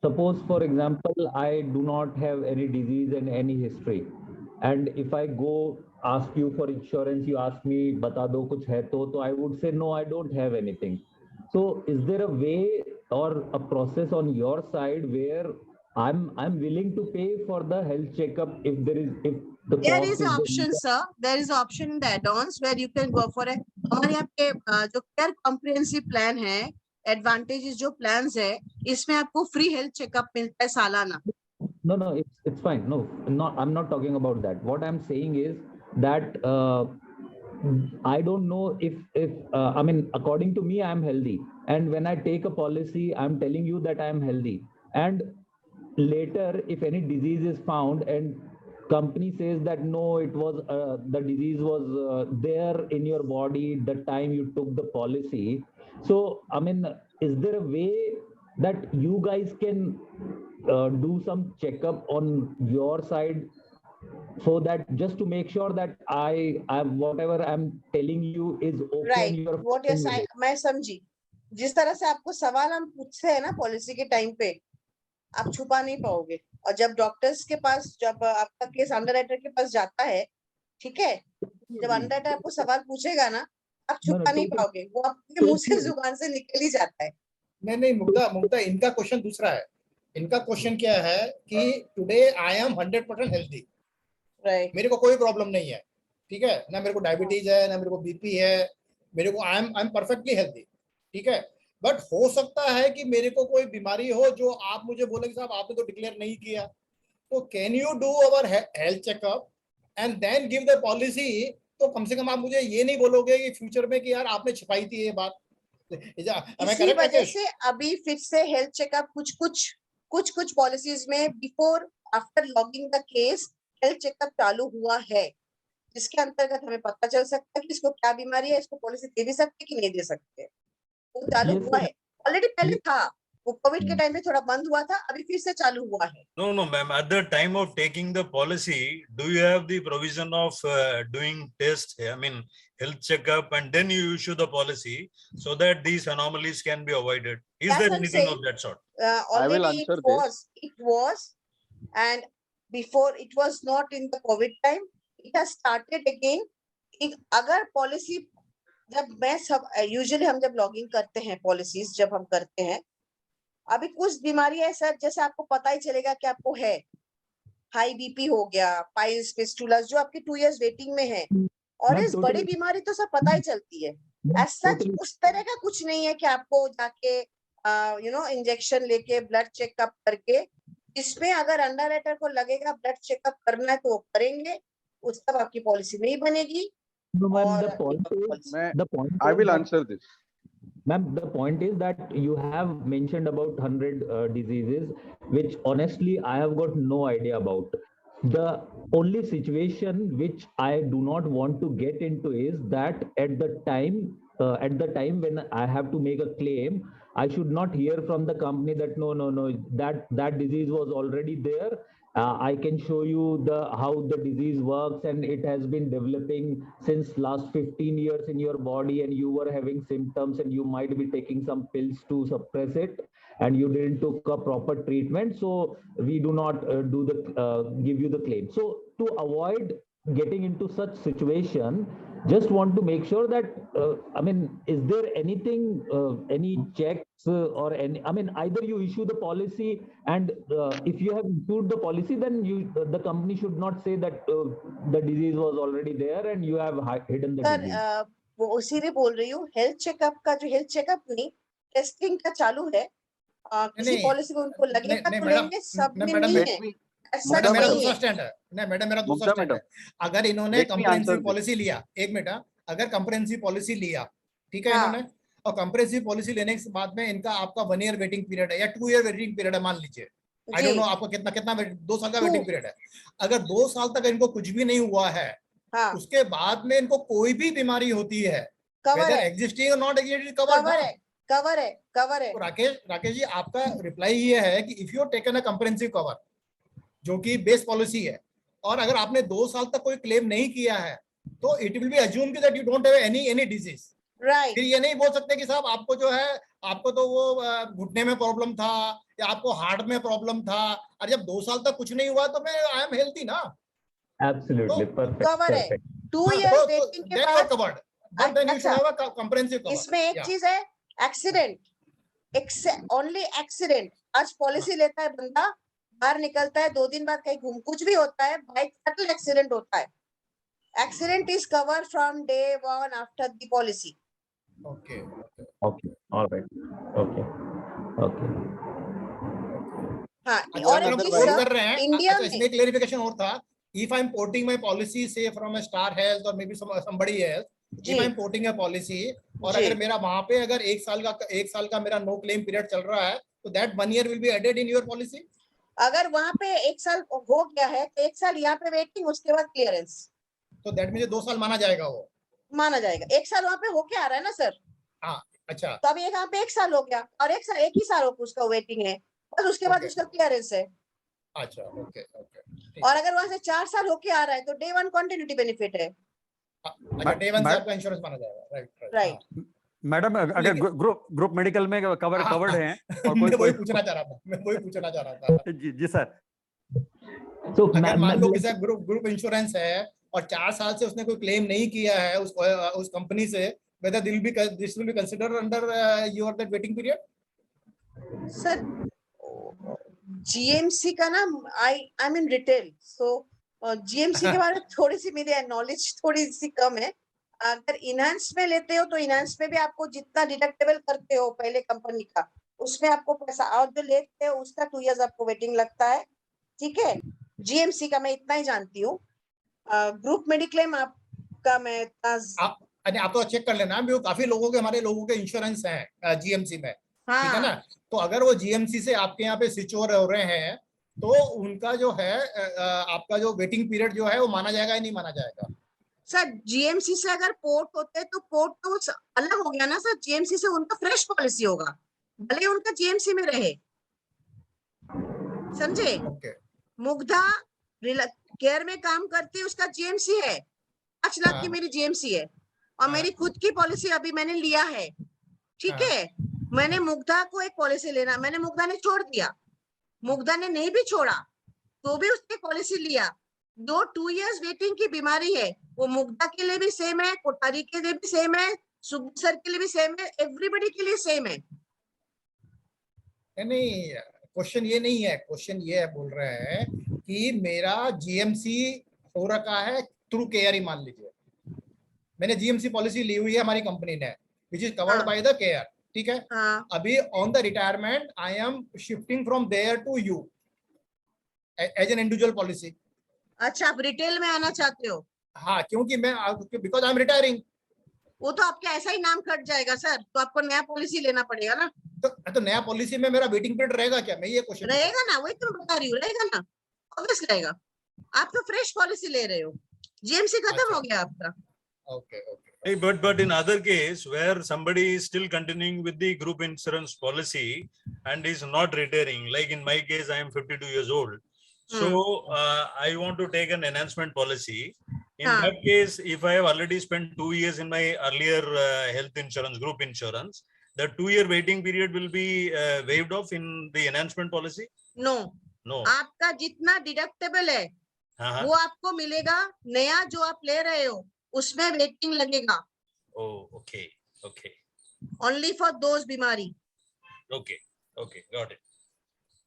Suppose, for example, I do not have any disease and any history, and if I go ask you for insurance, you ask me, "Bata do kuch hai to," I would say, "No, I don't have anything." So, is there a way or a process on your side where I'm willing to pay for the health checkup if the There cost is an option, sir. There is an option in the add-ons where you can go for a. हमारे यहाँ पे जो care comprehensive plan है, advantages जो plans है, इसमें आपको free health checkup मिलता है सालाना. No, it's fine. No, I'm not talking about that. What I'm saying is that I don't know if I mean, according to me, I'm healthy, and when I take a policy, I'm telling you that I'm healthy, and later, if any disease is found and company says that no, it was the disease was there in your body the time you took the policy. So, I mean, is there a way that you guys can do some checkup on your side, so that just to make sure that I whatever I'm telling you is okay Right. and you're What you're saying, मैं समझी. जिस तरह से आपको सवाल हम पूछते हैं ना पॉलिसी के टाइम पे, आप छुपा नहीं पाओगे. और जब डॉक्टर्स के पास, जब आपका केस अंडरराइटर के पास जाता है, ठीक है, जब अंडरराइटर आपको सवाल पूछेगा ना, आप छुपा नहीं पाओगे. वो आपके मुंह से जुबान से निकल ही जाता है. नहीं, मुग्धा, इनका क्वेश्चन दूसरा है. इनका क्वेश्चन क्या है कि today I am 100% healthy. Right. मेरे को कोई प्रॉब्लम नहीं है, ठीक है, ना मेरे को डायबिटीज है, ना मेरे को बीपी है, मेरे को आई एम परफेक्टली हेल्दी, ठीक है. बट हो सकता है कि मेरे को कोई बीमारी हो जो आप मुझे बोले कि साहब आपने तो डिक्लेयर नहीं किया, तो can you do our health checkup and then give the policy. तो कम से कम आप मुझे ये नहीं बोलोगे कि फ्यूचर में कि यार आपने छिपाई थी ये बात. इसी वजह से अभी फिर से हेल्थ चेकअप कुछ पॉलिसीज में before after logging the case health checkup चालू हुआ है, जिसके अंतर्गत हमें पता चल सकता है कि इसको क्या बीमारी है, इसको पॉलिसी दे भी सकते कि नहीं दे सकते. वो चालू हुआ है ऑलरेडी. पहले था वो कोविड के टाइम में थोड़ा बंद हुआ था, अभी फिर से चालू हुआ है. No, ma'am. At the time of taking the policy, do you have the provision of doing tests? I mean, health checkup, and then you issue the policy so that these anomalies can be avoided. Is That's there what I'm anything saying. of that sort? I will Already answer it was, and before it was not in the COVID time. It has started again. अगर policy जब मैं सब usually हम जब logging करते हैं policies जब हम करते हैं, अभी कुछ बीमारी है सर, जैसे आपको पता ही चलेगा कि आपको है हाई बीपी हो गया, पाइल्स फिस्टुलस जो आपके 2 years वेटिंग में है, और इस बड़ी बीमारी तो सब पता ही चलती है. एज सच उस तरह का कुछ नहीं है कि आपको जाके इंजेक्शन लेके ब्लड चेकअप करके, इसमें अगर अंडरराइटर को लगेगा ब्लड चेकअप करना है तो वो करेंगे, उस तब आपकी पॉलिसी नहीं बनेगी. No, ma'am, the point I will answer this. Ma'am, the point is that you have mentioned about 100 diseases, which honestly I have got no idea about. The only situation which I do not want to get into is that at the time when I have to make a claim, I should not hear from the company that no, that disease was already there. I can show you how the disease works, and it has been developing since last 15 years in your body, and you were having symptoms, and you might be taking some pills to suppress it, and you didn't took a proper treatment, so we do not give you the claim. So to avoid getting into such situation, just want to make sure that I mean, is there anything, any checks or any, I mean, either you issue the policy, and if you have issued the policy, then the company should not say that the disease was already there and you have hidden the disease. वो उसी लिए बोल रही हूँ, health checkup का जो health checkup नहीं, testing का चालू है. किसी पॉलिसी को उनको लगेगा तो लेंगे, सब में नहीं है. मेरा दूसरा स्टैंड है. नहीं मैडम, मेरा दूसरा स्टैंड है. अगर इन्होंने कंप्रिहेंसिव पॉलिसी लिया, एक मिनट, अगर कंप्रिहेंसिव पॉलिसी लिया, ठीक है, इन्होंने, और कंप्रिहेंसिव पॉलिसी लेने के बाद में इनका आपका 1 year वेटिंग पीरियड है या 2 year वेटिंग पीरियड है, मान लीजिए, आई डोंट नो आपका कितना 2 साल का वेटिंग पीरियड है. अगर 2 साल तक इनको कुछ भी नहीं हुआ है, उसके बाद में इनको कोई भी बीमारी होती है, whether existing or not existing, cover है. कवर है, कवर है। तो राकेश जी आपका रिप्लाई ये है कि if you taken a comprehensive cover जो कि बेस पॉलिसी है, और अगर आपने 2 साल तक कोई क्लेम नहीं किया है तो it will be assumed that you don't have any disease. Right. फिर ये नहीं बोल सकते कि साहब आपको जो है, आपको तो वो घुटने में प्रॉब्लम था या आपको हार्ट में प्रॉब्लम था, और जब 2 साल तक कुछ नहीं हुआ तो मैं आई एम हेल्थी ना। Absolutely perfect. कवर है, Perfect. 2 years वेटिंग के then you are बाद। covered, but then you should have a comprehensive cover. इसमें एक Yeah. चीज है, एक्सीडेंट, ओनली एक्सीडेंट। आज पॉलिसी लेता है बंदा, बाहर निकलता है, 2 दिन बाद कहीं घूम, कुछ भी होता है, बाइक फटल एक्सीडेंट होता है, accident is cover from day 1 after the policy. Okay. Okay. All right. Okay. Okay. हाँ, अच्छा, और अगर एक हम चीज वही सर, कर रहे हैं, इंडिया अच्छा में इसमें क्लेरिफिकेशन और था, if I'm porting my policy say from a Star Health or maybe somebody else, if I'm porting a policy, और जी। अगर मेरा वहां पे अगर 1 साल का मेरा नो क्लेम पीरियड चल रहा है तो that 1 year will be added in your policy। अगर वहां पे 1 साल हो गया है तो 1 साल यहाँ पे वेटिंग, उसके बाद क्लियरेंस, तो that means 2 साल माना जाएगा वो। माना जाएगा। 1 साल वहां पे होके आ रहा है ना सर। हाँ, अच्छा। तो अब ये यहाँ पे 1 साल हो गया, और 1 साल, 1 ही साल उसका वेटिंग है, बस उसके बाद उसका क्लियरेंस है। अच्छा, ओके ओके। और अगर वहां से 4 साल होके आ रहा है तो डे 1 कंटिन्यूटी बेनिफिट है। अच्छा, डे 1 से आपका इंश्योरेंस माना जाएगा, राइट राइट। मैडम अगर ग्रुप मेडिकल में कवर्ड हैं और मैं कोई वही पूछना चाह रहा था, जी सर। So अगर मान लो किसी ग्रुप इंश्योरेंस है और 4 साल से उसने कोई क्लेम नहीं किया है उस कंपनी से, whether this will be considered under your that waiting period? Sir GMC का ना, I mean retail, so GMC के बारे में थोड़ी सी मेरी नॉलेज थोड़ी सी कम है। अगर इनहांस में लेते हो तो इनहांस में भी आपको जितना डिडक्टेबल करते हो पहले कंपनी का, उसमें आपको पैसा, और जो लेते हो उसका 2 इयर्स आपको वेटिंग लगता है, ठीक है। जीएमसी का मैं इतना ही जानती हूँ। ग्रुप मेडिक्लेम आपका मैं आप तो चेक कर लेना, काफी लोगों के, हमारे लोगों के इंश्योरेंस हैं जीएमसी में, ठीक है ना। तो अगर वो जीएमसी से आपके यहाँ पे स्विच ओवर हो रहे हैं तो उनका जो है आपका जो वेटिंग पीरियड जो है वो माना जाएगा या नहीं माना जाएगा? सर जीएमसी से अगर पोर्ट होते हैं तो पोर्ट तो अलग हो गया ना सर, जीएमसी से उनका फ्रेश पॉलिसी होगा, भले उनका जीएमसी में रहे, समझे। मुग्धा केयर में काम करती है, उसका जीएमसी है, 5 लाख की मेरी जीएमसी है, और मेरी खुद की पॉलिसी अभी मैंने लिया है, ठीक है। मैंने मुग्धा को एक पॉलिसी लेना, मैंने मुग्धा ने छोड़ दिया, मुग्धा ने नहीं भी छोड़ा तो भी उसने पॉलिसी लिया। जो 2 इयर्स वेटिंग की बीमारी है वो मुग्धा के लिए भी सेम है, कोठारी के लिए भी सेम है, सुब्बू सर के लिए भी सेम है, एवरीबॉडी के लिए सेम है। नहीं, क्वेश्चन ये नहीं है, क्वेश्चन ये है, बोल रहे हैं कि मेरा जीएमसी हो रखा है थ्रू केयर ही, मान लीजिए मैंने जीएमसी पॉलिसी ली हुई है हमारी कंपनी ने, which is covered by the care, ठीक है। अभी on the retirement I am shifting from there to you as an individual policy. अच्छा, आप रिटेल में आना चाहते हो? हाँ, क्योंकि मैं बिकॉज आई एम रिटायरिंग। वो तो आपका ऐसा ही नाम कट जाएगा सर, तो आपको नया पॉलिसी लेना पड़ेगा ना। तो नया पॉलिसी में मेरा वेटिंग पीरियड रहेगा क्या? मैं ये क्वेश्चन रहेगा ना, वही तो बता रही हूँ, रहेगा ना, ऑब्वियस रहेगा। आप तो फ्रेश पॉलिसी ले रहे हो, जीएमसी खत्म हो गया आपका। Okay. Hey, but in other case where somebody is still continuing with the group insurance policy and is not retiring, like in my case, I am 52 years old. So I want to take an enhancement policy. In that case, if I have already spent 2 years in my earlier health insurance, group insurance, the 2-year waiting period will be waived off in the enhancement policy? No. No. आपका जितना deductible है वो आपको मिलेगा, नया जो आप ले रहे हो उसमें वेटिंग लगेगा। Oh, okay, okay. Only for those बीमारी। Okay, okay, got it.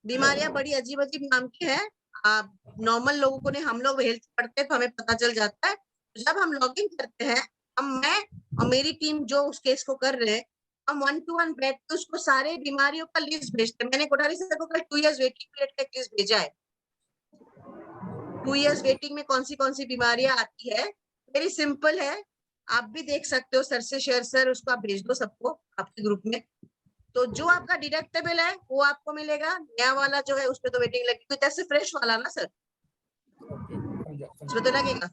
बीमारियां बड़ी अजीब अजीब नाम की है, आप नॉर्मल लोगों को ने, हम लोग हेल्थ पढ़ते हैं तो हमें पता चल जाता है। जब हम लॉगिंग करते हैं, मैं और मेरी टीम जो उस केस को कर रहे हैं, हम 1-to-1 बैठ के उसको सारे बीमारियों का लिस्ट भेजते हैं। मैंने कोठारी सर को कल 2 इयर्स वेटिंग पीरियड का लिस्ट भेजा है। 2 इयर्स वेटिंग में कौन सी बीमारियां आती है, वेरी सिंपल है, आप भी देख सकते हो, सर से शेयर सर उसको आप भेज दो सबको आपके ग्रुप में। तो जो आपका डिडक्टेबल है वो आपको मिलेगा, नया वाला जो है उसपे तो वेटिंग लगेगी, तो जैसे फ्रेश वाला ना सर, उसमें तो लगेगा।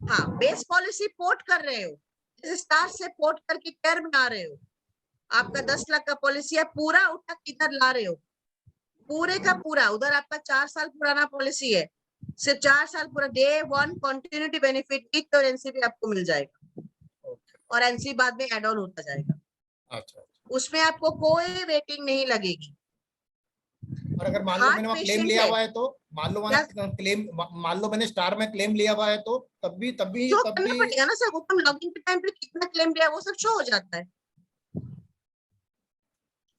हाँ, बेस पॉलिसी पोर्ट कर रहे हो, जैसे स्टार से पोर्ट करके केयर में आ रहे हो, आपका 10 लाख का पॉलिसी है, पूरा उठा के इधर ला रहे हो, पूरे का पूरा। उधर आपका 4 साल पुराना पॉलिसी है, सिर्फ 4 साल पूरा डे 1 कंटिन्यूटी बेनिफिट विद और एनसीबी आपको मिल जाएगा, और एनसी बाद में एड ऑन होता जाएगा। अच्छा, उसमें आपको कोई वेटिंग नहीं लगेगी। और अगर मान लो मैंने वहाँ क्लेम लिया हुआ है तो, मान लो मैंने स्टार में क्लेम लिया हुआ है तो तब भी करना पड़ेगा ना सर, वो हम लॉगिन के टाइम पे कितना क्लेम लिया वो सब शो हो जाता है।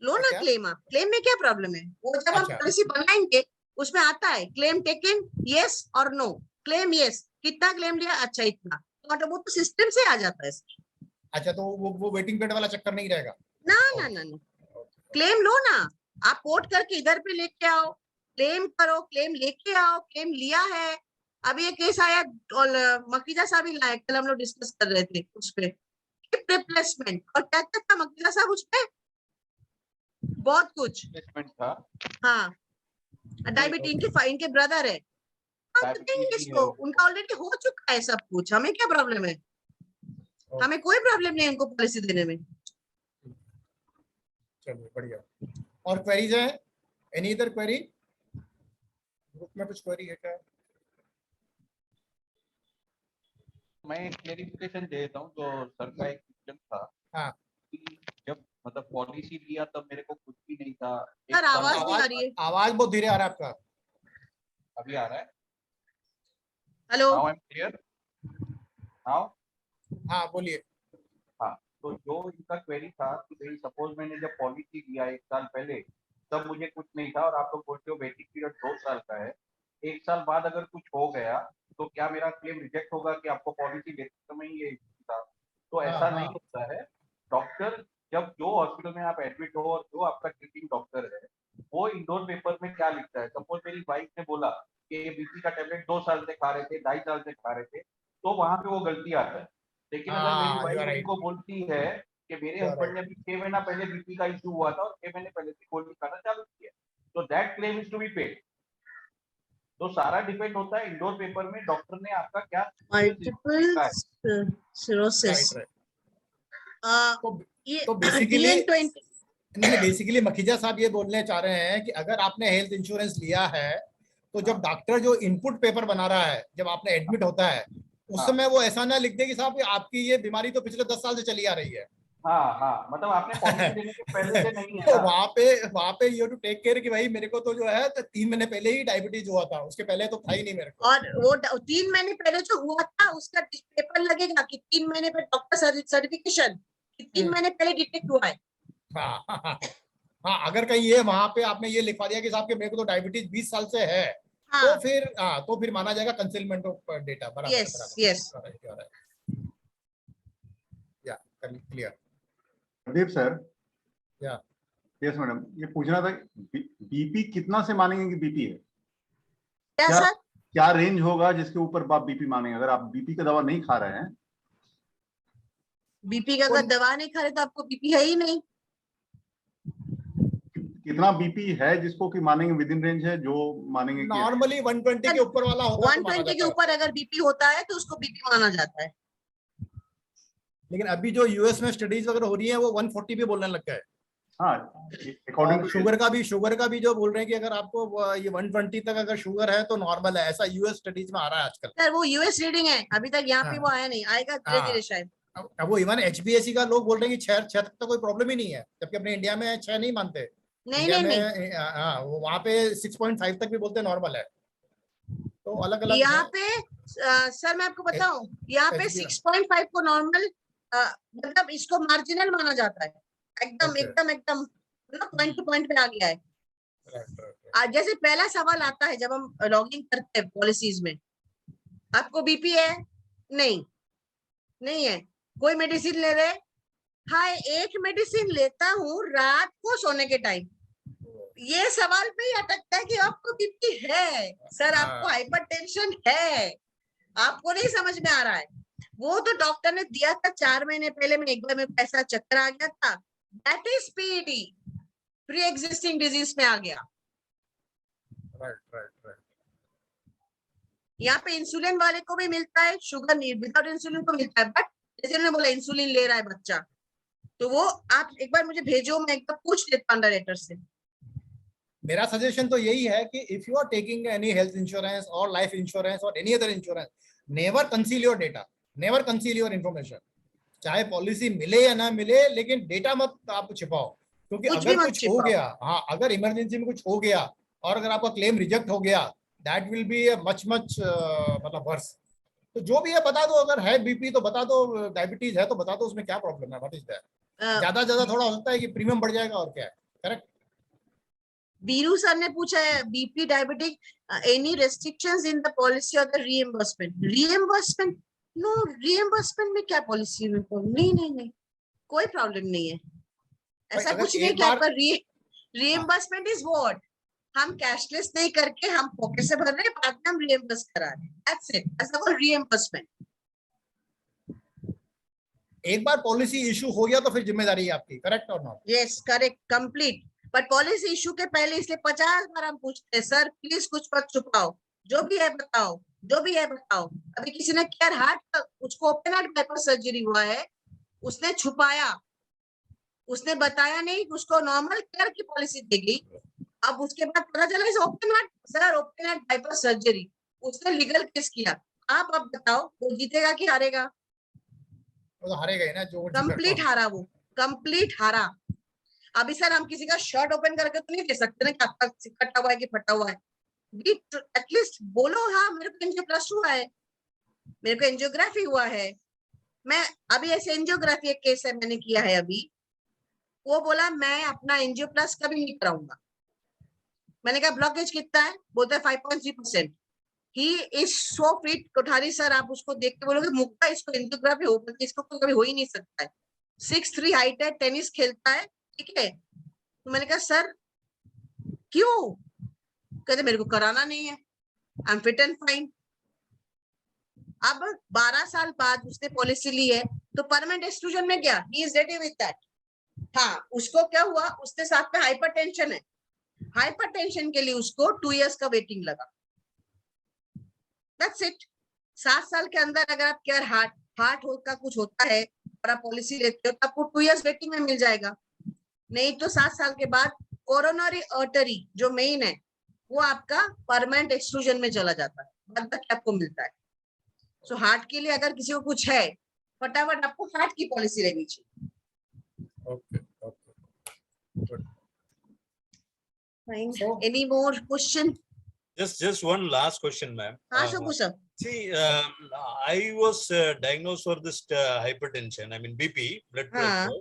लो ना क्लेम, आप क्लेम में क्या प्रॉब्लम है, वो जब हम पॉलिसी बनाएंगे उसमें आता है क्लेम टेकन यस और नो, क्लेम यस, कितना क्लेम लिया, अच्छा इतना, तो वो तो सिस्टम से आ जाता है। अच्छा, तो वो वेटिंग पीरियड वाला चक्कर नहीं रहेगा। ना ना ना ना, क्लेम लो ना, आप पोर्ट करके इधर पे लेके आओ, क्लेम करो, क्लेम लेके आओ, क्लेम लिया है। अभी एक केस आया और मकीजा साहब ही लाए, कल हम लोग डिस्कस कर रहे थे उस पे रिप्लेसमेंट, और क्या क्या था मकीजा साहब उस पे, बहुत कुछ था। हाँ, डायबिटीज इनके ब्रदर है, इसको उनका ऑलरेडी हो चुका है सब कुछ, हमें क्या प्रॉब्लम है, हमें कोई प्रॉब्लम नहीं उनको पॉलिसी देने में। चलिए बढ़िया। और क्वेरीज है, एनी अदर क्वेरी, ग्रुप में कुछ क्वेरी है क्या? मैं क्लेरिफिकेशन दे देता हूँ, जो सर का एक क्वेश्चन था। हाँ, जब मतलब पॉलिसी लिया तब मेरे को कुछ भी नहीं था। सर आवाज नहीं आ रही है, आवाज बहुत धीरे आ रहा है आपका। अभी आ रहा है? Hello, now I M clear now? हाँ बोलिए। हाँ, तो जो इनका क्वेरी था कि भाई सपोज मैंने जब पॉलिसी लिया 1 साल पहले, तब मुझे कुछ नहीं था, और आप लोग बोलते हो वेटिंग पीरियड 2 साल का है, 1 साल बाद अगर कुछ हो गया तो क्या मेरा क्लेम रिजेक्ट होगा कि आपको पॉलिसी लेते समय ही ये था? तो ऐसा नहीं होता है। डॉक्टर जब जो हॉस्पिटल में आप एडमिट हो और जो आपका ट्रीटिंग डॉक्टर है, वो इंडोर पेपर में क्या लिखता है, सपोज मेरी वाइफ ने बोला कि ये बीपी का टेबलेट 2 साल से खा रहे थे, 2.5 साल से खा रहे थे, तो वहां पे वो गलती आता है। लेकिन अगर मेरी वाइफ उनको बोलती है कि मेरे हस्बैंड ने अभी 6 महीना पहले बीपी का इश्यू हुआ था और 6 महीने पहले से गोली खाना चालू किया, तो that claim is to be paid. तो सारा डिपेंड होता है इंडोर पेपर में डॉक्टर ने आपका क्या मल्टीपल सिरोसिस। तो बेसिकली मखीजा साहब ये बोलने चाह रहे हैं कि अगर आपने हेल्थ इंश्योरेंस लिया है तो जब डॉक्टर जो इनपुट पेपर बना रहा है, जब आपने एडमिट होता है उस समय वो ऐसा ना लिख दे कि साहब आपकी ये बीमारी तो पिछले 10 साल से चली आ रही है। हाँ, मतलब आपने पॉलिसी देने के पहले से नहीं है। तो वहाँ पे यू टू टेक केयर कि भाई मेरे को तो जो है तो 3 महीने पहले ही डायबिटीज हुआ था, उसके पहले तो था ही नहीं मेरे को। और वो 3 महीने पहले जो हुआ था उसका पेपर लगेगा कि 3 महीने पे डॉक्टर सर्टिफिकेशन 3 महीने पहले डिटेक्ट हुआ है। हाँ, अगर कहीं ये वहाँ पे आपने ये लिखवा दिया कि साहब के मेरे को तो डायबिटीज 20 साल से है, तो फिर माना जाएगा कंसीलमेंट ऑफ डेटा। बराबर। यस या क्लियर। प्रदीप सर। या यस मैडम, ये पूछना था बीपी कितना से मानेंगे कि बीपी है? क्या रेंज होगा जिसके ऊपर आप बीपी मानेंगे? अगर आप बीपी का दवा नहीं खा रहे हैं, बीपी का अगर दवा नहीं खा रहे तो आपको बीपी है ही नहीं। कितना बीपी है जिसको कि मानेंगे विद इन रेंज है, जो मानेंगे? नॉर्मली 120 के ऊपर वाला होता है, 120 के ऊपर अगर बीपी होता है तो उसको बीपी माना जाता है। लेकिन अभी जो यूएस में स्टडीज वगैरह हो रही है वो 140 भी बोलने लग गए। हाँ, अकॉर्डिंग शुगर का भी जो बोल रहे हैं कि अगर आपको ये 120 तक अगर शुगर है तो नॉर्मल है, ऐसा यूएस स्टडीज में आ रहा है आजकल। सर वो यूएस रीडिंग है, अभी तक यहाँ पे वो आया नहीं, आएगा धीरे-धीरे शायद। अब वो इवन HbA1c का लोग बोल रहे हैं कि 6 तक तो कोई प्रॉब्लम ही नहीं है, जबकि अपने इंडिया में 6 नहीं मानते। नहीं। हाँ, वो वहाँ पे 6.5 तक भी बोलते हैं नॉर्मल है। तो अलग अलग यहाँ पे सर मैं आपको बताऊं, यहाँ पे 6.5 को नॉर्मल मतलब इसको मार्जिनल माना जाता है, एकदम पॉइंट टू पॉइंट पे आ गया है। जैसे पहला सवाल आता है जब हम लॉगिंग करते हैं पॉलिसीज में, आपको बीपी है? नहीं है। कोई मेडिसिन ले रहे? हाँ, एक मेडिसिन लेता हूँ रात को सोने के टाइम। ये सवाल पे ही अटकता है कि आपको बीपी है सर, आपको हाइपरटेंशन है, आपको नहीं समझ में आ रहा है। वो तो डॉक्टर ने दिया था 4 महीने पहले, में एक बार में पैसा चक्कर आ गया था, that is PED, pre existing disease में आ गया। राइट। यहाँ पे इंसुलिन वाले को भी मिलता है, शुगर विदाउट इंसुलिन को मिलता है, बट जैसे उन्होंने बोला इंसुलिन ले रहा है बच्चा, तो वो आप एक बार मुझे भेजो, मैं एक बार पूछ लेता हूँ डायरेक्टर से। मेरा सजेशन तो यही है कि if you are taking any health insurance or life insurance or any other insurance, never conceal your data, never conceal your information. चाहे पॉलिसी मिले या ना मिले, लेकिन डेटा मत आप छिपाओ, क्योंकि अगर कुछ हो गया, हाँ अगर इमरजेंसी में कुछ हो गया और अगर आपका क्लेम रिजेक्ट हो गया, दैट विल बी मच मतलब वर्स। तो जो भी है बता दो, अगर है बीपी तो बता दो, डायबिटीज है तो बता दो, उसमें क्या प्रॉब्लम है, व्हाट इज दैट। ज्यादा थोड़ा हो सकता है कि प्रीमियम बढ़ जाएगा और क्या है, करेक्ट। बीरू सर ने पूछा है BP diabetic, any restrictions in the policy और द रीएम्बर्समेंट। नो, रीएम्बर्समेंट में क्या पॉलिसी में? नहीं, कोई प्रॉब्लम नहीं है, ऐसा कुछ नहीं क्या। पर रीएम्बर्समेंट इज व्हाट, हम कैशलेस नहीं करके हम पॉकेट से भर रहे हैं, बाद में हम रीएम्बर्स करा रहे हैं, दैट्स इट। ऐसा कोई रीएम्बर्समेंट। एक बार पॉलिसी इशू हो गया तो फिर जिम्मेदारी है आपकी, करेक्ट और not? Yes, correct, complete. But policy issue के पहले इसलिए 50 बार हम पूछते हैं, सर प्लीज कुछ मत छुपाओ, जो भी है बताओ, जो भी है बताओ। अभी किसी ने केयर हार्ट, उसको ओपन हार्ट बाईपास सर्जरी हुआ है, उसने छुपाया, उसने बताया नहीं, उसको नॉर्मल केयर की पॉलिसी दी गई। अब उसके बाद पता चला इस ओपन हार्ट बाईपास सर्जरी, उसने लीगल केस किया। आप अब बताओ वो जीतेगा कि हारेगा? वो तो हारेगा ही ना, जो कंप्लीट हारा, वो कंप्लीट हारा। अभी सर हम किसी का शर्ट ओपन करके तो नहीं दे सकते ना कि आपका कटा हुआ है कि फटा हुआ है। एटलीस्ट बोलो, हाँ मेरे को एंजियोप्लास्टी हुआ है, मेरे को एंजियोग्राफी हुआ है। मैं अभी ऐसे एंजियोग्राफी एक केस है मैंने किया है अभी, वो बोला मैं अपना एंजियोप्लास्ट कभी नहीं कराऊंगा। मैंने कहा ब्लॉकेज कितना है? बोलता है 5.3%। He is so fit, Kothari sir आप उसको देख के बोलोगे मुक्ता इसको एंजियोग्राफी हो, इसको तो कभी हो ही नहीं सकता है। 6'3" हाइट है, टेनिस खेलता है, ठीक है। तो मैंने कहा सर क्यों? कहते मेरे को कराना नहीं है, I am fit and fine. अब 12 साल बाद उसने पॉलिसी ली है, तो परमानेंट एक्सक्लूजन में गया, he is ready with that. हाँ, उसको क्या हुआ, उसके साथ में हाइपरटेंशन है, हाइपरटेंशन के लिए उसको 2 इयर्स का वेटिंग लगा। That's it. 7 साल के अंदर अगर आप केयर हार्ट का कुछ होता है और आप पॉलिसी लेते हो तो आपको 2 इयर्स वेटिंग में मिल जाएगा। नहीं तो 7 साल के बाद कोरोनरी आर्टरी जो मेन है वो आपका परमानेंट एक्सक्लूजन में चला जाता है, बाद तक आपको मिलता है। सो हार्ट के लिए अगर किसी को कुछ है, फटाफट आपको हार्ट की पॉलिसी लेनी चाहिए। Okay. Fine. Any more question? Just one last question, ma'am. See, I was diagnosed for this hypertension, I mean BP, blood pressure.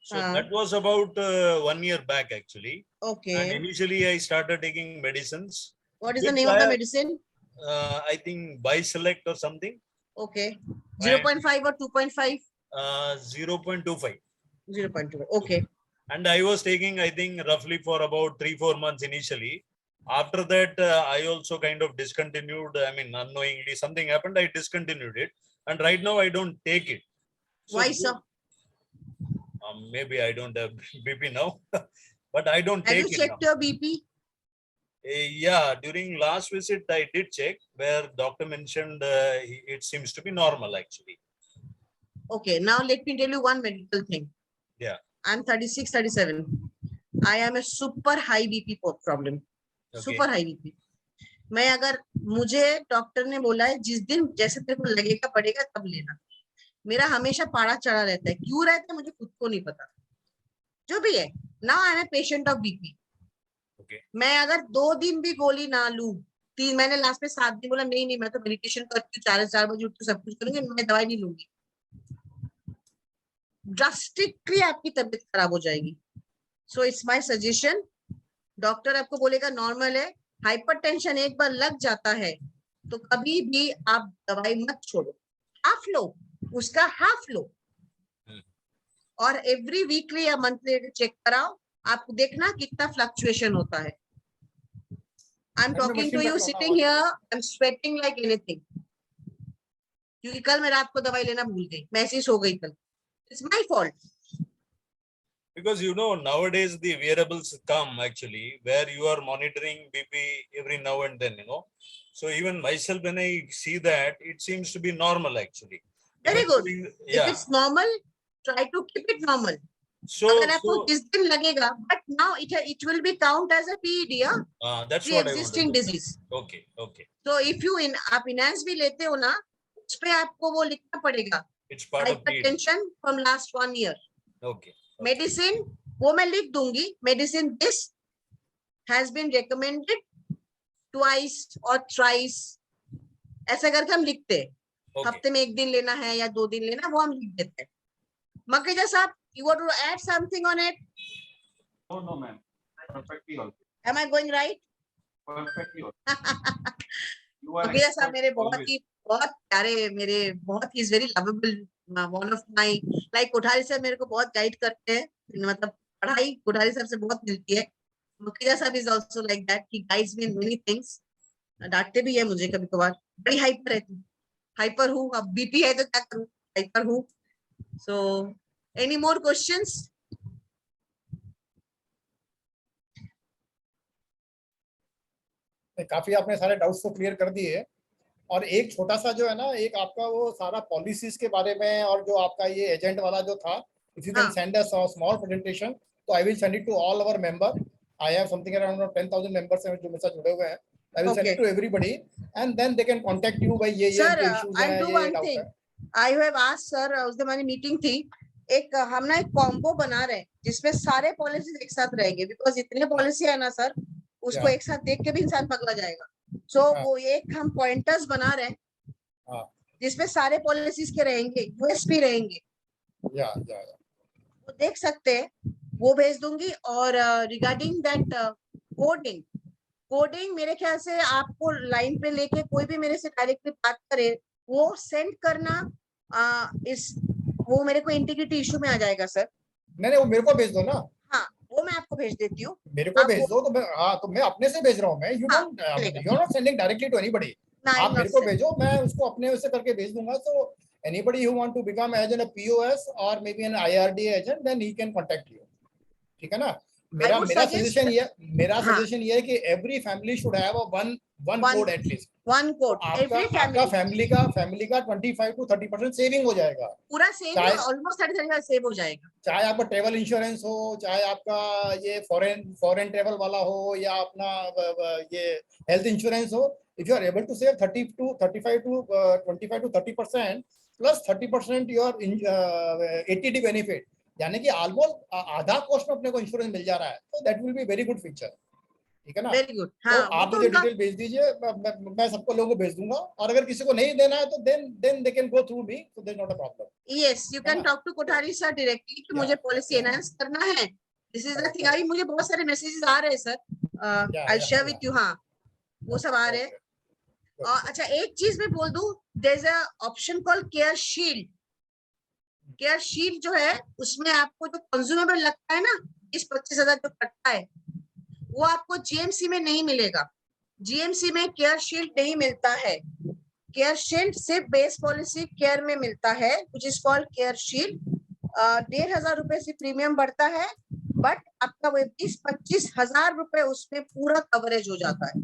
So that was about 1 year back actually. Okay. And initially I started taking medicines. What is the name of the medicine? I think Biselect or something. Okay. 0.5 or 2.5? 0.25. 0.2. Okay. And I was taking, I think, roughly for about 3-4 months initially. After that, I also kind of discontinued. I mean, unknowingly something happened. I discontinued it, and right now I don't take it. So why, sir? Maybe I don't have BP now, but I don't take it. Have you checked your BP? Yeah, during last visit I did check, where doctor mentioned it seems to be normal actually. Okay, now let me tell you one medical thing. Yeah. I'm 36, 37. I am a super high BP problem. Okay. Super high BP. मैं अगर मुझे doctor ने बोला है जिस दिन जैसे तेरे को लगेगा पड़ेगा तब लेना, मेरा हमेशा पारा चढ़ा रहता है। क्यों रहता है मुझे खुद को नहीं पता, जो भी है। Now I am a patient of BP. मैं अगर 2 दिन भी गोली ना लूं, 3, मैंने लास्ट में 7 दिन बोला नहीं मैं तो मेडिटेशन करती हूँ, 4 बजे उठ के सब कुछ करूंगी, मैं दवाई नहीं लूंगी, ड्रास्टिकली आपकी तबीयत खराब हो जाएगी। So it's my suggestion, doctor आपको बोलेगा नॉर्मल है, हाइपरटेंशन एक बार लग जाता है तो कभी भी आप दवाई मत छोड़ो, हाफ लो, उसका हाफ लो, और एवरी वीकली या मंथली चेक कराओ, आप देखना कितना फ्लक्चुएशन होता है। I am talking to you sitting here, I am sweating like anything, क्योंकि कल मैं रात को दवाई लेना भूल गई, मैसेज हो गई कल। It's my fault. Because nowadays the wearables come actually where you are monitoring BP every now and then, So even myself, when I see that, it seems to be normal actually. Very good. If Yeah. it's normal, try to keep it normal. So, अगर आपको 10 दिन लगेगा, but now it will be count as a PED, yeah? that's The what I existing wanted to disease. say. Okay, okay. So if you आप enhance भी लेते हो ना, उस पे आपको वो लिखना पड़ेगा. It's part of PED. Hypertension from last 1 year. Okay. Medicine वो मैं लिख दूंगी. Medicine this has been recommended twice or thrice. ऐसा करके हम लिखते हैं. हफ्ते में 1 दिन लेना है या 2 दिन लेना, वो हम लिख देते हैं. मकेजा साहब, you want to add something on it? No, ma'am. Perfectly all. Am I going right? Perfectly all. मकेजा साहब मेरे बहुत प्यारे, मेरे बहुत ही very lovable, one of my, like Kothari साहब मेरे को बहुत गाइड करते हैं, मतलब पढ़ाई कोठारी साहब से बहुत मिलती है. मकेजा साहब is also like that, he guides me in many things. डांटते भी है मुझे कभी कभार, बड़ी हाइपर है तू. हाइपर हूँ, अब बीपी है तो क्या करूँ, हाइपर हूँ. So any more questions? काफी आपने सारे डाउट्स को क्लियर कर दिए. और एक छोटा सा जो है ना, एक आपका वो सारा पॉलिसीज के बारे में और जो आपका ये एजेंट वाला जो था, if you can send us a small presentation, तो I will send it to all our member. I have something around 10,000 members हैं जो मेरे साथ जुड़े हुए हैं. I will send it to everybody, and then they can contact you by ये Sir, issues I'll हैं, do ये one doubt thing. है. I have asked sir, उस दिन हमारी मीटिंग थी, एक हम ना एक कॉम्बो बना रहे हैं जिसमें सारे पॉलिसीज एक साथ रहेंगे, बिकॉज इतने पॉलिसी है ना सर, उसको एक साथ देख के भी इंसान पगला जाएगा. सो वो एक हम पॉइंटर्स बना रहे हैं जिसमें सारे पॉलिसीज के रहेंगे, यूएसपी रहेंगे. वो देख सकते हैं, वो भेज दूंगी. और रिगार्डिंग दैट कोडिंग मेरे ख्याल से आपको लाइन पे लेके कोई भी मेरे से डायरेक्टली बात करे, वो सेंड करना वो मेरे को इंटीग्रिटी इशू में आ जाएगा सर. नहीं, वो मेरे को भेज दो ना. हाँ, वो मैं आपको भेज देती हूँ. मेरे को भेज दो, तो मैं अपने से भेज रहा हूँ. मैं you are not sending directly to anybody. आप मेरे को भेजो, मैं उसको अपने से करके भेज दूंगा. तो anybody who want to become as a POS or maybe an IRDA agent, then he can contact you. ठीक है ना. मेरा सजेशन ये है कि every family should have one code at least. One code. आपका फैमिली का 25 to 30% सेविंग हो जाएगा. पूरा सेव, ऑलमोस्ट 30% सेव हो जाएगा. चाहे आपका ट्रेवल इंश्योरेंस हो, चाहे आपका ये फॉरेन ट्रेवल वाला हो, या अपना ये हेल्थ इंश्योरेंस हो. If you are able to save 25 to 30% plus 30% your ATD benefit, यानी कि ऑलमोस्ट आधा कॉस्ट में अपने को इंश्योरेंस मिल जा रहा है. तो that will be very good feature. ठीक है ना. Very good. तो आप मुझे डिटेल भेज दीजिए, मैं सबको लोगों को भेज दूंगा. और अगर किसी को नहीं देना है तो then they can go through me, so there is not a problem. Yes, you can talk to Kothari sir directly कि मुझे पॉलिसी एनहांस करना है. This is the thing. अभी मुझे बहुत सारे मैसेजेस आ रहे हैं sir. I share with you. हाँ, वो सब आ रहे हैं. अच्छा, एक चीज मैं बोल दूं, there is a option called care shield. Care shield जो है, उसमें आपको जो कंज्यूमेबल लगता है ना, 20-25 हजार जो कटता है, वो आपको जीएमसी में नहीं मिलेगा. जीएमसी में केयर शील्ड नहीं मिलता है. केयर शील्ड सिर्फ बेस पॉलिसी केयर में मिलता है, which is called care shield. 1,500 रुपए से प्रीमियम बढ़ता है, बट आपका वो 20-25 हजार रुपए उसमें पूरा कवरेज हो जाता है.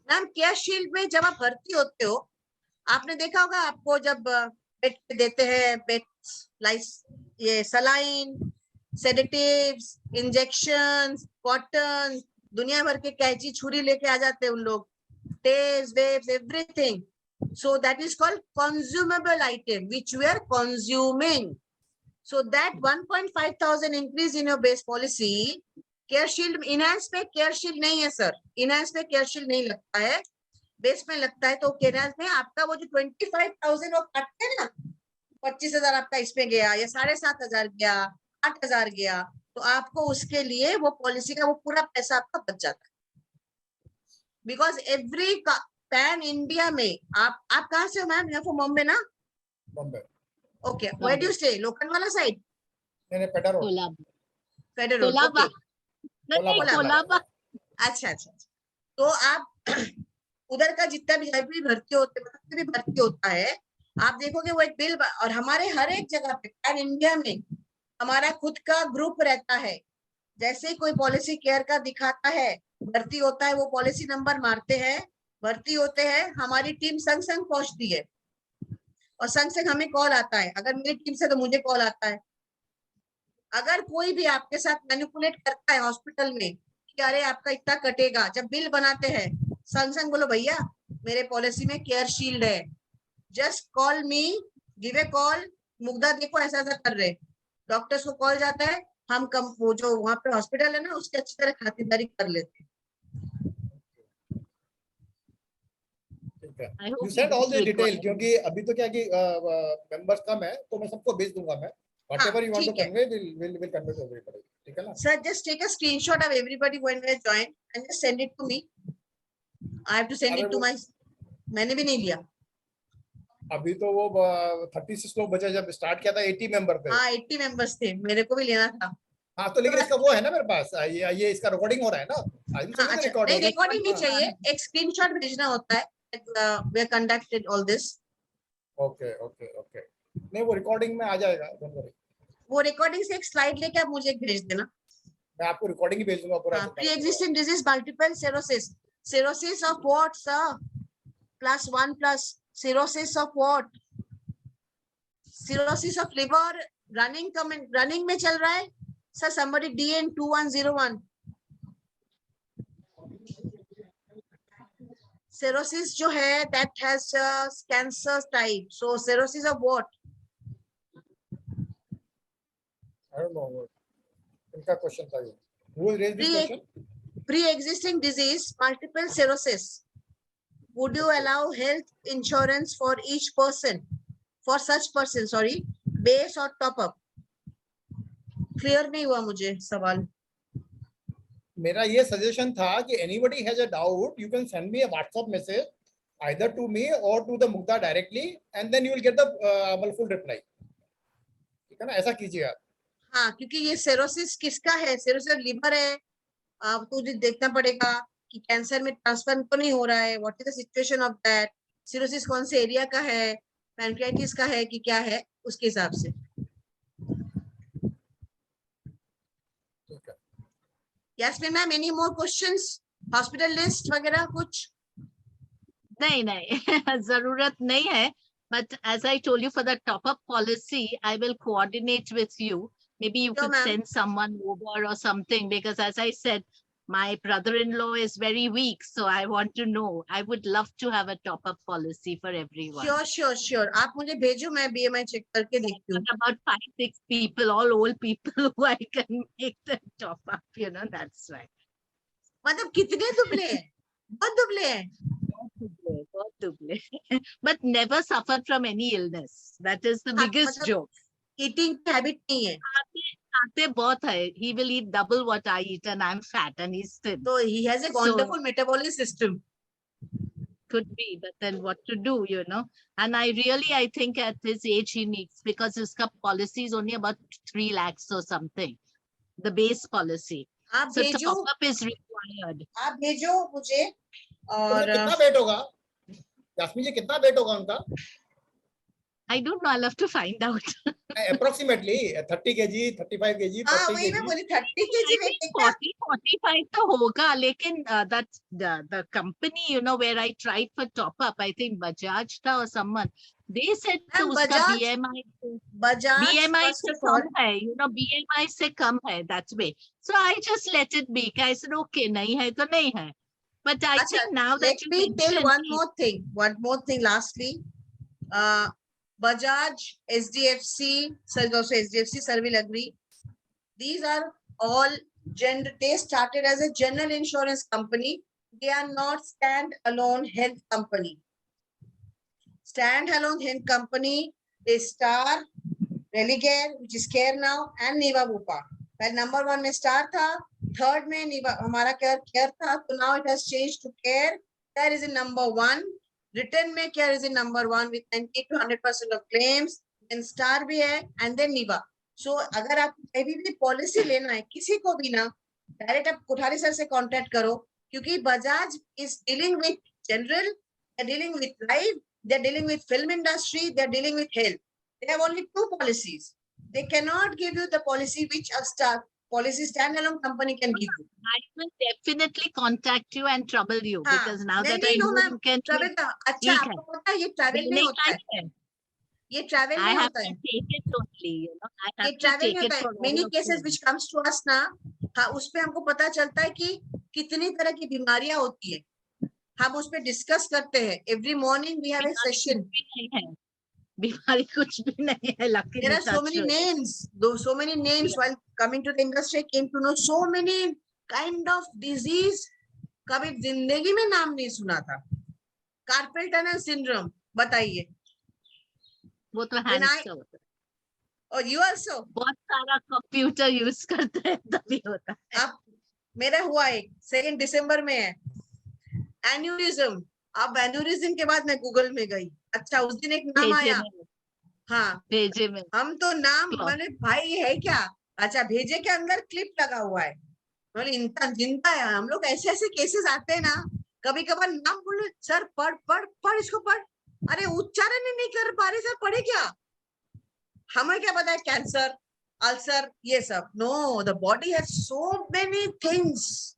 मैम, केयर शील्ड में जब आप भर्ती होते हो, आपने देखा होगा, आपको जब बेड देते हैं, बेड ये सलाइन, सेडेटिव्स, इंजेक्शंस, कॉटन, दुनिया भर के कैंची छुरी लेके आ जाते हैं उन लोग, टेप्स, वेब्स, everything. So that is called consumable item which we are consuming. So that 1.5 thousand increase in your base policy, care shield enhance पे केयर शील्ड नहीं है सर. इनहांस पे केयर शील्ड नहीं लगता है, बेस में लगता है. तो केयर में आपका वो जो 25,000 वो काटते हैं ना, 25,000 आपका इसमें गया, या 7,500 गया, 8,000 गया, तो आपको उसके लिए वो पॉलिसी का वो पूरा पैसा आपका बच जाता है. बिकॉज एवरी पैन इंडिया में आप कहाँ से हो मैम? यहाँ बॉम्बे ना? Bombay. Okay, where do you stay? Lokhandwala side? नहीं, पेडर रोड. पेडर रोड. अच्छा. तो आप उधर का जितना भी भर्ती होते, मतलब भी भर्ती होता है, आप देखोगे वो एक बिल. और हमारे हर एक जगह पे पैन इंडिया में हमारा खुद का ग्रुप रहता है जैसे ही कोई पॉलिसी केयर का दिखाता है, भर्ती होता है, वो पॉलिसी नंबर मारते हैं, भर्ती होते हैं, हमारी टीम संग संग पहुंचती है और संग संग हमें कॉल आता है। अगर मेरी टीम से तो मुझे कॉल आता है। अगर कोई भी आपके साथ मैनिपुलेट करता है हॉस्पिटल में कि अरे आपका इतना कटेगा, जब बिल बनाते हैं संग संग बोलो भैया मेरे पॉलिसी में केयर शील्ड है, just call me, give a call, Mugdha देखो ऐसा ऐसा कर रहे, डॉक्टर्स को कॉल जाता है, हम कम वो जो वहां पे हॉस्पिटल है ना उसकी अच्छी तरह खातिरदारी कर लेते हैं। You send all the detail क्योंकि अभी तो क्या कि मेंबर्स कम है तो मैं सबको भेज दूंगा मैं। Whatever you want to convey, we'll convey to everybody. ठीक है ना? Sir, just take a screenshot of everybody when they join and just send it to me. I have to send it to my. मैंने भी नहीं लिया। अभी तो वो 36 लोग बचे, जब स्टार्ट किया था 80 मेंबर थे। हाँ 80 मेंबर्स थे, मेरे को भी लेना था। हाँ तो लेकिन इसका वो है ना मेरे पास, ये इसका रिकॉर्डिंग हो रहा है ना। अच्छा, रिकॉर्डिंग नहीं चाहिए, एक स्क्रीनशॉट भेजना होता है। We have conducted all this. Okay okay okay, नहीं वो रिकॉर्डिंग में आ जाएगा, डोंट वरी। वो रिकॉर्डिंग से एक स्लाइड लेके आप मुझे एक भेज देना। मैं आपको रिकॉर्डिंग ही भेज दूंगा पूरा। Pre existing disease multiple cirrhosis, cirrhosis of what sir? +1 plus cirrhosis of what? Cirrhosis of liver, running में चल रहा है सर। somebody DN 2101 cirrhosis जो है that has cancer type, so cirrhosis of what? I don't know, इनका question था ये। Who raised this question? Pre-existing disease, multiple sclerosis. Would you allow health insurance for each person, for such person, sorry, base or top up? Clear नहीं हुआ मुझे सवाल। मेरा ये suggestion था कि anybody has a doubt, you can send me a WhatsApp message either to me or to the Mugdha directly, and then you will get the full reply. ठीक है ना, ऐसा कीजिए आप। हाँ, क्योंकि ये सेरोसिस किसका है? सेरोसिस लिवर है, आपको देखना पड़ेगा कि कैंसर में ट्रांसफर तो नहीं हो रहा है। What is the situation of that? Cirrhosis कौन से एरिया का है, पैनक्रियाटिस का है कि क्या है, उसके हिसाब से। Yasmeen ma'am, any more questions? Hospital list वगैरह कुछ? नहीं जरूरत नहीं है, but as I told you, for the top up policy I will coordinate with you. Maybe you could send someone over or something, because as I said, my brother-in-law is very weak, so I want to know. I would love to have a top up policy for everyone. Sure. आप मुझे भेजो, मैं BMI check करके देखती हूँ। About 5-6 people, all old people who I can make the top up, you know, that's right. मतलब कितने दुबले हैं? बहुत दुबले हैं। बहुत दुबले but never suffered from any illness. That is the biggest joke. Eating habit नहीं है। खाते बहुत है। He will eat double what I eat and I'm fat and he's thin. So he has a wonderful metabolic system. Could be, but then what to do, you know? And I think at his age he needs, because his policy is only about 3 lakhs or something, the base policy. So top up is required. आप भेजो मुझे। और कितना wait होगा यास्मीन जी, कितना wait होगा उनका? I don't know, I'll have to find out. Approximately 30 kg, 35 kg, 40 वही मैं kg. बोली 30 kg वेट 40-45 तो होगा, लेकिन that's the company, you know, where I tried for top up, I think Bajaj था or someone, they said तो उसका BMI से कम है, you know, BMI से कम है, that's way. So I just let it be. I said okay, नहीं है तो नहीं है. But I think now that let me tell one more thing lastly. Bajaj, SDFC, also SDFC, sir will agree. These are all they started as a general insurance company. They are not stand-alone health company. Stand-alone health company is Star, Religare, which is Care Now, and Niva Bupa. Well, number 1 में Star था, 3rd में Niva, हमारा Care था, so now it has changed to Care. Care is in number 1. Written में Care is in number 1 with 90 to 100% of claims. Then Star भी है, and then Niva. So अगर आप कभी भी पॉलिसी लेना है किसी को भी ना, डायरेक्ट आप कोठारी सर से कांटेक्ट करो, क्योंकि Bajaj is dealing with general, they're dealing with life, they're dealing with film industry, they're dealing with health. They have only 2 policies. They cannot give you the policy which a Star. policy standalone company can give you. I will definitely contact you and trouble you हाँ, because now नहीं that I नहीं no know ma'am, you can. Travel का अच्छा ठीक है, आपको पता है ये ट्रैवल में देने होता का है, ही है. ये ट्रैवल I में have होता to है, take it only, you know. I ये have to ट्रैवल take में it होता है. for all many of cases you. Which comes to us ना, हाँ उस पे हमको पता चलता है कि कितनी तरह की बीमारियां होती है, हम उस पे डिस्कस करते हैं. Every morning we have a session. बीमारी कुछ भी नहीं है, luckily There are so touch many wood. names, though so many names. While coming to the industry, I came to know so many kind of disease. कभी जिंदगी में नाम नहीं सुना था. कार्पेल टनल सिंड्रोम बताइए. वो तो When hands I- से होता है. और you also. बहुत सारा कंप्यूटर यूज करते हैं तभी होता है. अब मेरा हुआ है 2 दिसंबर में है. एन्यूरिज्म. अब एन्यूरिज्म के बाद मैं गूगल में गई. अच्छा उस दिन एक नाम भेजे आया. में, हाँ भेजे में. हम तो नाम Clock. मैंने भाई ये है क्या. अच्छा भेजे के अंदर क्लिप लगा हुआ है. बोले इंसान जिंदा है. हम लोग ऐसे ऐसे केसेस आते हैं ना, कभी कभार नाम बोले सर पढ़ पढ़ पढ़ इसको पढ़. अरे उच्चारण ही नहीं कर पा रहे सर, पढ़े क्या. हमें क्या पता है कैंसर अल्सर ये सब. No, the body has so many things.